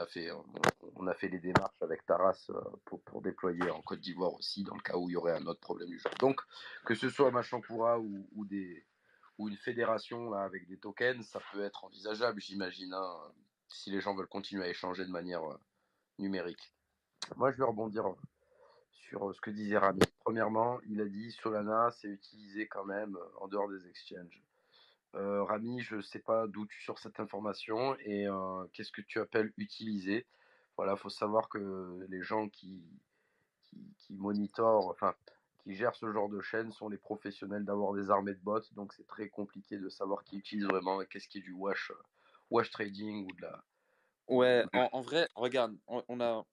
on a fait les démarches avec Taras pour déployer en Côte d'Ivoire aussi, dans le cas où il y aurait un autre problème du genre. Donc, que ce soit Machankura ou une fédération là, avec des tokens, ça peut être envisageable, j'imagine, hein, si les gens veulent continuer à échanger de manière numérique. Moi, je vais rebondir sur ce que disait Rami. Premièrement, il a dit Solana, c'est utilisé quand même en dehors des exchanges. Rami, je ne sais pas d'où tu sors cette information et qu'est-ce que tu appelles utiliser. Voilà, il faut savoir que les gens qui monitorent, enfin, qui gèrent ce genre de chaîne sont les professionnels d'avoir des armées de bots, donc c'est très compliqué de savoir qui utilise vraiment et qu'est-ce qui est du wash trading ou de la. Ouais, en vrai, regarde,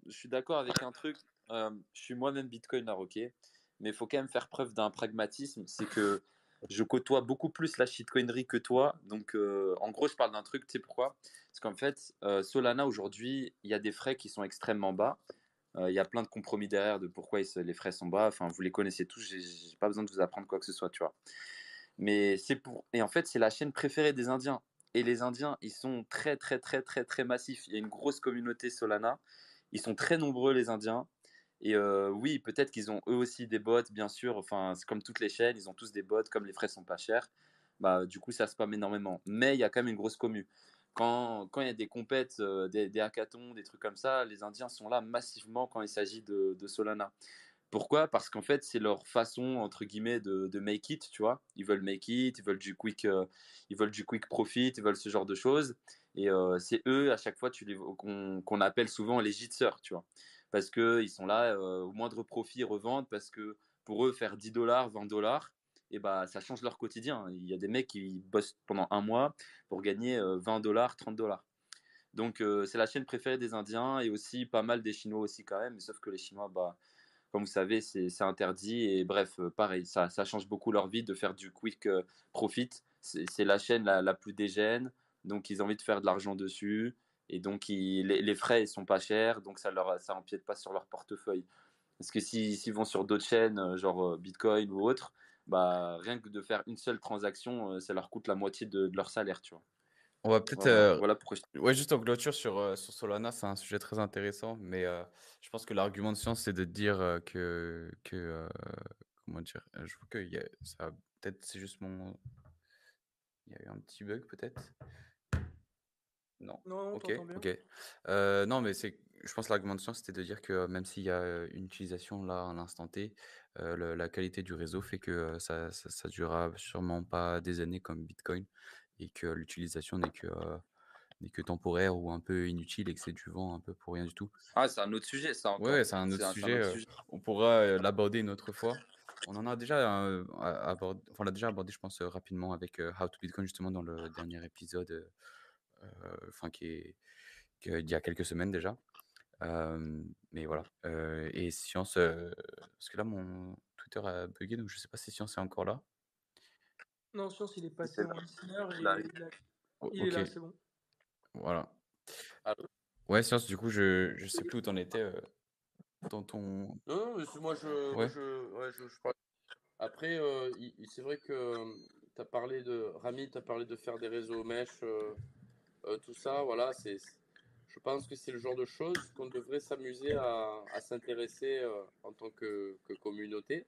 je suis d'accord avec un truc. Je suis moi-même Bitcoiner, ok, mais il faut quand même faire preuve d'un pragmatisme. C'est que je côtoie beaucoup plus la shitcoinerie que toi. Donc, en gros, je parle d'un truc, tu sais pourquoi? Parce qu'en fait, Solana aujourd'hui, il y a des frais qui sont extrêmement bas. Il y a plein de compromis derrière de pourquoi les frais sont bas. Enfin, vous les connaissez tous. J'ai pas besoin de vous apprendre quoi que ce soit, tu vois. Mais et en fait, c'est la chaîne préférée des Indiens. Et les Indiens, ils sont très, très, très, très, très massifs. Il y a une grosse communauté Solana. Ils sont très nombreux, les Indiens. Et oui, peut-être qu'ils ont eux aussi des bots, bien sûr. Enfin, c'est comme toutes les chaînes, ils ont tous des bots, comme les frais sont pas chers. Bah, du coup, ça spam énormément. Mais il y a quand même une grosse commu. Quand il y a des compètes, des hackathons, des trucs comme ça, les Indiens sont là massivement quand il s'agit de Solana. Pourquoi? Parce qu'en fait, c'est leur façon, entre guillemets, de make it, tu vois. Ils veulent make it, ils veulent du quick profit, ils veulent ce genre de choses. Et c'est eux, à chaque fois, qu'on appelle souvent les gitseurs, tu vois. Parce qu'ils sont là, au moindre profit, ils revendent, parce que pour eux, faire 10 dollars, 20 dollars, et bah, ça change leur quotidien. Il y a des mecs qui bossent pendant un mois pour gagner 20 dollars, 30 dollars. Donc, c'est la chaîne préférée des Indiens et aussi pas mal des Chinois aussi quand même. Sauf que les Chinois, bah, comme vous savez, c'est interdit. Et bref, pareil, ça change beaucoup leur vie de faire du quick profit. C'est la chaîne la plus dégène. Donc, ils ont envie de faire de l'argent dessus. Et donc, les frais, ils sont pas chers. Donc, ça empiète pas sur leur portefeuille. Parce que s'ils vont sur d'autres chaînes, genre Bitcoin ou autre, bah, rien que de faire une seule transaction, ça leur coûte la moitié de leur salaire, tu vois. On va peut-être, Voilà pourquoi ouais, juste en clôture sur Solana, c'est un sujet très intéressant, mais je pense que l'argument de science, c'est de dire comment dire, je vois que peut-être c'est juste il y a eu un petit bug peut-être. Non? Non, on OK, t'entend bien. OK. Non, mais je pense que l'argument de science, c'était de dire que même s'il y a, une utilisation là, à l'instant T, la qualité du réseau fait que, ça durera sûrement pas des années comme Bitcoin et que l'utilisation n'est que temporaire ou un peu inutile et que c'est du vent un peu pour rien du tout. Ah, c'est un autre sujet, ça Ouais, encore. ouais, c'est un autre C'est un sujet, autre sujet. on pourra, l'aborder une autre fois. On en a déjà, abord enfin, on l'a déjà abordé, je pense, rapidement avec, How to Bitcoin justement dans le dernier épisode, enfin d'il y a quelques semaines déjà. Mais voilà, et Science, parce que là mon Twitter a buggé, donc je sais pas si Science est encore là? Non, Science, il est passé C'est en là, listener il et arrive. il est OK, là, c'est bon. voilà. Allô? Ouais, Science, du coup, je sais plus où tu en étais, dans ton Non, non, mais ouais? ouais, je parle. Après, c'est vrai que Rami, tu as parlé de faire des réseaux mesh, tout ça, voilà, je pense que c'est le genre de choses qu'on devrait s'amuser à s'intéresser en tant que communauté,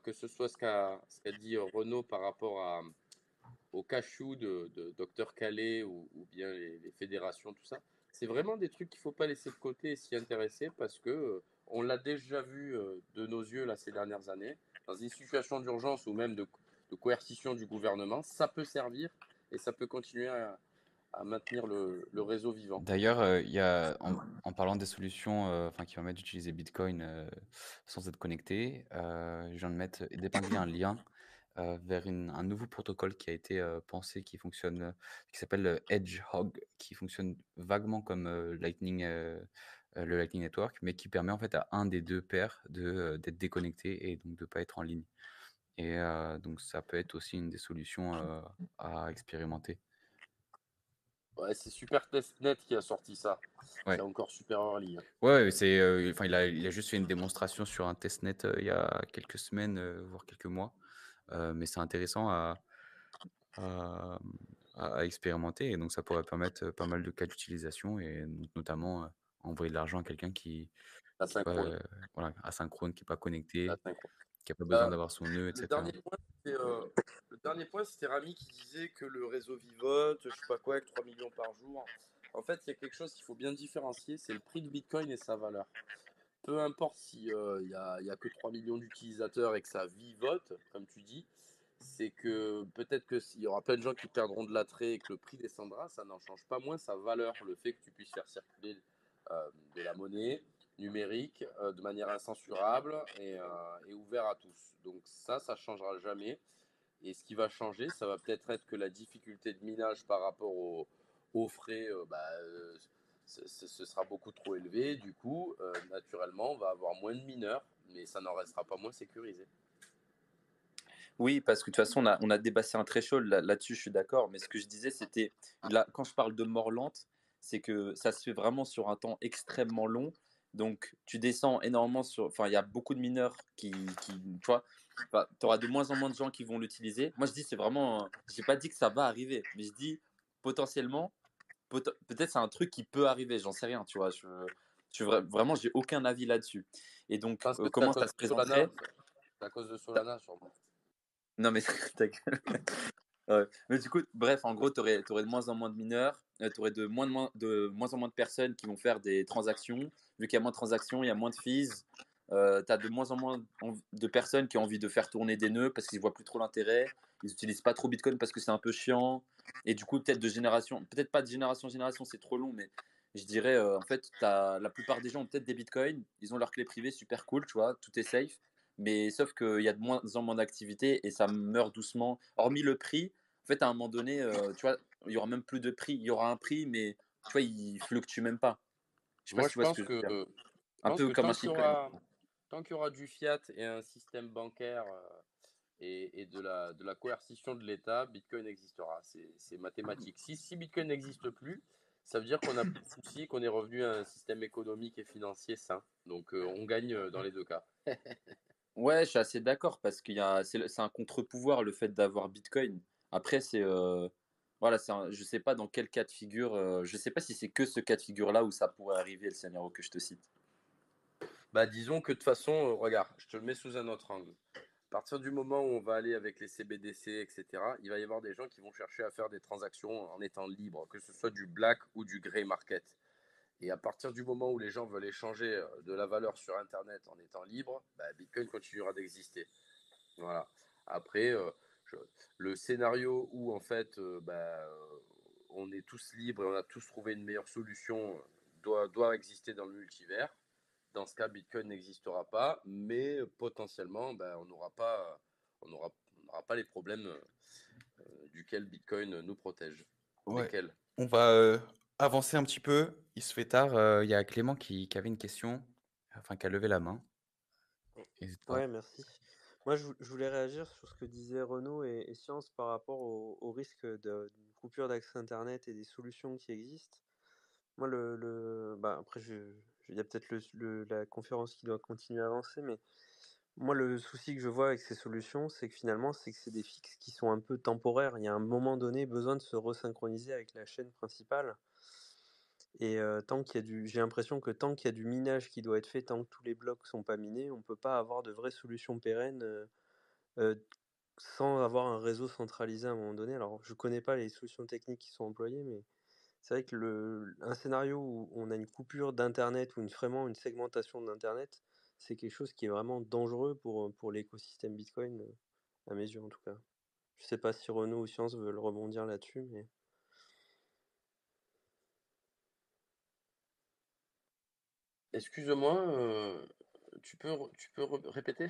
que ce soit ce qu'a dit Renaud par rapport au cachou de Dr Calais ou bien les fédérations, tout ça. C'est vraiment des trucs qu'il ne faut pas laisser de côté et s'y intéresser parce que on l'a déjà vu de nos yeux là, ces dernières années. Dans une situation d'urgence ou même de coercition du gouvernement, ça peut servir et ça peut continuer à maintenir le réseau vivant. D'ailleurs, il y a en parlant des solutions, enfin qui permettent d'utiliser Bitcoin, sans être connecté, je viens de mettre d'épingler un lien, vers un nouveau protocole qui a été, pensé, qui fonctionne, qui s'appelle, Hedgehog, qui fonctionne vaguement comme, Lightning, le Lightning Network, mais qui permet en fait à un des 2 paires d'être déconnecté et donc de pas être en ligne et donc ça peut être aussi une des solutions, à expérimenter. Ouais, c'est Super Testnet qui a sorti ça. C'est Ouais. encore super early, hein. Ouais, c'est, enfin, il a juste fait une démonstration sur un testnet, il y a quelques semaines, voire quelques mois, mais c'est intéressant à, à expérimenter et donc ça pourrait permettre, pas mal de cas d'utilisation et notamment, envoyer de l'argent à quelqu'un qui est pas, Asynchrone. voilà, asynchrone, qui est pas connecté, Asynchrone. qui a pas besoin Euh, d'avoir son nœud et Le cetera. dernier point, c'était Rami qui disait que le réseau Vivote, je sais pas quoi, avec 3 millions par jour. En fait, il y a quelque chose qu'il faut bien différencier, c'est le prix de Bitcoin et sa valeur. Peu importe si y a que 3 millions d'utilisateurs et que ça vivote, comme tu dis, c'est que peut-être que s'il y aura plein de gens qui perdront de l'attrait et que le prix descendra, ça n'en change pas moins sa valeur. Le fait que tu puisses faire circuler de la monnaie numérique de manière incensurable et ouvert à tous. Donc ça changera jamais. Et ce qui va changer, ça va peut-être être que la difficulté de minage par rapport aux frais, ce sera beaucoup trop élevé. Du coup, naturellement, on va avoir moins de mineurs, mais ça n'en restera pas moins sécurisé. Oui, parce que de toute façon, on a dépassé un threshold là-dessus, je suis d'accord. Mais ce que je disais, c'était, là, quand je parle de mort lente, c'est que ça se fait vraiment sur un temps extrêmement long. Donc, tu descends énormément sur. Enfin, il y a beaucoup de mineurs tu vois, tu auras de moins en moins de gens qui vont l'utiliser. Moi, je dis, c'est vraiment. J'ai pas dit que ça va arriver, mais je dis potentiellement, peut-être c'est un truc qui peut arriver, j'en sais rien, tu vois. Vraiment, j'ai aucun avis là-dessus. Et Je donc, pense que c'est à comment cause ça se de Solana. présenterait? C'est à cause de Solana, sûrement. Non, mais ta gueule. Ouais. Mais du coup, bref, en gros, tu aurais de moins en moins de mineurs, tu aurais de moins en moins de personnes qui vont faire des transactions. Vu qu'il y a moins de transactions, il y a moins de fees. Tu as de moins en moins de personnes qui ont envie de faire tourner des nœuds parce qu'ils voient plus trop l'intérêt. Ils n'utilisent pas trop Bitcoin parce que c'est un peu chiant. Et du coup, peut-être pas de génération en génération, c'est trop long, mais je dirais, en fait, la plupart des gens ont peut-être des Bitcoins, ils ont leur clé privée, super cool, tu vois, tout est safe. Mais sauf qu'il y a de moins en moins d'activité et ça meurt doucement. Hormis le prix, en fait, à un moment donné, tu vois, il y aura même plus de prix. Il y aura un prix, mais tu vois, il fluctue même pas. Je sais pas Moi, si tu vois ce que je veux dire. je Un pense peu que comme un shitcoin. tant qu'il y aura du fiat et un système bancaire et de la coercition de l'État, Bitcoin existera. C'est mathématique. Si Bitcoin n'existe plus, ça veut dire qu'on n'a plus de soucis, qu'on est revenu à un système économique et financier sain. Donc on gagne dans les deux cas. Ouais, je suis assez d'accord parce c'est un contre-pouvoir le fait d'avoir Bitcoin. Après, voilà, je sais pas dans quel cas de figure, je sais pas si c'est que ce cas de figure-là où ça pourrait arriver le scénario que je te cite. Bah, disons que de toute façon, regarde, je te le mets sous un autre angle. À partir du moment où on va aller avec les CBDC, etc., il va y avoir des gens qui vont chercher à faire des transactions en étant libres, que ce soit du black ou du grey market. Et à partir du moment où les gens veulent échanger de la valeur sur Internet en étant libre, Bitcoin continuera d'exister. Voilà. Après, le scénario où en fait on est tous libres et on a tous trouvé une meilleure solution doit exister dans le multivers. Dans ce cas, Bitcoin n'existera pas, mais potentiellement, on n'aura pas les problèmes duquel Bitcoin nous protège. Ouais. Lesquels? On va avancer un petit peu. Il se fait tard. Il y a Clément qui avait une question, enfin qui a levé la main. N'hésite pas. Ouais, merci. Moi, je voulais réagir sur ce que disaient Renaud et Science par rapport au risque d'une coupure d'accès Internet et des solutions qui existent. Moi, après, il y a peut-être la conférence qui doit continuer à avancer, mais moi, le souci que je vois avec ces solutions, c'est que finalement, c'est des fixes qui sont un peu temporaires. Il y a un moment donné besoin de se resynchroniser avec la chaîne principale. Et j'ai l'impression que tant qu'il y a du minage qui doit être fait, tant que tous les blocs sont pas minés, on peut pas avoir de vraies solutions pérennes sans avoir un réseau centralisé à un moment donné. Alors, je connais pas les solutions techniques qui sont employées, mais c'est vrai que un scénario où on a une coupure d'internet ou vraiment une segmentation d'internet, c'est quelque chose qui est vraiment dangereux pour l'écosystème Bitcoin, à mes yeux en tout cas. Je sais pas si Renaud ou Science veulent rebondir là-dessus, mais Excuse-moi, tu peux répéter?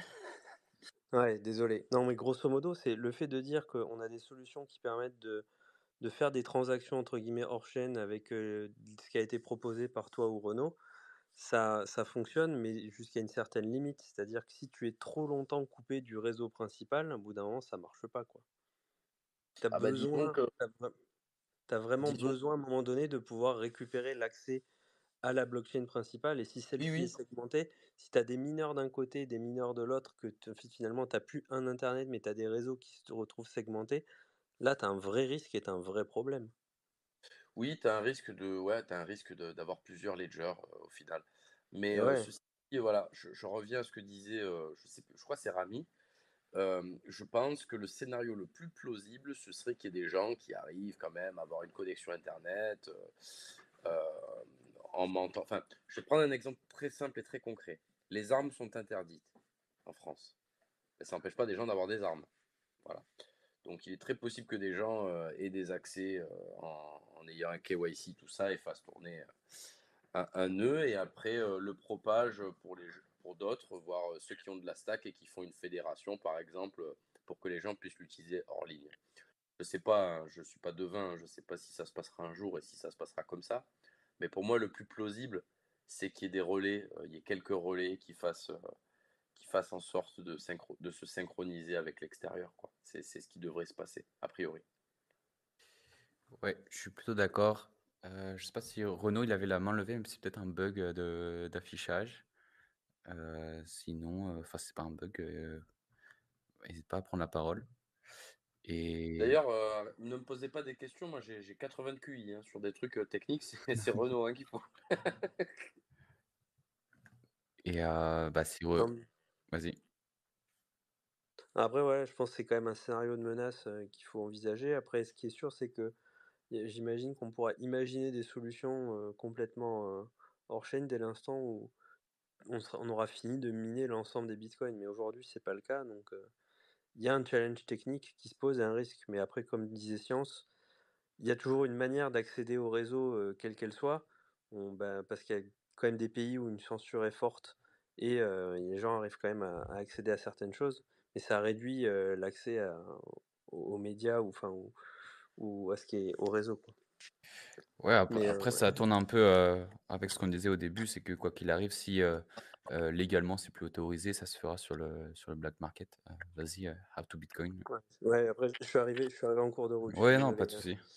ouais, désolé. Non, mais grosso modo, c'est le fait de dire qu'on a des solutions qui permettent de faire des transactions entre guillemets hors chaîne avec ce qui a été proposé par toi ou Renaud. Ça fonctionne, mais jusqu'à une certaine limite. C'est-à-dire que si tu es trop longtemps coupé du réseau principal, au bout d'un moment, ça marche pas, quoi. Tu Ah bah disons que, vraiment disons, besoin à un moment donné de pouvoir récupérer l'accès à la blockchain principale. Et si oui, celle-ci est oui, segmentée, si tu as des mineurs d'un côté et des mineurs de l'autre, finalement, tu n'as plus un Internet, mais tu as des réseaux qui se retrouvent segmentés, là, tu as un vrai risque et tu as un vrai problème. oui, t'as un risque d'avoir plusieurs ledgers au final. Mais Et ouais, ceci dit, voilà, je reviens à ce que disait, je sais plus, je crois que c'est Rami. Je pense que le scénario le plus plausible, ce serait qu'il y ait des gens qui arrivent quand même à avoir une connexion Internet euh, en mentant. Enfin, je vais prendre un exemple très simple et très concret. Les armes sont interdites en France. Mais ça n'empêche pas des gens d'avoir des armes. Voilà. Donc il est très possible que des gens aient des accès en ayant un KYC, tout ça, et fassent tourner un nœud et après le propage pour d'autres, voire ceux qui ont de la stack et qui font une fédération, par exemple, pour que les gens puissent l'utiliser hors ligne. Je sais pas, hein, je suis pas devin, je sais pas si ça se passera un jour et si ça se passera comme ça, mais pour moi le plus plausible, c'est qu'il y ait des relais, il y ait quelques relais qui fassent en sorte de se synchroniser avec l'extérieur, quoi. C'est ce qui devrait se passer, a priori. Ouais, je suis plutôt d'accord. Je sais pas si Renaud il avait la main levée, mais c'est peut-être un bug d'affichage. Sinon, enfin c'est pas un bug. N'hésite pas à prendre la parole. Et D'ailleurs, ne me posez pas des questions, moi j'ai 80 de QI hein, sur des trucs techniques, c'est Renault hein, qu'il faut. bah si non, mais vas-y. après, ouais, je pense que c'est quand même un scénario de menace qu'il faut envisager. Après, ce qui est sûr, c'est que j'imagine qu'on pourra imaginer des solutions complètement hors chaîne dès l'instant où on aura fini de miner l'ensemble des bitcoins. Mais aujourd'hui, c'est pas le cas. Donc, il y a un challenge technique qui se pose et un risque. Mais après, comme disait Science, il y a toujours une manière d'accéder au réseau, quelle qu'elle soit. Parce qu'il y a quand même des pays où une censure est forte et les gens arrivent quand même à accéder à certaines choses. Mais ça réduit l'accès aux médias ou à ce qui est au réseau, quoi. Ouais, Mais après ouais. ça tourne un peu avec ce qu'on disait au début, c'est que quoi qu'il arrive, si légalement c'est plus autorisé, ça se fera sur le black market. Vas-y, How to Bitcoin. Ouais, après je suis arrivé en cours de route, je suis Ouais, non, pas désolé, de souci.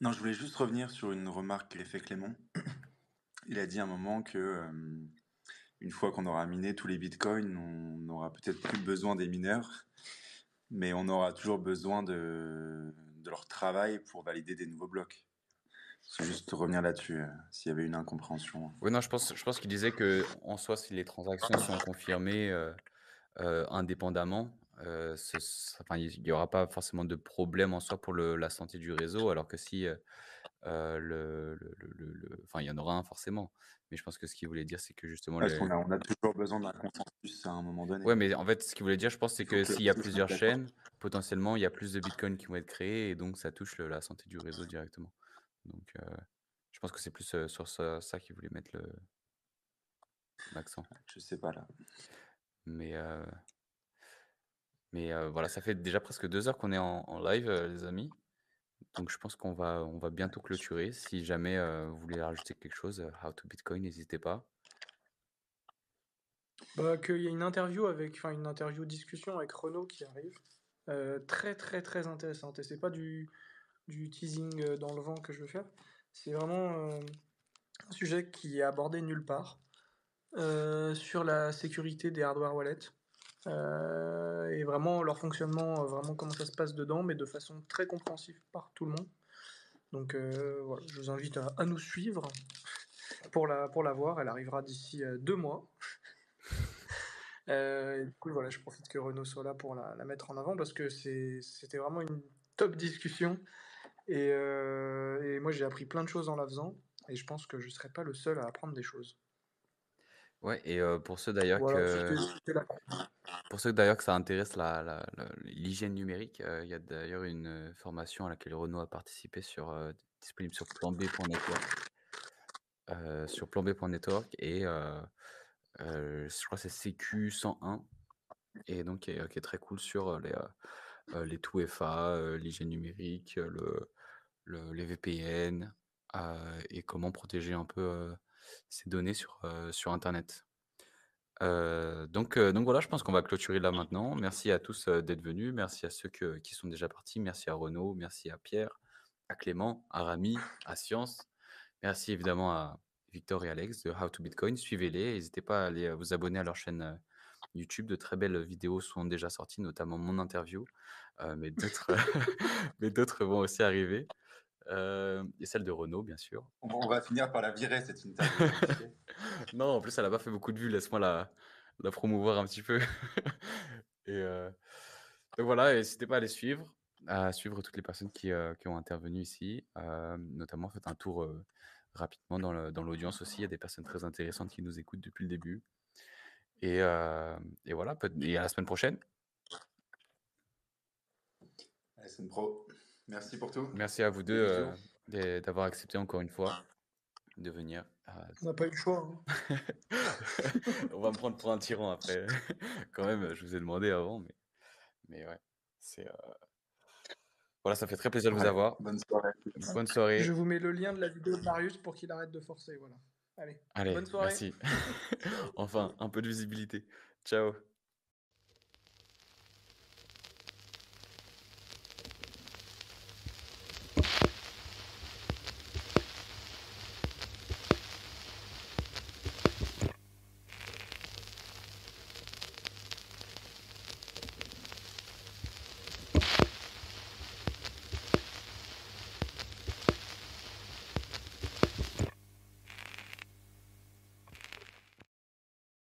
Non, je voulais juste revenir sur une remarque qu'a fait Clément. Il a dit à un moment que une fois qu'on aura miné tous les bitcoins, on n'aura peut-être plus besoin des mineurs, mais on aura toujours besoin de leur travail pour valider des nouveaux blocs. C'est juste revenir là-dessus, s'il y avait une incompréhension. Oui, non, je pense qu'il disait qu'en soi, si les transactions sont confirmées, indépendamment, enfin, il y aura pas forcément de problème en soi pour la santé du réseau, alors que si, enfin, il y en aura un forcément. Mais je pense que ce qu'il voulait dire, c'est que justement Parce qu'on a toujours besoin d'un consensus à un moment donné. ouais, mais en fait, ce qu'il voulait dire, je pense, c'est Il faut que que s'il y a tous soient plusieurs d'accord. chaînes, potentiellement, il y a plus de bitcoins qui vont être créés et donc ça touche la santé du réseau directement. Donc, je pense que c'est plus sur ça qu'il voulait mettre l'accent. Je sais pas là. Mais, voilà, ça fait déjà presque 2 heures qu'on est en live, les amis. Donc je pense on va bientôt clôturer. Si jamais, vous voulez rajouter quelque chose, How to Bitcoin, n'hésitez pas. Bah, qu'il y a une interview discussion avec Renaud qui arrive. Très très très intéressante. Et c'est pas du teasing dans le vent que je veux faire. C'est vraiment un sujet qui est abordé nulle part. Sur la sécurité des hardware wallets. Et vraiment leur fonctionnement, vraiment comment ça se passe dedans, mais de façon très compréhensible par tout le monde. Donc voilà, je vous invite à nous suivre pour la voir. Elle arrivera d'ici 2 mois. Et du coup, voilà, je profite que Renaud soit là pour la mettre en avant parce que c'était vraiment une top discussion. Et moi, j'ai appris plein de choses en la faisant. Et je pense que je ne serai pas le seul à apprendre des choses. Ouais, et pour ceux d'ailleurs Voilà, c'était là. Pour ceux d'ailleurs que ça intéresse l'hygiène numérique, il y a d'ailleurs une formation à laquelle Renaud a participé disponible sur planb.network. Sur planb.network et je crois que c'est CQ 101 et donc qui est très cool sur les 2FA, l'hygiène numérique, les VPN, et comment protéger un peu ces données sur internet. Donc voilà, je pense qu'on va clôturer là maintenant. Merci à tous d'être venus. Merci à ceux qui sont déjà partis. Merci à Renaud, merci à Pierre, à Clément, à Rami, à Science. Merci évidemment à Victor et Alex de How to Bitcoin. Suivez-les. N'hésitez pas à aller vous abonner à leur chaîne YouTube. De très belles vidéos sont déjà sorties, notamment mon interview. Mais d'autres mais d'autres vont aussi arriver. Et celle de Renaud, bien sûr. On va finir par la virer, cette interview. Non, en plus, elle n'a pas fait beaucoup de vues. Laisse-moi la promouvoir un petit peu. Et donc voilà, n'hésitez pas à suivre toutes les personnes qui ont intervenu ici. Notamment, faites un tour rapidement dans l'audience aussi. Il y a des personnes très intéressantes qui nous écoutent depuis le début. Et voilà, et à la semaine prochaine. À la semaine pro. Merci pour tout. Merci à vous deux d'avoir accepté encore une fois de venir. On n'a pas eu le choix. Hein. On va me prendre pour un tyran après. Quand même, je vous ai demandé avant, mais ouais, c'est voilà, ça fait très plaisir de vous avoir. Bonne soirée. Bonne soirée. Je vous mets le lien de la vidéo de Marius pour qu'il arrête de forcer. Voilà. Allez, bonne soirée. Merci. Enfin, un peu de visibilité. Ciao.